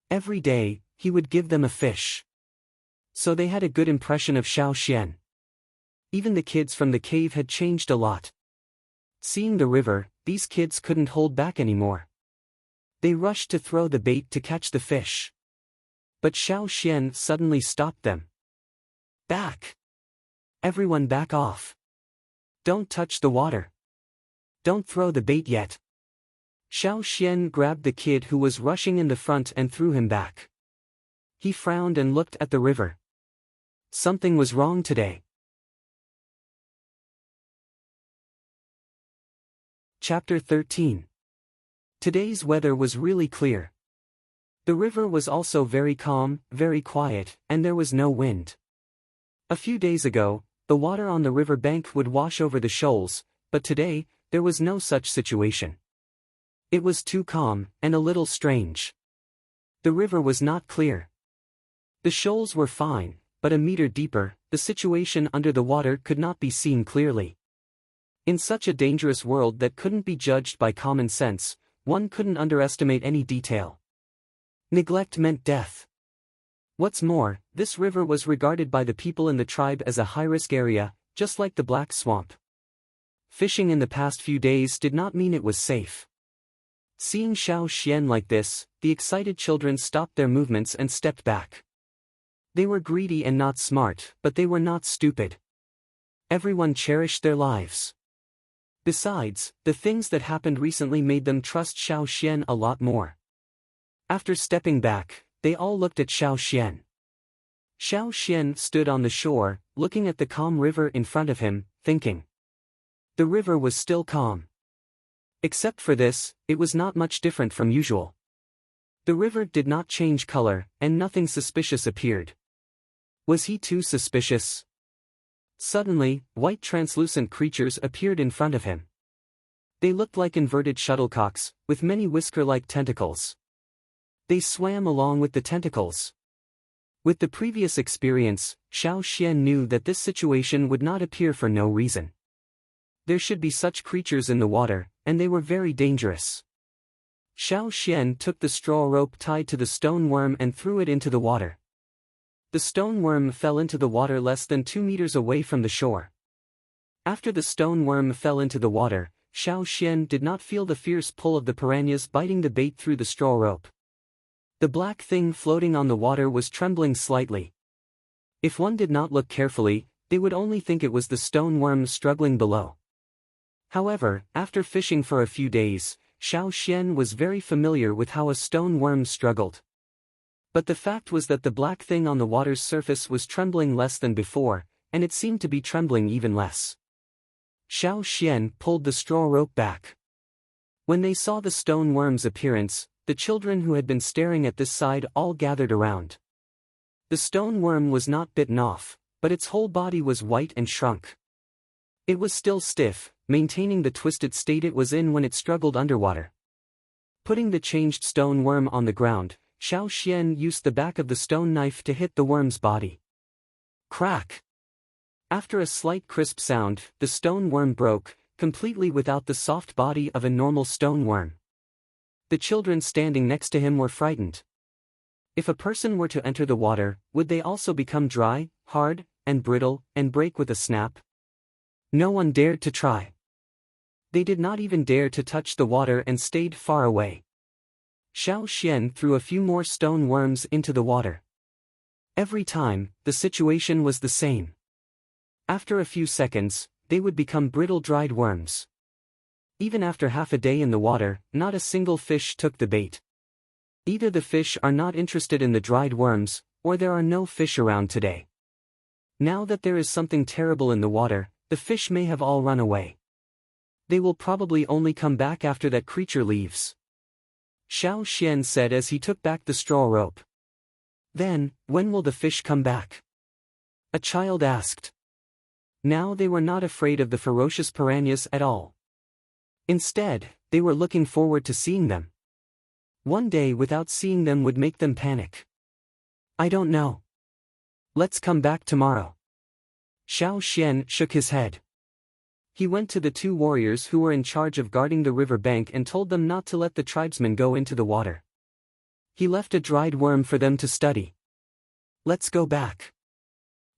Every day, he would give them a fish. So they had a good impression of Xiao Xian. Even the kids from the cave had changed a lot. Seeing the river, these kids couldn't hold back anymore. They rushed to throw the bait to catch the fish. But Xiao Xian suddenly stopped them. Back! Everyone back off. Don't touch the water. Don't throw the bait yet. Xiao Xian grabbed the kid who was rushing in the front and threw him back. He frowned and looked at the river. Something was wrong today. Chapter 13. Today's weather was really clear. The river was also very calm, very quiet, and there was no wind. A few days ago, the water on the river bank would wash over the shoals, but today, there was no such situation. It was too calm, and a little strange. The river was not clear. The shoals were fine, but a meter deeper, the situation under the water could not be seen clearly. In such a dangerous world that couldn't be judged by common sense, one couldn't underestimate any detail. Neglect meant death. What's more, this river was regarded by the people in the tribe as a high-risk area, just like the Black Swamp. Fishing in the past few days did not mean it was safe. Seeing Xiao Xian like this, the excited children stopped their movements and stepped back. They were greedy and not smart, but they were not stupid. Everyone cherished their lives. Besides, the things that happened recently made them trust Xiao Xian a lot more. After stepping back, they all looked at Xiao Xian. Xiao Xian stood on the shore, looking at the calm river in front of him, thinking. The river was still calm. Except for this, it was not much different from usual. The river did not change color, and nothing suspicious appeared. Was he too suspicious? Suddenly, white translucent creatures appeared in front of him. They looked like inverted shuttlecocks, with many whisker-like tentacles. They swam along with the tentacles. With the previous experience, Xiao Xian knew that this situation would not appear for no reason. There should be such creatures in the water, and they were very dangerous. Xiao Xian took the straw rope tied to the stone worm and threw it into the water. The stone worm fell into the water less than 2 meters away from the shore. After the stone worm fell into the water, Xiao Xian did not feel the fierce pull of the piranhas biting the bait through the straw rope. The black thing floating on the water was trembling slightly. If one did not look carefully, they would only think it was the stone worm struggling below. However, after fishing for a few days, Xiao Xian was very familiar with how a stone worm struggled. But the fact was that the black thing on the water's surface was trembling less than before, and it seemed to be trembling even less. Xiao Xian pulled the straw rope back. When they saw the stone worm's appearance, the children who had been staring at this side all gathered around. The stone worm was not bitten off, but its whole body was white and shrunk. It was still stiff, maintaining the twisted state it was in when it struggled underwater. Putting the changed stone worm on the ground, Xiao Xian used the back of the stone knife to hit the worm's body. Crack! After a slight crisp sound, the stone worm broke, completely without the soft body of a normal stone worm. The children standing next to him were frightened. If a person were to enter the water, would they also become dry, hard, and brittle, and break with a snap? No one dared to try. They did not even dare to touch the water and stayed far away. Xiao Xian threw a few more stone worms into the water. Every time, the situation was the same. After a few seconds, they would become brittle dried worms. Even after half a day in the water, not a single fish took the bait. Either the fish are not interested in the dried worms, or there are no fish around today. Now that there is something terrible in the water, the fish may have all run away. They will probably only come back after that creature leaves. Xiao Xian said as he took back the straw rope. Then, when will the fish come back? A child asked. Now they were not afraid of the ferocious piranhas at all. Instead, they were looking forward to seeing them. One day without seeing them would make them panic. I don't know. Let's come back tomorrow. Xiao Xian shook his head. He went to the two warriors who were in charge of guarding the river bank and told them not to let the tribesmen go into the water. He left a dried worm for them to study. "Let's go back.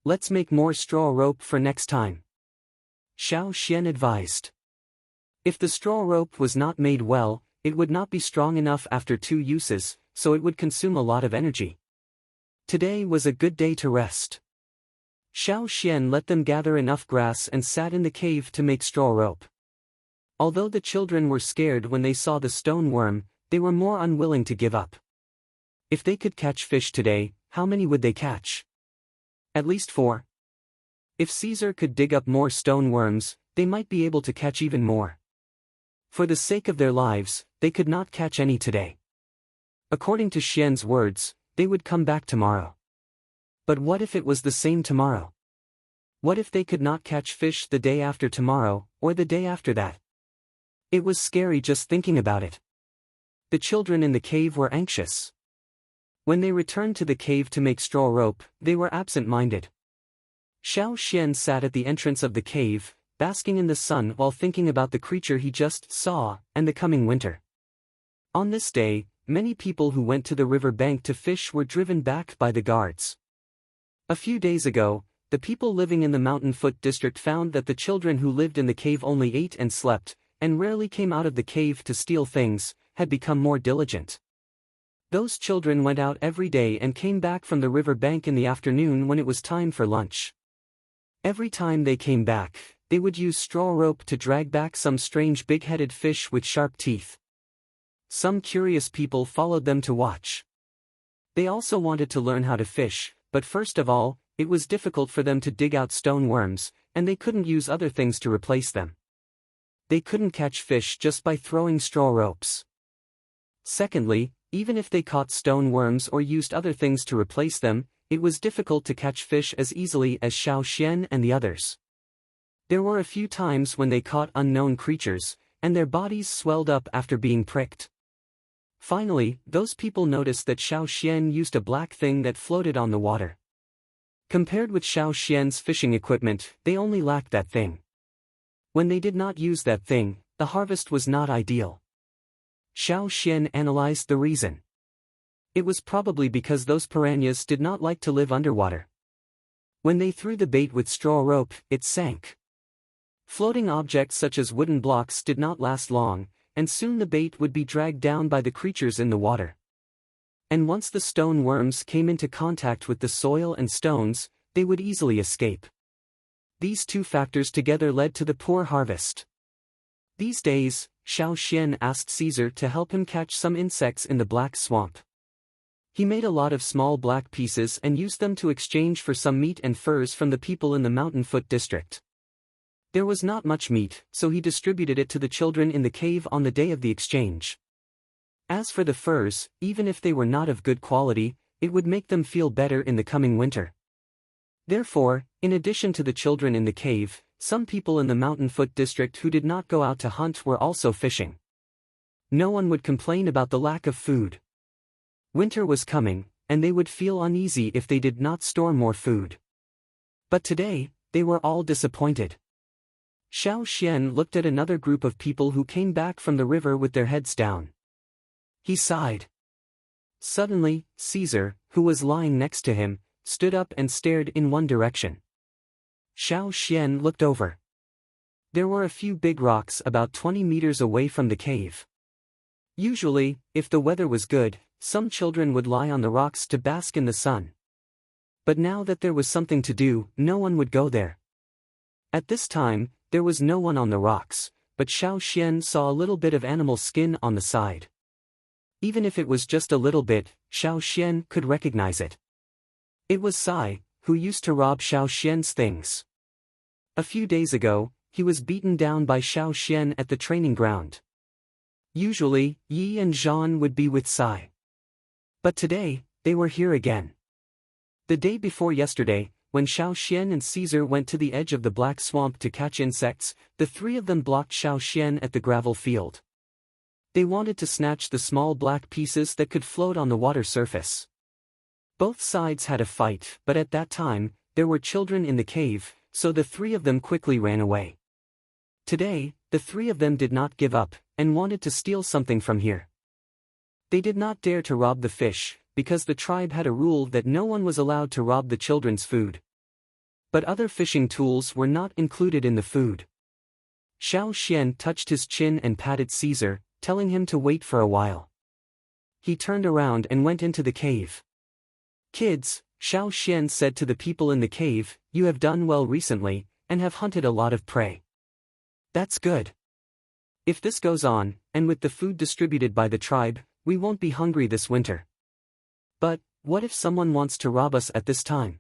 Let's make more straw rope for next time," Xiao Xian advised. If the straw rope was not made well, it would not be strong enough after 2 uses, so it would consume a lot of energy. Today was a good day to rest. Xiao Xian let them gather enough grass and sat in the cave to make straw rope. Although the children were scared when they saw the stone worm, they were more unwilling to give up. If they could catch fish today, how many would they catch? At least 4. If Caesar could dig up more stone worms, they might be able to catch even more. For the sake of their lives, they could not catch any today. According to Xian's words, they would come back tomorrow. But what if it was the same tomorrow? What if they could not catch fish the day after tomorrow, or the day after that? It was scary just thinking about it. The children in the cave were anxious. When they returned to the cave to make straw rope, they were absent-minded. Xiao Xian sat at the entrance of the cave, basking in the sun while thinking about the creature he just saw, and the coming winter. On this day, many people who went to the river bank to fish were driven back by the guards. A few days ago, the people living in the Mountain Foot district found that the children who lived in the cave only ate and slept, and rarely came out of the cave to steal things, had become more diligent. Those children went out every day and came back from the river bank in the afternoon when it was time for lunch. Every time they came back, they would use straw rope to drag back some strange big-headed fish with sharp teeth. Some curious people followed them to watch. They also wanted to learn how to fish, but first of all, it was difficult for them to dig out stone worms, and they couldn't use other things to replace them. They couldn't catch fish just by throwing straw ropes. Secondly, even if they caught stone worms or used other things to replace them, it was difficult to catch fish as easily as Xiao Xian and the others. There were a few times when they caught unknown creatures, and their bodies swelled up after being pricked. Finally, those people noticed that Xiao Xian used a black thing that floated on the water. Compared with Xiao Xian's fishing equipment, they only lacked that thing. When they did not use that thing, the harvest was not ideal. Xiao Xian analyzed the reason. It was probably because those piranhas did not like to live underwater. When they threw the bait with straw rope, it sank. Floating objects such as wooden blocks did not last long, and soon the bait would be dragged down by the creatures in the water. And once the stone worms came into contact with the soil and stones, they would easily escape. These two factors together led to the poor harvest. These days, Xiao Xian asked Caesar to help him catch some insects in the black swamp. He made a lot of small black pieces and used them to exchange for some meat and furs from the people in the Mountain Foot district. There was not much meat, so he distributed it to the children in the cave on the day of the exchange. As for the furs, even if they were not of good quality, it would make them feel better in the coming winter. Therefore, in addition to the children in the cave, some people in the Mountain Foot district who did not go out to hunt were also fishing. No one would complain about the lack of food. Winter was coming, and they would feel uneasy if they did not store more food. But today, they were all disappointed. Xiao Xian looked at another group of people who came back from the river with their heads down. He sighed. Suddenly, Caesar, who was lying next to him, stood up and stared in one direction. Xiao Xian looked over. There were a few big rocks about 20 meters away from the cave. Usually, if the weather was good, some children would lie on the rocks to bask in the sun. But now that there was something to do, no one would go there. At this time, there was no one on the rocks, but Xiao Xian saw a little bit of animal skin on the side. Even if it was just a little bit, Xiao Xian could recognize it. It was Sai, who used to rob Xiao Xian's things. A few days ago, he was beaten down by Xiao Xian at the training ground. Usually, Yi and Zhan would be with Sai. But today, they were here again. The day before yesterday, when Xiao Xian and Caesar went to the edge of the black swamp to catch insects, the three of them blocked Xiao Xian at the gravel field. They wanted to snatch the small black pieces that could float on the water surface. Both sides had a fight, but at that time, there were children in the cave, so the three of them quickly ran away. Today, the three of them did not give up, and wanted to steal something from here. They did not dare to rob the fish, because the tribe had a rule that no one was allowed to rob the children's food. But other fishing tools were not included in the food. Xiao Xian touched his chin and patted Caesar, telling him to wait for a while. He turned around and went into the cave. "Kids," Xiao Xian said to the people in the cave, "you have done well recently, and have hunted a lot of prey. That's good. If this goes on, and with the food distributed by the tribe, we won't be hungry this winter. But, what if someone wants to rob us at this time?"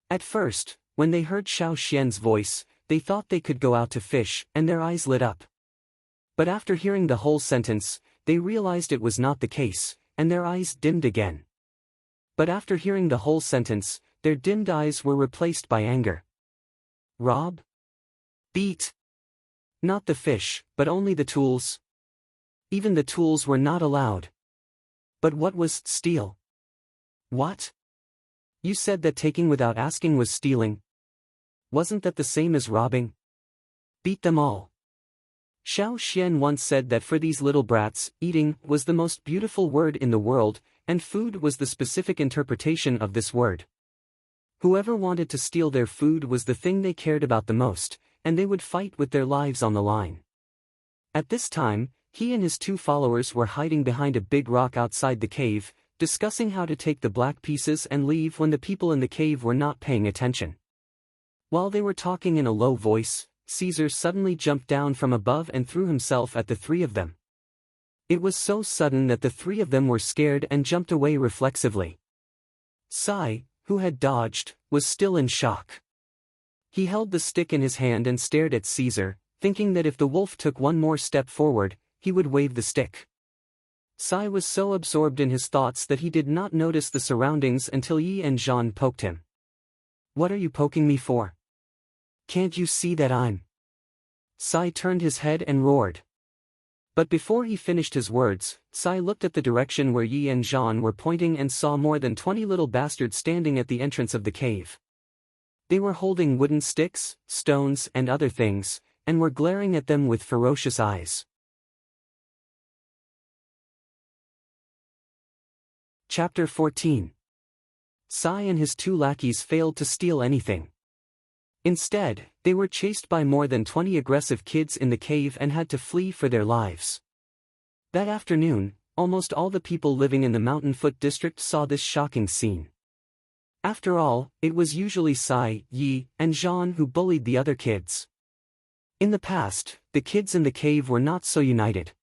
At first, when they heard Xiao Xian's voice, they thought they could go out to fish, and their eyes lit up. But after hearing the whole sentence, they realized it was not the case, and their eyes dimmed again. But after hearing the whole sentence, their dimmed eyes were replaced by anger. Rob? Beat? Not the fish, but only the tools. Even the tools were not allowed. But what was steal? What? You said that taking without asking was stealing. Wasn't that the same as robbing? Beat them all. Xiao Xian once said that for these little brats, eating was the most beautiful word in the world, and food was the specific interpretation of this word. Whoever wanted to steal their food was the thing they cared about the most, and they would fight with their lives on the line. At this time, he and his two followers were hiding behind a big rock outside the cave, discussing how to take the black pieces and leave when the people in the cave were not paying attention. While they were talking in a low voice, Caesar suddenly jumped down from above and threw himself at the three of them. It was so sudden that the three of them were scared and jumped away reflexively. Sai, who had dodged, was still in shock. He held the stick in his hand and stared at Caesar, thinking that if the wolf took one more step forward, he would wave the stick. Sai was so absorbed in his thoughts that he did not notice the surroundings until Yi and Jean poked him. "What are you poking me for? Can't you see that I'm—" Sai turned his head and roared. But before he finished his words, Sai looked at the direction where Yi and Jean were pointing and saw more than 20 little bastards standing at the entrance of the cave. They were holding wooden sticks, stones and other things, and were glaring at them with ferocious eyes. Chapter 14. Sai and his two lackeys failed to steal anything. Instead, they were chased by more than 20 aggressive kids in the cave and had to flee for their lives. That afternoon, almost all the people living in the Mountain Foot district saw this shocking scene. After all, it was usually Sai, Yi, and Jean who bullied the other kids. In the past, the kids in the cave were not so united.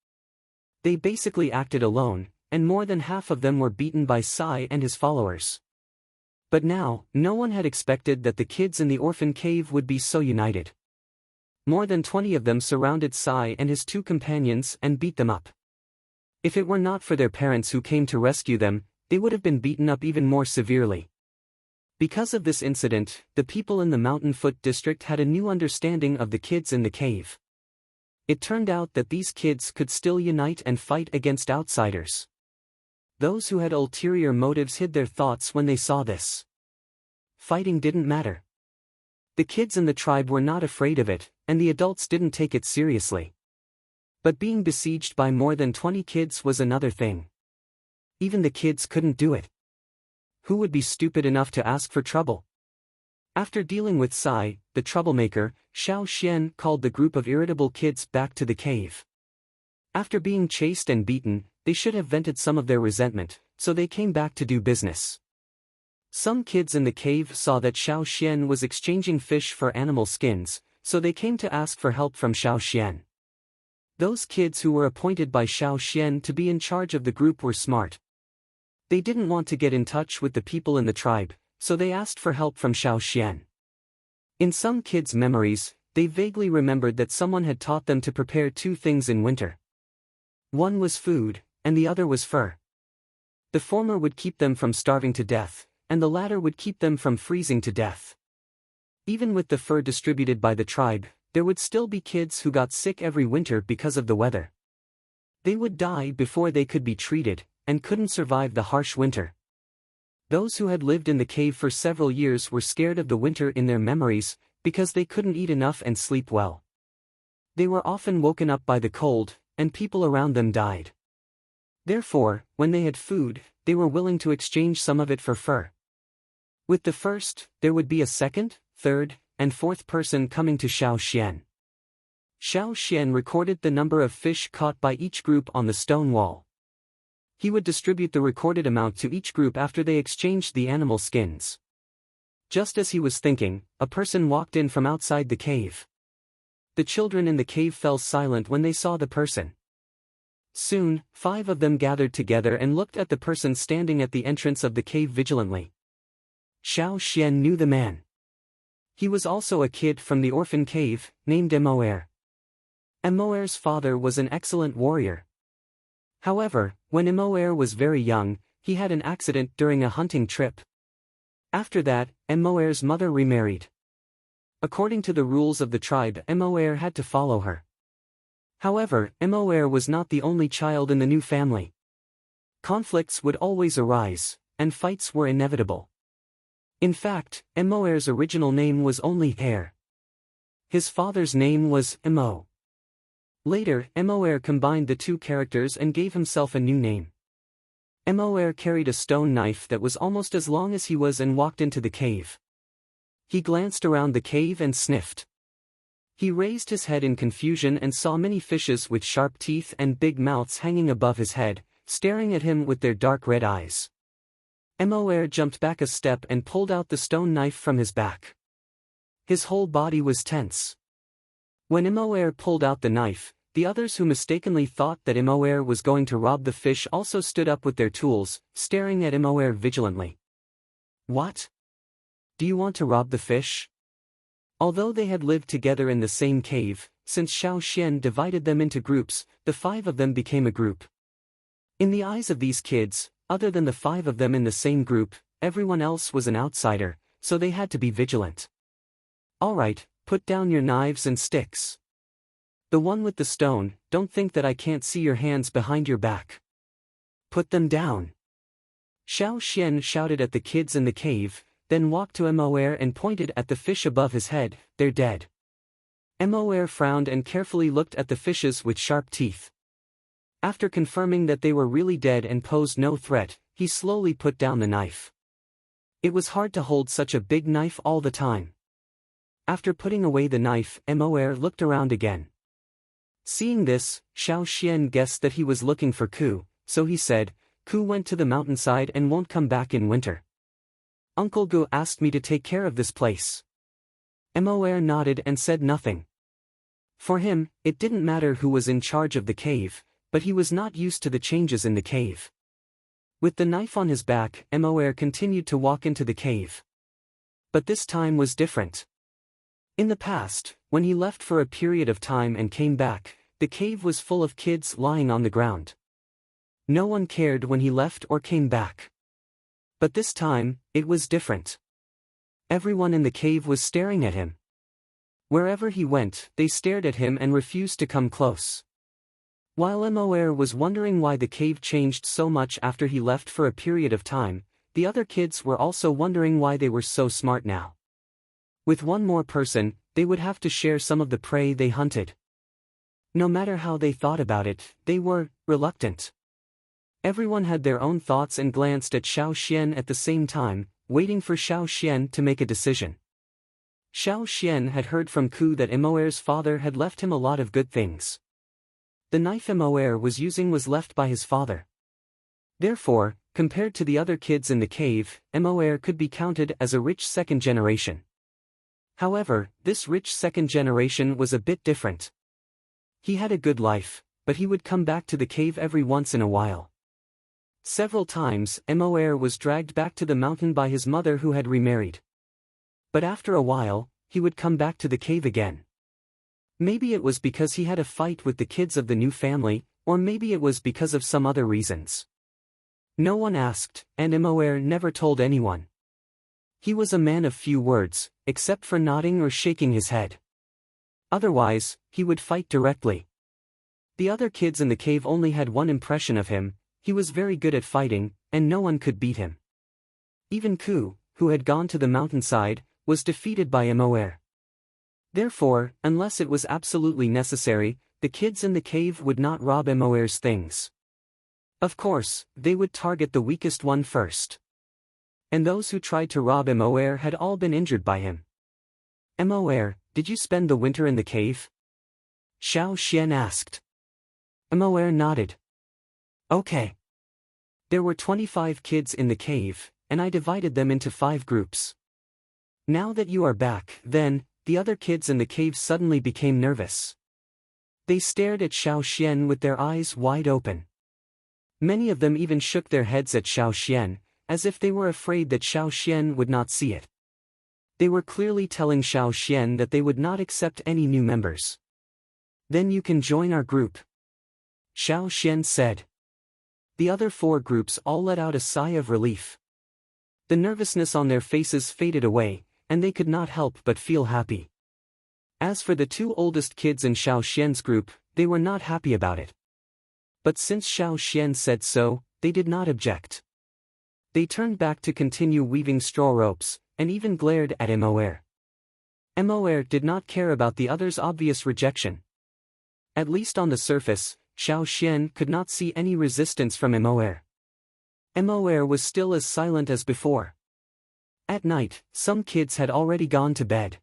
They basically acted alone, and more than half of them were beaten by Sai and his followers. But now, no one had expected that the kids in the orphan cave would be so united. More than 20 of them surrounded Sai and his two companions and beat them up. If it were not for their parents who came to rescue them, they would have been beaten up even more severely. Because of this incident, the people in the Mountain Foot district had a new understanding of the kids in the cave. It turned out that these kids could still unite and fight against outsiders. Those who had ulterior motives hid their thoughts when they saw this. Fighting didn't matter. The kids in the tribe were not afraid of it, and the adults didn't take it seriously. But being besieged by more than 20 kids was another thing. Even the kids couldn't do it. Who would be stupid enough to ask for trouble? After dealing with Sai, the troublemaker, Xiao Xian called the group of irritable kids back to the cave. After being chased and beaten, they should have vented some of their resentment, so they came back to do business. Some kids in the cave saw that Xiao Xian was exchanging fish for animal skins, so they came to ask for help from Xiao Xian. Those kids who were appointed by Xiao Xian to be in charge of the group were smart. They didn't want to get in touch with the people in the tribe, so they asked for help from Xiao Xian. In some kids' memories, they vaguely remembered that someone had taught them to prepare two things in winter. One was food, and the other was fur. The former would keep them from starving to death, and the latter would keep them from freezing to death. Even with the fur distributed by the tribe, there would still be kids who got sick every winter because of the weather. They would die before they could be treated, and couldn't survive the harsh winter. Those who had lived in the cave for several years were scared of the winter in their memories, because they couldn't eat enough and sleep well. They were often woken up by the cold, and people around them died. Therefore, when they had food, they were willing to exchange some of it for fur. With the first, there would be a second, third, and fourth person coming to Xiao Xian. Xiao Xian recorded the number of fish caught by each group on the stone wall. He would distribute the recorded amount to each group after they exchanged the animal skins. Just as he was thinking, a person walked in from outside the cave. The children in the cave fell silent when they saw the person. Soon, 5 of them gathered together and looked at the person standing at the entrance of the cave vigilantly. Xiao Xian knew the man. He was also a kid from the orphan cave, named Emoer. Emoer's father was an excellent warrior. However, when Emoer was very young, he had an accident during a hunting trip. After that, Emoer's mother remarried. According to the rules of the tribe, Emoer had to follow her. However, Emoer was not the only child in the new family. Conflicts would always arise, and fights were inevitable. In fact, Emoer's original name was only Heir. His father's name was Emo. Later, Emoer combined the two characters and gave himself a new name. Emoer carried a stone knife that was almost as long as he was and walked into the cave. He glanced around the cave and sniffed. He raised his head in confusion and saw many fishes with sharp teeth and big mouths hanging above his head, staring at him with their dark red eyes. Emoer jumped back a step and pulled out the stone knife from his back. His whole body was tense. When Emoer pulled out the knife, the others who mistakenly thought that Emoer was going to rob the fish also stood up with their tools, staring at Emoer vigilantly. What? Do you want to rob the fish? Although they had lived together in the same cave, since Xiao Xian divided them into groups, the 5 of them became a group. In the eyes of these kids, other than the 5 of them in the same group, everyone else was an outsider, so they had to be vigilant. All right, put down your knives and sticks. The one with the stone, don't think that I can't see your hands behind your back. Put them down. Xiao Xian shouted at the kids in the cave, then walked to Emoer and pointed at the fish above his head. They're dead. Emoer frowned and carefully looked at the fishes with sharp teeth. After confirming that they were really dead and posed no threat, he slowly put down the knife. It was hard to hold such a big knife all the time. After putting away the knife, Emoer looked around again. Seeing this, Xiao Xian guessed that he was looking for Ku, so he said, Ku went to the mountainside and won't come back in winter. Uncle Gu asked me to take care of this place. Emoer nodded and said nothing. For him, it didn't matter who was in charge of the cave, but he was not used to the changes in the cave. With the knife on his back, Emoer continued to walk into the cave. But this time was different. In the past, when he left for a period of time and came back, the cave was full of kids lying on the ground. No one cared when he left or came back. But this time, it was different. Everyone in the cave was staring at him. Wherever he went, they stared at him and refused to come close. While Emoer was wondering why the cave changed so much after he left for a period of time, the other kids were also wondering why they were so smart now. With one more person, they would have to share some of the prey they hunted. No matter how they thought about it, they were reluctant. Everyone had their own thoughts and glanced at Xiao Xian at the same time, waiting for Xiao Xian to make a decision. Xiao Xian had heard from Ku that Emoer's father had left him a lot of good things. The knife Emoer was using was left by his father. Therefore, compared to the other kids in the cave, Emoer could be counted as a rich second generation. However, this rich second generation was a bit different. He had a good life, but he would come back to the cave every once in a while. Several times, Emoer was dragged back to the mountain by his mother who had remarried. But after a while, he would come back to the cave again. Maybe it was because he had a fight with the kids of the new family, or maybe it was because of some other reasons. No one asked, and Emoer never told anyone. He was a man of few words, except for nodding or shaking his head. Otherwise, he would fight directly. The other kids in the cave only had one impression of him: he was very good at fighting, and no one could beat him. Even Ku, who had gone to the mountainside, was defeated by Emoer. Therefore, unless it was absolutely necessary, the kids in the cave would not rob Emoer's things. Of course, they would target the weakest one first. And those who tried to rob Emoer had all been injured by him. Emoer, did you spend the winter in the cave? Xiao Xian asked. Emoer nodded. Okay. There were 25 kids in the cave, and I divided them into 5 groups. Now that you are back, then, the other kids in the cave suddenly became nervous. They stared at Xiao Xian with their eyes wide open. Many of them even shook their heads at Xiao Xian, as if they were afraid that Xiao Xian would not see it. They were clearly telling Xiao Xian that they would not accept any new members. Then you can join our group, Xiao Xian said. The other 4 groups all let out a sigh of relief. The nervousness on their faces faded away, and they could not help but feel happy. As for the 2 oldest kids in Xiao Xian's group, they were not happy about it. But since Xiao Xian said so, they did not object. They turned back to continue weaving straw ropes, and even glared at Emoer. Emoer did not care about the others' obvious rejection. At least on the surface, Xiao Xian could not see any resistance from Emoer. Emoer was still as silent as before. At night, some kids had already gone to bed.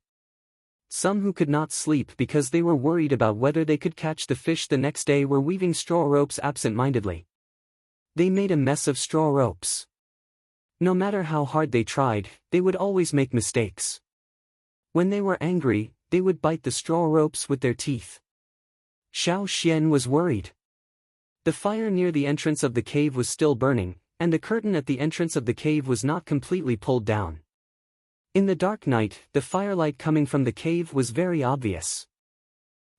Some who could not sleep because they were worried about whether they could catch the fish the next day were weaving straw ropes absent-mindedly. They made a mess of straw ropes. No matter how hard they tried, they would always make mistakes. When they were angry, they would bite the straw ropes with their teeth. Xiao Xian was worried. The fire near the entrance of the cave was still burning, and the curtain at the entrance of the cave was not completely pulled down. In the dark night, the firelight coming from the cave was very obvious.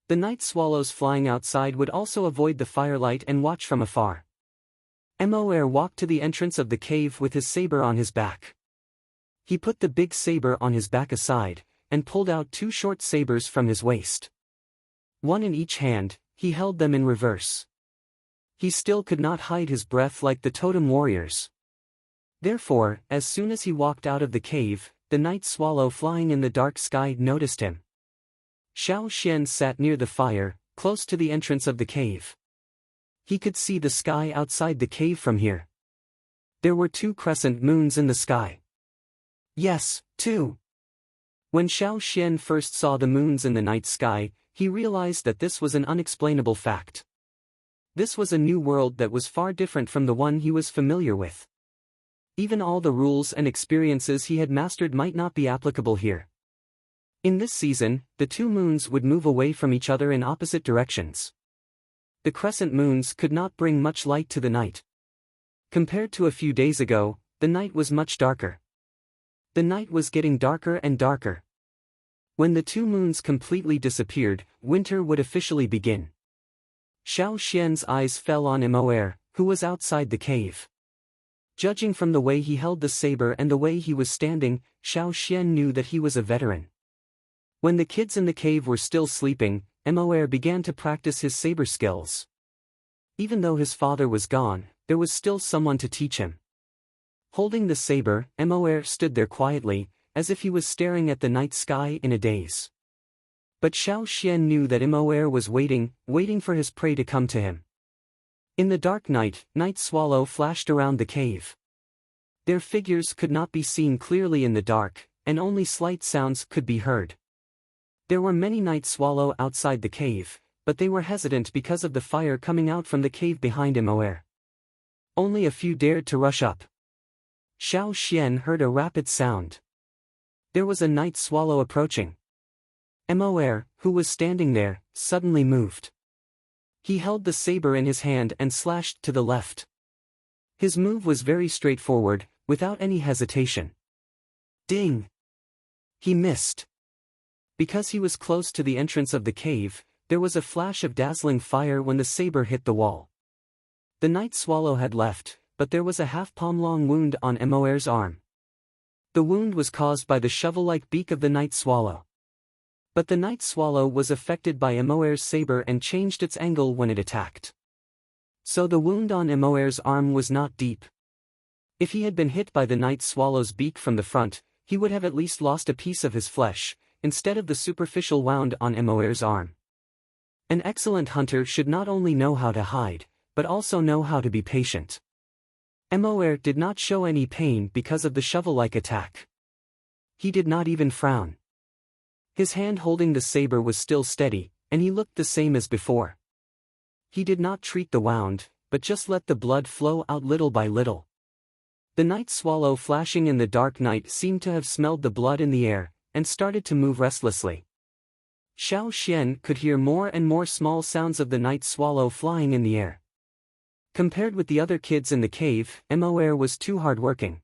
The night swallows flying outside would also avoid the firelight and watch from afar. Emoer walked to the entrance of the cave with his saber on his back. He put the big saber on his back aside, and pulled out 2 short sabers from his waist. One in each hand, he held them in reverse. He still could not hide his breath like the totem warriors. Therefore, as soon as he walked out of the cave, the night swallow flying in the dark sky noticed him. Xiao Xian sat near the fire, close to the entrance of the cave. He could see the sky outside the cave from here. There were 2 crescent moons in the sky. Yes, 2. When Xiao Xian first saw the moons in the night sky, he realized that this was an unexplainable fact. This was a new world that was far different from the one he was familiar with. Even all the rules and experiences he had mastered might not be applicable here. In this season, the 2 moons would move away from each other in opposite directions. The crescent moons could not bring much light to the night. Compared to a few days ago, the night was much darker. The night was getting darker and darker. When the 2 moons completely disappeared, winter would officially begin. Xiao Xian's eyes fell on Emoer, who was outside the cave. Judging from the way he held the saber and the way he was standing, Xiao Xian knew that he was a veteran. When the kids in the cave were still sleeping, Emoer began to practice his saber skills. Even though his father was gone, there was still someone to teach him. Holding the saber, Emoer stood there quietly, as if he was staring at the night sky in a daze. But Xiao Xian knew that Emoer was waiting for his prey to come to him. In the dark night, night swallow flashed around the cave. Their figures could not be seen clearly in the dark, and only slight sounds could be heard. There were many night swallow outside the cave, but they were hesitant because of the fire coming out from the cave behind Emoer. Only a few dared to rush up. Xiao Xian heard a rapid sound. There was a night swallow approaching. Emoer, who was standing there, suddenly moved. He held the saber in his hand and slashed to the left. His move was very straightforward, without any hesitation. Ding! He missed. Because he was close to the entrance of the cave, there was a flash of dazzling fire when the saber hit the wall. The night swallow had left, but there was a half-palm-long wound on Emoer's arm. The wound was caused by the shovel-like beak of the night swallow. But the night swallow was affected by Emoer's saber and changed its angle when it attacked. So the wound on Emoer's arm was not deep. If he had been hit by the night swallow's beak from the front, he would have at least lost a piece of his flesh, instead of the superficial wound on Emoer's arm. An excellent hunter should not only know how to hide, but also know how to be patient. Emoer did not show any pain because of the shovel-like attack. He did not even frown. His hand holding the saber was still steady, and he looked the same as before. He did not treat the wound, but just let the blood flow out little by little. The night swallow flashing in the dark night seemed to have smelled the blood in the air, and started to move restlessly. Xiao Xian could hear more and more small sounds of the night swallow flying in the air. Compared with the other kids in the cave, Emoer was too hard-working.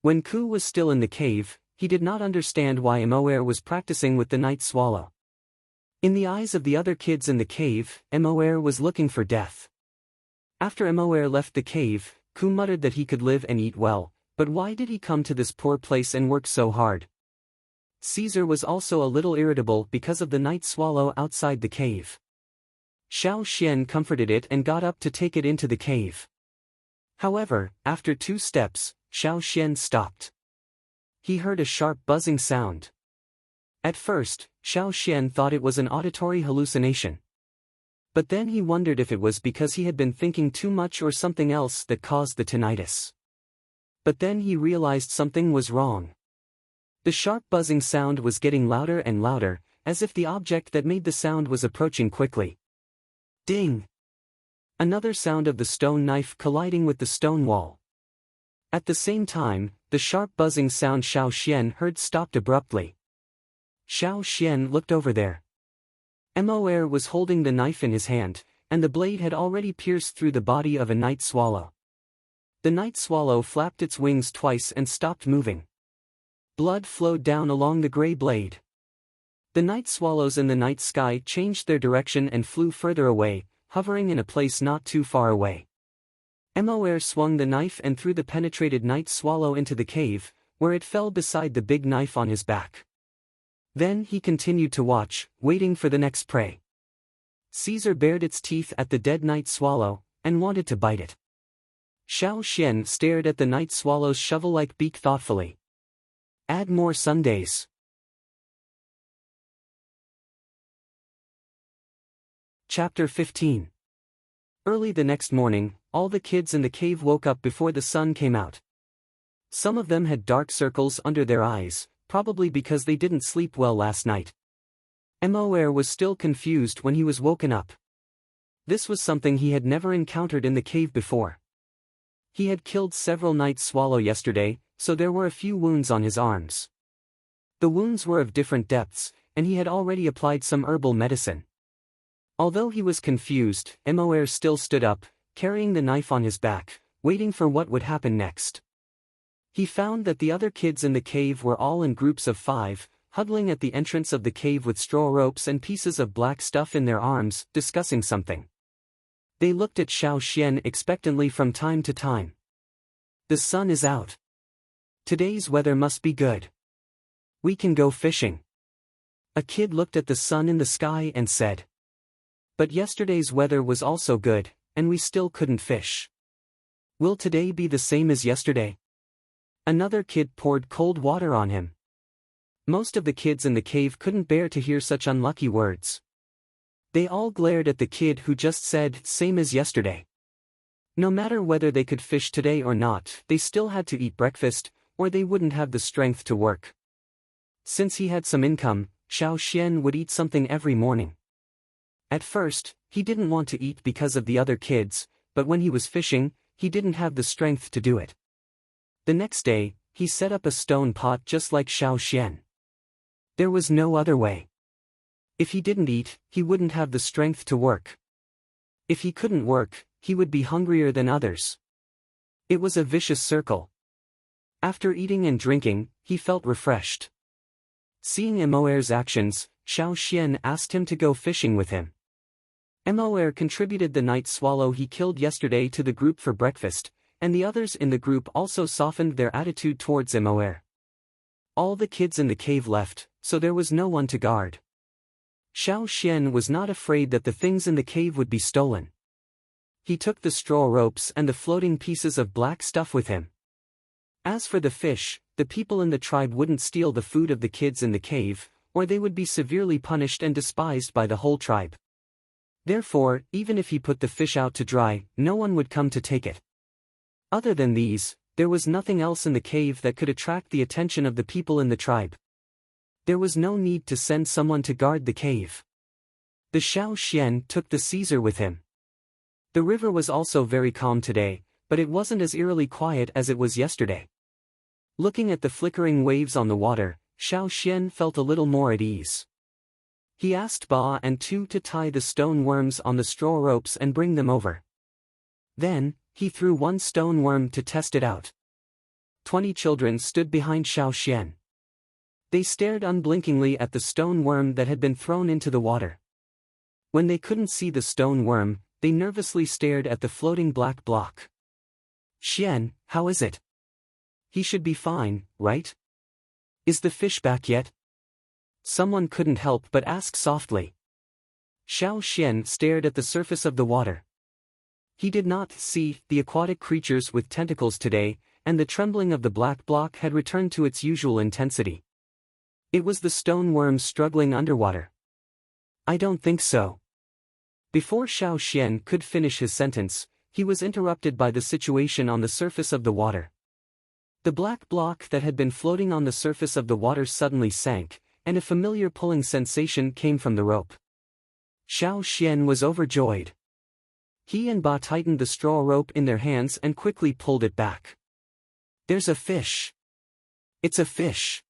When Ku was still in the cave, he did not understand why Emoer was practicing with the night swallow. In the eyes of the other kids in the cave, Emoer was looking for death. After Emoer left the cave, Ku muttered that he could live and eat well, but why did he come to this poor place and work so hard? Caesar was also a little irritable because of the night swallow outside the cave. Xiao Xian comforted it and got up to take it into the cave. However, after 2 steps, Xiao Xian stopped. He heard a sharp buzzing sound. At first, Xiao Xian thought it was an auditory hallucination. But then he wondered if it was because he had been thinking too much or something else that caused the tinnitus. But then he realized something was wrong. The sharp buzzing sound was getting louder and louder, as if the object that made the sound was approaching quickly. Ding! Another sound of the stone knife colliding with the stone wall. At the same time, the sharp buzzing sound Xiao Xian heard stopped abruptly. Xiao Xian looked over there. Emoer was holding the knife in his hand, and the blade had already pierced through the body of a night swallow. The night swallow flapped its wings twice and stopped moving. Blood flowed down along the gray blade. The night swallows in the night sky changed their direction and flew further away, hovering in a place not too far away. Emoer swung the knife and threw the penetrated night swallow into the cave, where it fell beside the big knife on his back. Then he continued to watch, waiting for the next prey. Caesar bared its teeth at the dead night swallow, and wanted to bite it. Xiao Xian stared at the night swallow's shovel-like beak thoughtfully. Add more Sundays. Chapter 15. Early the next morning, all the kids in the cave woke up before the sun came out. Some of them had dark circles under their eyes, probably because they didn't sleep well last night. Emoer was still confused when he was woken up. This was something he had never encountered in the cave before. He had killed several night swallow yesterday, so there were a few wounds on his arms. The wounds were of different depths, and he had already applied some herbal medicine. Although he was confused, Emoer still stood up, carrying the knife on his back, waiting for what would happen next. He found that the other kids in the cave were all in groups of 5, huddling at the entrance of the cave with straw ropes and pieces of black stuff in their arms, discussing something. They looked at Xiao Xian expectantly from time to time. The sun is out. Today's weather must be good. We can go fishing. A kid looked at the sun in the sky and said. But yesterday's weather was also good, and we still couldn't fish. Will today be the same as yesterday? Another kid poured cold water on him. Most of the kids in the cave couldn't bear to hear such unlucky words. They all glared at the kid who just said, same as yesterday. No matter whether they could fish today or not, they still had to eat breakfast, or they wouldn't have the strength to work. Since he had some income, Xiao Xian would eat something every morning. At first, he didn't want to eat because of the other kids, but when he was fishing, he didn't have the strength to do it. The next day, he set up a stone pot just like Xiao Xian. There was no other way. If he didn't eat, he wouldn't have the strength to work. If he couldn't work, he would be hungrier than others. It was a vicious circle. After eating and drinking, he felt refreshed. Seeing Emoer's actions, Xiao Xian asked him to go fishing with him. Emoer contributed the night swallow he killed yesterday to the group for breakfast, and the others in the group also softened their attitude towards Emoer. All the kids in the cave left, so there was no one to guard. Xiao Xian was not afraid that the things in the cave would be stolen. He took the straw ropes and the floating pieces of black stuff with him. As for the fish, the people in the tribe wouldn't steal the food of the kids in the cave, or they would be severely punished and despised by the whole tribe. Therefore, even if he put the fish out to dry, no one would come to take it. Other than these, there was nothing else in the cave that could attract the attention of the people in the tribe. There was no need to send someone to guard the cave. The Xiao Xian took the Caesar with him. The river was also very calm today, but it wasn't as eerily quiet as it was yesterday. Looking at the flickering waves on the water, Xiao Xian felt a little more at ease. He asked Ba and Tu to tie the stone worms on the straw ropes and bring them over. Then, he threw one stone worm to test it out. 20 children stood behind Xiao Xian. They stared unblinkingly at the stone worm that had been thrown into the water. When they couldn't see the stone worm, they nervously stared at the floating black block. "Xian, how is it? He should be fine, right? Is the fish back yet?" Someone couldn't help but ask softly. Xiao Xian stared at the surface of the water. He did not see the aquatic creatures with tentacles today, and the trembling of the black block had returned to its usual intensity. It was the stone worms struggling underwater. "I don't think so." Before Xiao Xian could finish his sentence, he was interrupted by the situation on the surface of the water. The black block that had been floating on the surface of the water suddenly sank, and a familiar pulling sensation came from the rope. Xiao Xian was overjoyed. He and Ba tightened the straw rope in their hands and quickly pulled it back. "There's a fish. It's a fish.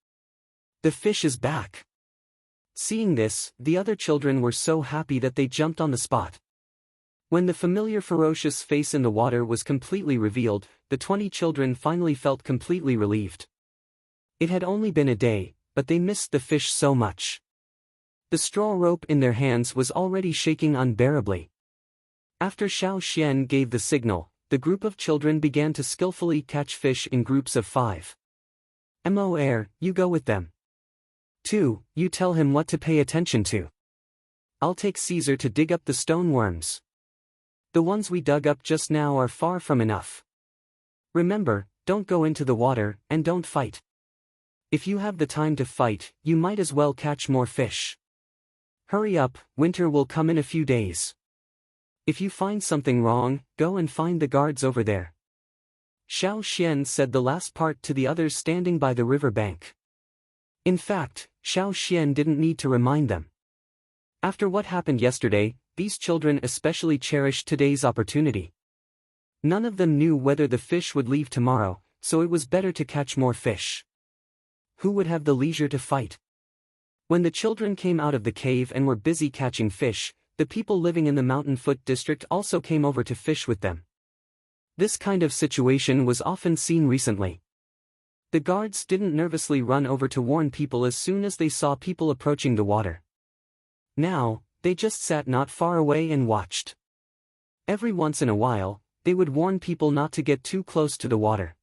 The fish is back." Seeing this, the other children were so happy that they jumped on the spot. When the familiar ferocious face in the water was completely revealed, the 20 children finally felt completely relieved. It had only been a day, but they missed the fish so much. The straw rope in their hands was already shaking unbearably. After Xiao Xian gave the signal, the group of children began to skillfully catch fish in groups of 5. Mo, you go with them. 2, you tell him what to pay attention to. I'll take Caesar to dig up the stone worms. The ones we dug up just now are far from enough. Remember, don't go into the water, and don't fight. If you have the time to fight, you might as well catch more fish. Hurry up, winter will come in a few days. If you find something wrong, go and find the guards over there. Xiao Xian said the last part to the others standing by the river bank. In fact, Xiao Xian didn't need to remind them. After what happened yesterday, these children especially cherished today's opportunity. None of them knew whether the fish would leave tomorrow, so it was better to catch more fish. Who would have the leisure to fight? When the children came out of the cave and were busy catching fish, the people living in the Mountain Foot district also came over to fish with them. This kind of situation was often seen recently. The guards didn't nervously run over to warn people as soon as they saw people approaching the water. Now, they just sat not far away and watched. Every once in a while, they would warn people not to get too close to the water.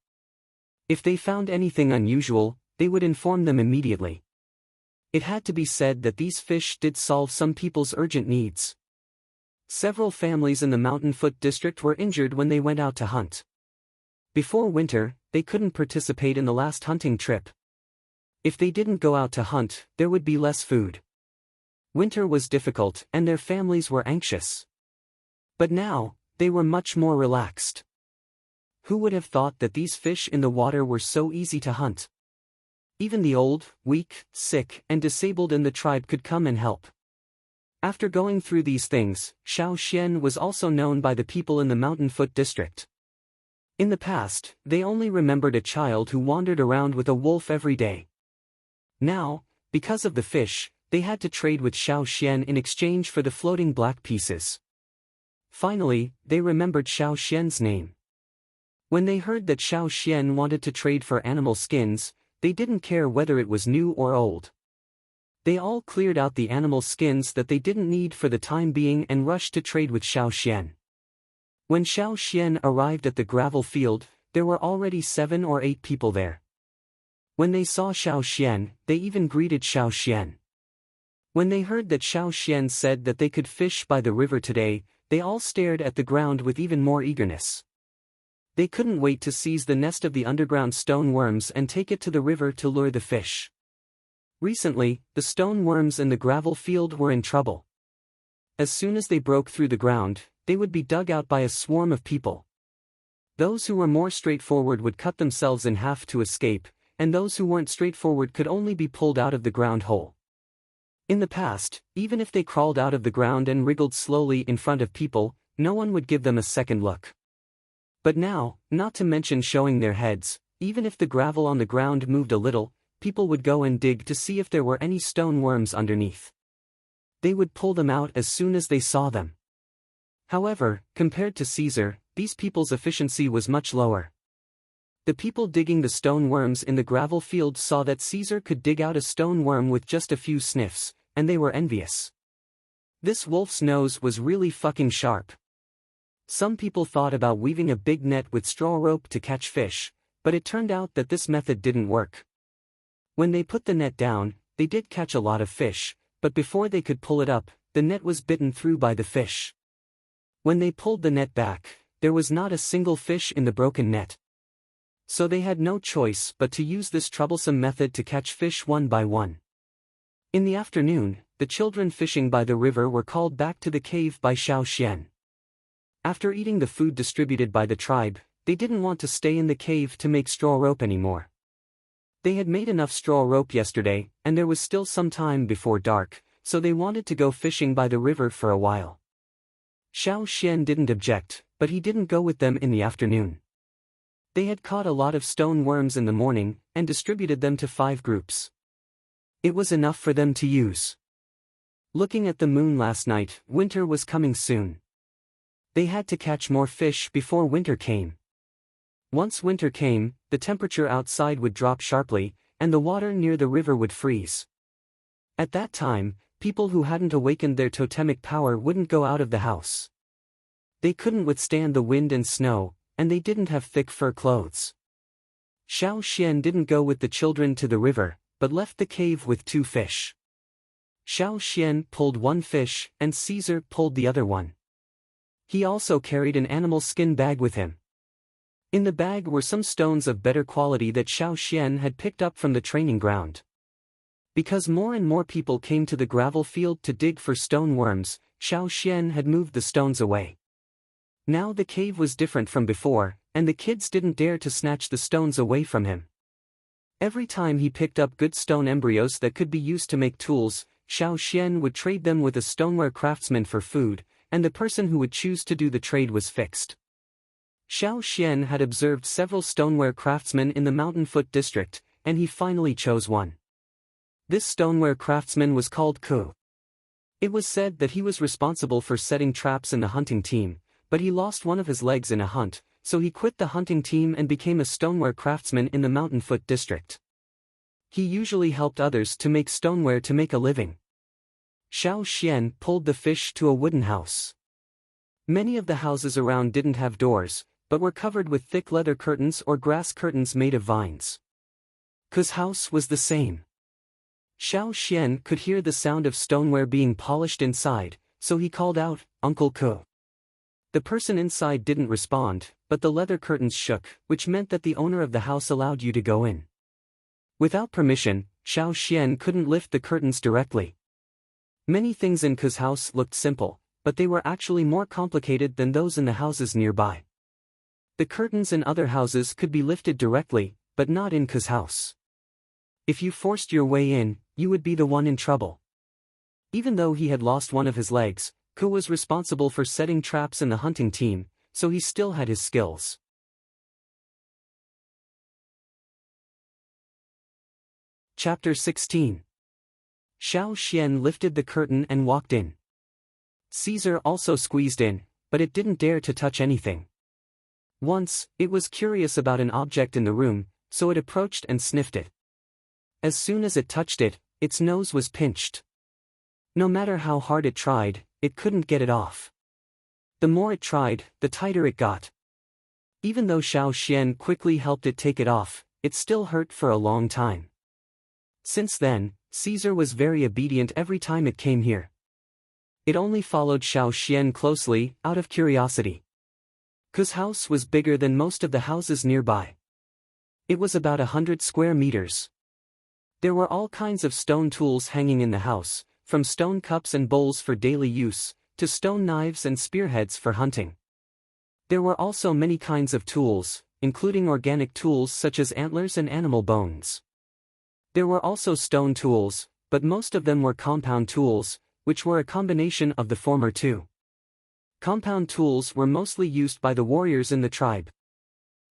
If they found anything unusual, they would inform them immediately. It had to be said that these fish did solve some people's urgent needs. Several families in the Mountain Foot district were injured when they went out to hunt. Before winter, they couldn't participate in the last hunting trip. If they didn't go out to hunt, there would be less food. Winter was difficult and their families were anxious. But now, they were much more relaxed. Who would have thought that these fish in the water were so easy to hunt? Even the old, weak, sick, and disabled in the tribe could come and help. After going through these things, Xiao Xian was also known by the people in the Mountain Foot district. In the past, they only remembered a child who wandered around with a wolf every day. Now, because of the fish, they had to trade with Xiao Xian in exchange for the floating black pieces. Finally, they remembered Xiao Xian's name. When they heard that Xiao Xian wanted to trade for animal skins, they didn't care whether it was new or old. They all cleared out the animal skins that they didn't need for the time being and rushed to trade with Xiao Xian. When Xiao Xian arrived at the gravel field, there were already 7 or 8 people there. When they saw Xiao Xian, they even greeted Xiao Xian. When they heard that Xiao Xian said that they could fish by the river today, they all stared at the ground with even more eagerness. They couldn't wait to seize the nest of the underground stone worms and take it to the river to lure the fish. Recently, the stone worms in the gravel field were in trouble. As soon as they broke through the ground, they would be dug out by a swarm of people. Those who were more straightforward would cut themselves in half to escape, and those who weren't straightforward could only be pulled out of the ground whole. In the past, even if they crawled out of the ground and wriggled slowly in front of people, no one would give them a second look. But now, not to mention showing their heads, even if the gravel on the ground moved a little, people would go and dig to see if there were any stone worms underneath. They would pull them out as soon as they saw them. However, compared to Caesar, these people's efficiency was much lower. The people digging the stone worms in the gravel field saw that Caesar could dig out a stone worm with just a few sniffs, and they were envious. This wolf's nose was really fucking sharp. Some people thought about weaving a big net with straw rope to catch fish, but it turned out that this method didn't work. When they put the net down, they did catch a lot of fish, but before they could pull it up, the net was bitten through by the fish. When they pulled the net back, there was not a single fish in the broken net. So they had no choice but to use this troublesome method to catch fish one by one. In the afternoon, the children fishing by the river were called back to the cave by Xiao Xian. After eating the food distributed by the tribe, they didn't want to stay in the cave to make straw rope anymore. They had made enough straw rope yesterday, and there was still some time before dark, so they wanted to go fishing by the river for a while. Xiao Xian didn't object, but he didn't go with them in the afternoon. They had caught a lot of stone worms in the morning, and distributed them to 5 groups. It was enough for them to use. Looking at the moon last night, winter was coming soon. They had to catch more fish before winter came. Once winter came, the temperature outside would drop sharply, and the water near the river would freeze. At that time, people who hadn't awakened their totemic power wouldn't go out of the house. They couldn't withstand the wind and snow, and they didn't have thick fur clothes. Xiao Xian didn't go with the children to the river, but left the cave with 2 fish. Xiao Xian pulled one fish, and Caesar pulled the other one. He also carried an animal skin bag with him. In the bag were some stones of better quality that Xiao Xian had picked up from the training ground. Because more and more people came to the gravel field to dig for stone worms, Xiao Xian had moved the stones away. Now the cave was different from before, and the kids didn't dare to snatch the stones away from him. Every time he picked up good stone embryos that could be used to make tools, Xiao Xian would trade them with a stoneware craftsman for food, and the person who would choose to do the trade was fixed. Xiao Xian had observed several stoneware craftsmen in the Mountain Foot district, and he finally chose one. This stoneware craftsman was called Ku. It was said that he was responsible for setting traps in the hunting team, but he lost one of his legs in a hunt, so he quit the hunting team and became a stoneware craftsman in the Mountain Foot district. He usually helped others to make stoneware to make a living. Xiao Xian pulled the fish to a wooden house. Many of the houses around didn't have doors, but were covered with thick leather curtains or grass curtains made of vines. Ku's house was the same. Xiao Xian could hear the sound of stoneware being polished inside, so he called out, "Uncle Ku." The person inside didn't respond, but the leather curtains shook, which meant that the owner of the house allowed you to go in. Without permission, Xiao Xian couldn't lift the curtains directly. Many things in Ku's house looked simple, but they were actually more complicated than those in the houses nearby. The curtains in other houses could be lifted directly, but not in Ku's house. If you forced your way in, you would be the one in trouble. Even though he had lost one of his legs, Ku was responsible for setting traps in the hunting team, so he still had his skills. Chapter 16. Xiao Xian lifted the curtain and walked in. Caesar also squeezed in, but it didn't dare to touch anything. Once, it was curious about an object in the room, so it approached and sniffed it. As soon as it touched it, its nose was pinched. No matter how hard it tried, it couldn't get it off. The more it tried, the tighter it got. Even though Xiao Xian quickly helped it take it off, it still hurt for a long time. Since then, Caesar was very obedient every time it came here. It only followed Xiao Xian closely, out of curiosity. Ku's house was bigger than most of the houses nearby. It was about 100 square meters. There were all kinds of stone tools hanging in the house, from stone cups and bowls for daily use, to stone knives and spearheads for hunting. There were also many kinds of tools, including organic tools such as antlers and animal bones. There were also stone tools, but most of them were compound tools, which were a combination of the former two. Compound tools were mostly used by the warriors in the tribe.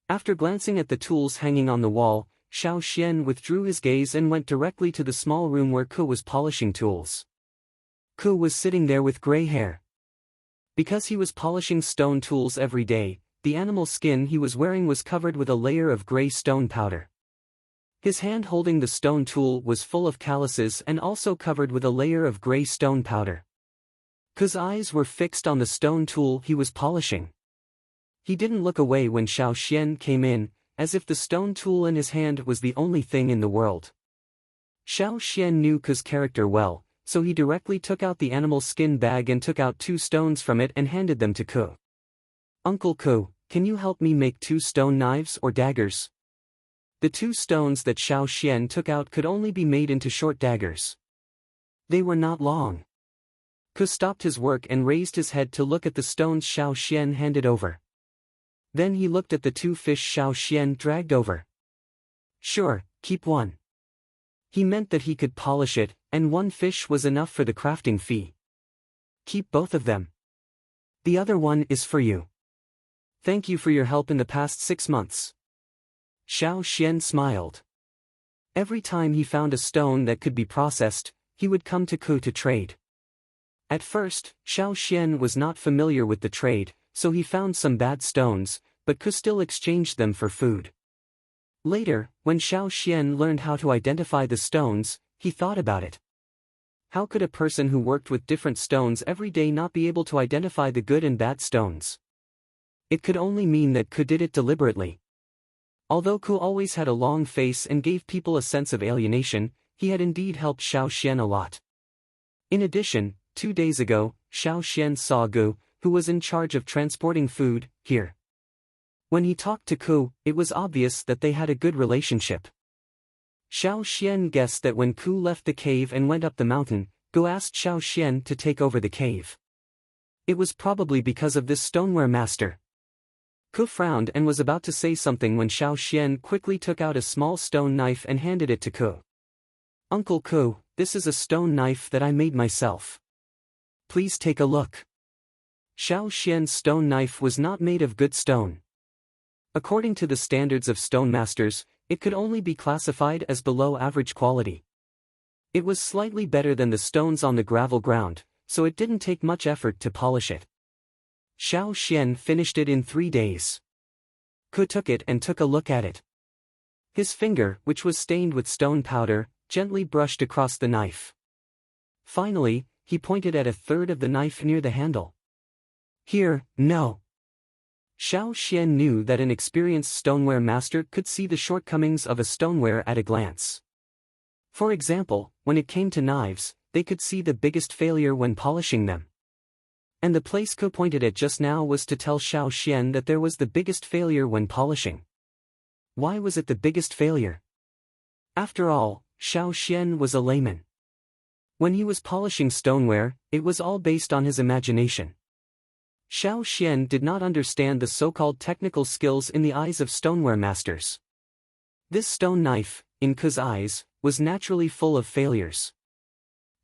After glancing at the tools hanging on the wall, Xiao Xian withdrew his gaze and went directly to the small room where Ku was polishing tools. Ku was sitting there with gray hair. Because he was polishing stone tools every day, the animal skin he was wearing was covered with a layer of gray stone powder. His hand holding the stone tool was full of calluses and also covered with a layer of gray stone powder. Ku's eyes were fixed on the stone tool he was polishing. He didn't look away when Xiao Xian came in, as if the stone tool in his hand was the only thing in the world. Xiao Xian knew Ku's character well, so he directly took out the animal skin bag and took out 2 stones from it and handed them to Ku. "Uncle Ku, can you help me make 2 stone knives or daggers?" The 2 stones that Xiao Xian took out could only be made into short daggers. They were not long. Ku stopped his work and raised his head to look at the stones Xiao Xian handed over. Then he looked at the 2 fish Xiao Xian dragged over. "Sure, keep one." He meant that he could polish it, and 1 fish was enough for the crafting fee. "Keep both of them. The other one is for you. Thank you for your help in the past 6 months." Xiao Xian smiled. Every time he found a stone that could be processed, he would come to Ku to trade. At first, Xiao Xian was not familiar with the trade, so he found some bad stones, but Ku still exchanged them for food. Later, when Xiao Xian learned how to identify the stones, he thought about it. How could a person who worked with different stones every day not be able to identify the good and bad stones? It could only mean that Ku did it deliberately. Although Ku always had a long face and gave people a sense of alienation, he had indeed helped Xiao Xian a lot. In addition, 2 days ago, Xiao Xian saw Gu, who was in charge of transporting food, here. When he talked to Ku, it was obvious that they had a good relationship. Xiao Xian guessed that when Ku left the cave and went up the mountain, Gu asked Xiao Xian to take over the cave. It was probably because of this stoneware master. Ku frowned and was about to say something when Xiao Xian quickly took out a small stone knife and handed it to Ku. "Uncle Ku, this is a stone knife that I made myself. Please take a look." Xiao Xian's stone knife was not made of good stone. According to the standards of stone masters, it could only be classified as below average quality. It was slightly better than the stones on the gravel ground, so it didn't take much effort to polish it. Xiao Xian finished it in 3 days. Ku took it and took a look at it. His finger, which was stained with stone powder, gently brushed across the knife. Finally, he pointed at a third of the knife near the handle. "Here, no." Xiao Xian knew that an experienced stoneware master could see the shortcomings of a stoneware at a glance. For example, when it came to knives, they could see the biggest failure when polishing them. And the place Ku pointed at just now was to tell Xiao Xian that there was the biggest failure when polishing. Why was it the biggest failure? After all, Xiao Xian was a layman. When he was polishing stoneware, it was all based on his imagination. Xiao Xian did not understand the so-called technical skills in the eyes of stoneware masters. This stone knife, in Ku's eyes, was naturally full of failures.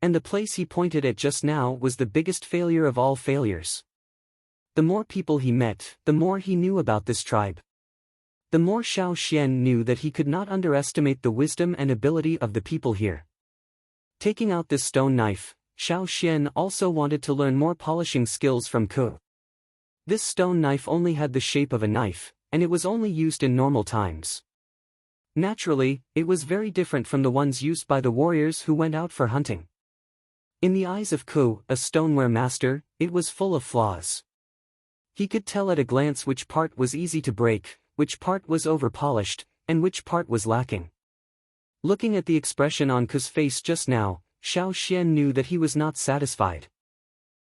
And the place he pointed at just now was the biggest failure of all failures. The more people he met, the more he knew about this tribe. The more Xiao Xian knew that he could not underestimate the wisdom and ability of the people here. Taking out this stone knife, Xiao Xian also wanted to learn more polishing skills from Ku. This stone knife only had the shape of a knife, and it was only used in normal times. Naturally, it was very different from the ones used by the warriors who went out for hunting. In the eyes of Ku, a stoneware master, it was full of flaws. He could tell at a glance which part was easy to break, which part was over-polished, and which part was lacking. Looking at the expression on Ku's face just now, Xiao Xian knew that he was not satisfied.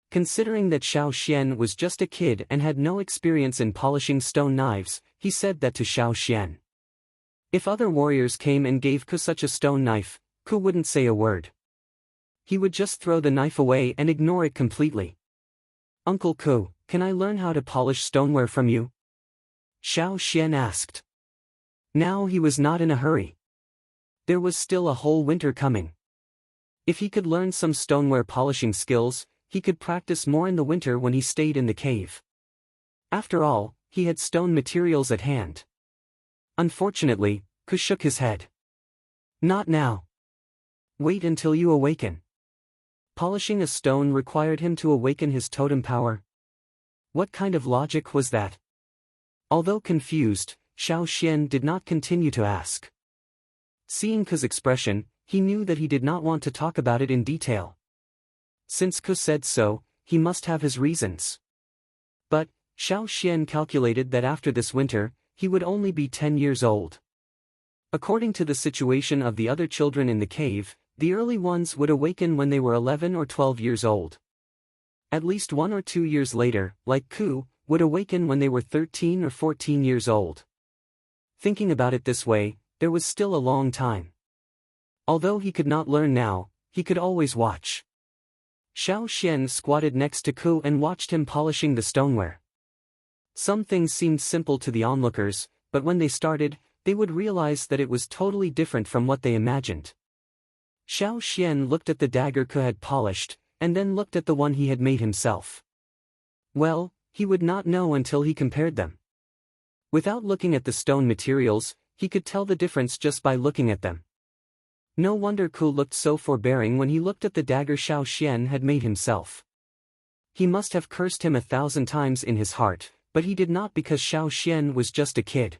Considering that Xiao Xian was just a kid and had no experience in polishing stone knives, he said that to Xiao Xian. If other warriors came and gave Ku such a stone knife, Ku wouldn't say a word. He would just throw the knife away and ignore it completely. Uncle Ku, can I learn how to polish stoneware from you? Xiao Xian asked. Now he was not in a hurry. There was still a whole winter coming. If he could learn some stoneware polishing skills, he could practice more in the winter when he stayed in the cave. After all, he had stone materials at hand. Unfortunately, Ku shook his head. Not now. Wait until you awaken. Polishing a stone required him to awaken his totem power. What kind of logic was that? Although confused, Xiao Xian did not continue to ask. Seeing Ku's expression, he knew that he did not want to talk about it in detail. Since Ku said so, he must have his reasons. But, Xiao Xian calculated that after this winter, he would only be 10 years old. According to the situation of the other children in the cave, the early ones would awaken when they were 11 or 12 years old. At least 1 or 2 years later, like Ku, would awaken when they were 13 or 14 years old. Thinking about it this way, there was still a long time. Although he could not learn now, he could always watch. Xiao Xian squatted next to Ku and watched him polishing the stoneware. Some things seemed simple to the onlookers, but when they started, they would realize that it was totally different from what they imagined. Xiao Xian looked at the dagger Ku had polished, and then looked at the one he had made himself. Well, he would not know until he compared them. Without looking at the stone materials, he could tell the difference just by looking at them. No wonder Ku looked so forbearing when he looked at the dagger Xiao Xian had made himself. He must have cursed him 1,000 times in his heart, but he did not because Xiao Xian was just a kid.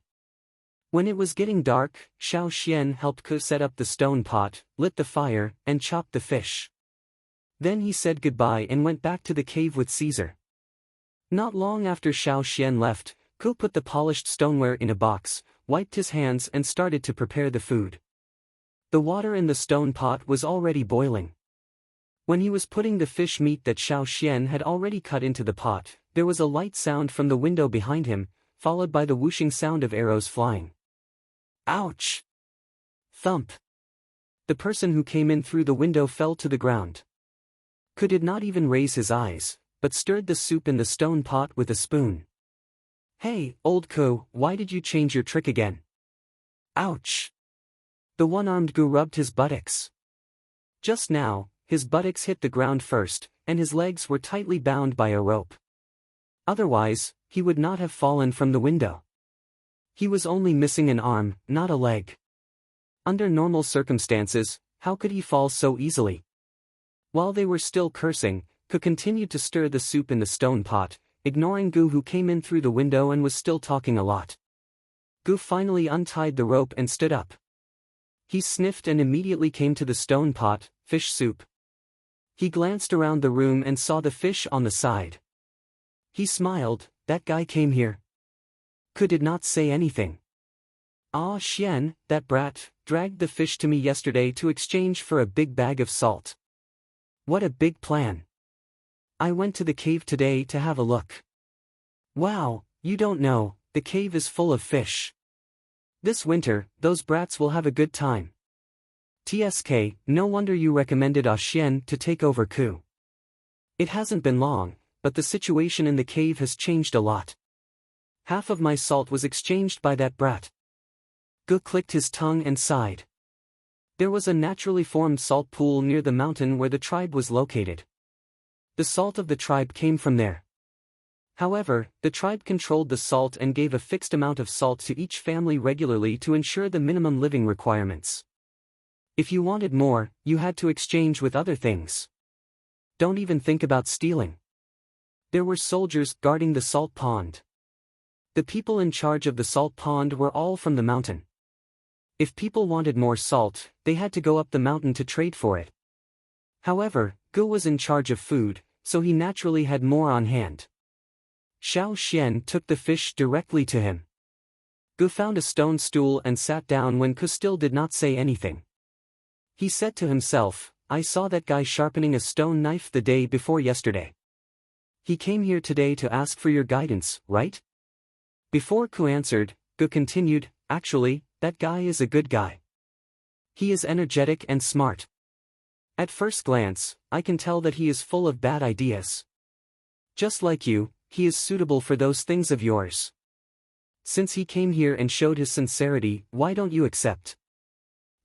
When it was getting dark, Xiao Xian helped Ku set up the stone pot, lit the fire, and chopped the fish. Then he said goodbye and went back to the cave with Caesar. Not long after Xiao Xian left, Ku put the polished stoneware in a box, wiped his hands and started to prepare the food. The water in the stone pot was already boiling. When he was putting the fish meat that Xiao Xian had already cut into the pot, there was a light sound from the window behind him, followed by the whooshing sound of arrows flying. Ouch! Thump! The person who came in through the window fell to the ground. Ku did not even raise his eyes, but stirred the soup in the stone pot with a spoon. Hey, old Ku, why did you change your trick again? Ouch! The one-armed Gu rubbed his buttocks. Just now, his buttocks hit the ground first, and his legs were tightly bound by a rope. Otherwise, he would not have fallen from the window. He was only missing an arm, not a leg. Under normal circumstances, how could he fall so easily? While they were still cursing, Ku continued to stir the soup in the stone pot, ignoring Gu who came in through the window and was still talking a lot. Gu finally untied the rope and stood up. He sniffed and immediately came to the stone pot, fish soup. He glanced around the room and saw the fish on the side. He smiled, that guy came here. Ku did not say anything. Ah, Xian, that brat, dragged the fish to me yesterday to exchange for a big bag of salt. What a big plan. I went to the cave today to have a look. Wow, you don't know, the cave is full of fish. This winter, those brats will have a good time. TSK, no wonder you recommended Ah Xian to take over Ku. It hasn't been long, but the situation in the cave has changed a lot. Half of my salt was exchanged by that brat. Gu clicked his tongue and sighed. There was a naturally formed salt pool near the mountain where the tribe was located. The salt of the tribe came from there. However, the tribe controlled the salt and gave a fixed amount of salt to each family regularly to ensure the minimum living requirements. If you wanted more, you had to exchange with other things. Don't even think about stealing. There were soldiers guarding the salt pond. The people in charge of the salt pond were all from the mountain. If people wanted more salt, they had to go up the mountain to trade for it. However, Gu was in charge of food, so he naturally had more on hand. Xiao Xian took the fish directly to him. Gu found a stone stool and sat down when Ku still did not say anything. He said to himself, I saw that guy sharpening a stone knife the day before yesterday. He came here today to ask for your guidance, right? Before Ku answered, Gu continued, actually, that guy is a good guy. He is energetic and smart. At first glance, I can tell that he is full of bad ideas. Just like you, he is suitable for those things of yours. Since he came here and showed his sincerity, why don't you accept?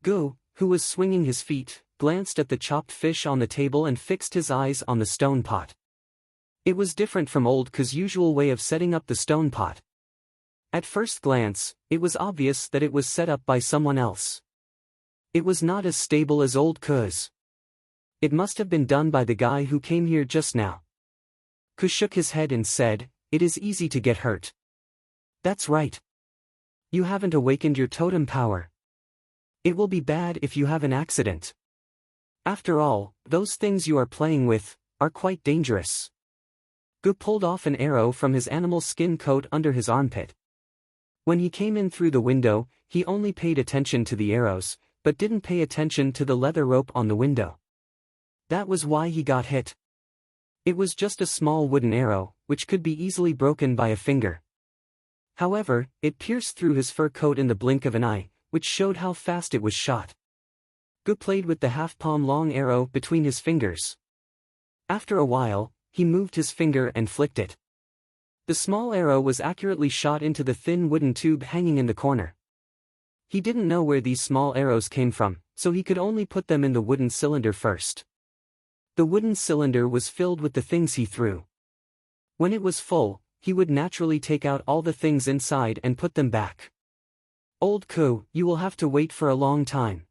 Go, who was swinging his feet, glanced at the chopped fish on the table and fixed his eyes on the stone pot. It was different from Old Ku's usual way of setting up the stone pot. At first glance, it was obvious that it was set up by someone else. It was not as stable as Old Ku's. It must have been done by the guy who came here just now. Ku shook his head and said, "It is easy to get hurt." That's right. You haven't awakened your totem power. It will be bad if you have an accident. After all, those things you are playing with are quite dangerous. Gu pulled off an arrow from his animal skin coat under his armpit. When he came in through the window, he only paid attention to the arrows, but didn't pay attention to the leather rope on the window. That was why he got hit. It was just a small wooden arrow, which could be easily broken by a finger. However, it pierced through his fur coat in the blink of an eye, which showed how fast it was shot. Gu played with the half-palm-long arrow between his fingers. After a while, he moved his finger and flicked it. The small arrow was accurately shot into the thin wooden tube hanging in the corner. He didn't know where these small arrows came from, so he could only put them in the wooden cylinder first. The wooden cylinder was filled with the things he threw. When it was full, he would naturally take out all the things inside and put them back. Old Ku, you will have to wait for a long time.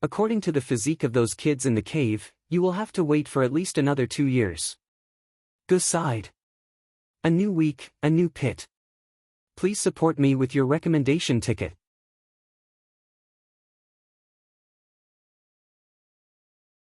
According to the physique of those kids in the cave, you will have to wait for at least another 2 years. Gu sighed. A new week, a new pit. Please support me with your recommendation ticket.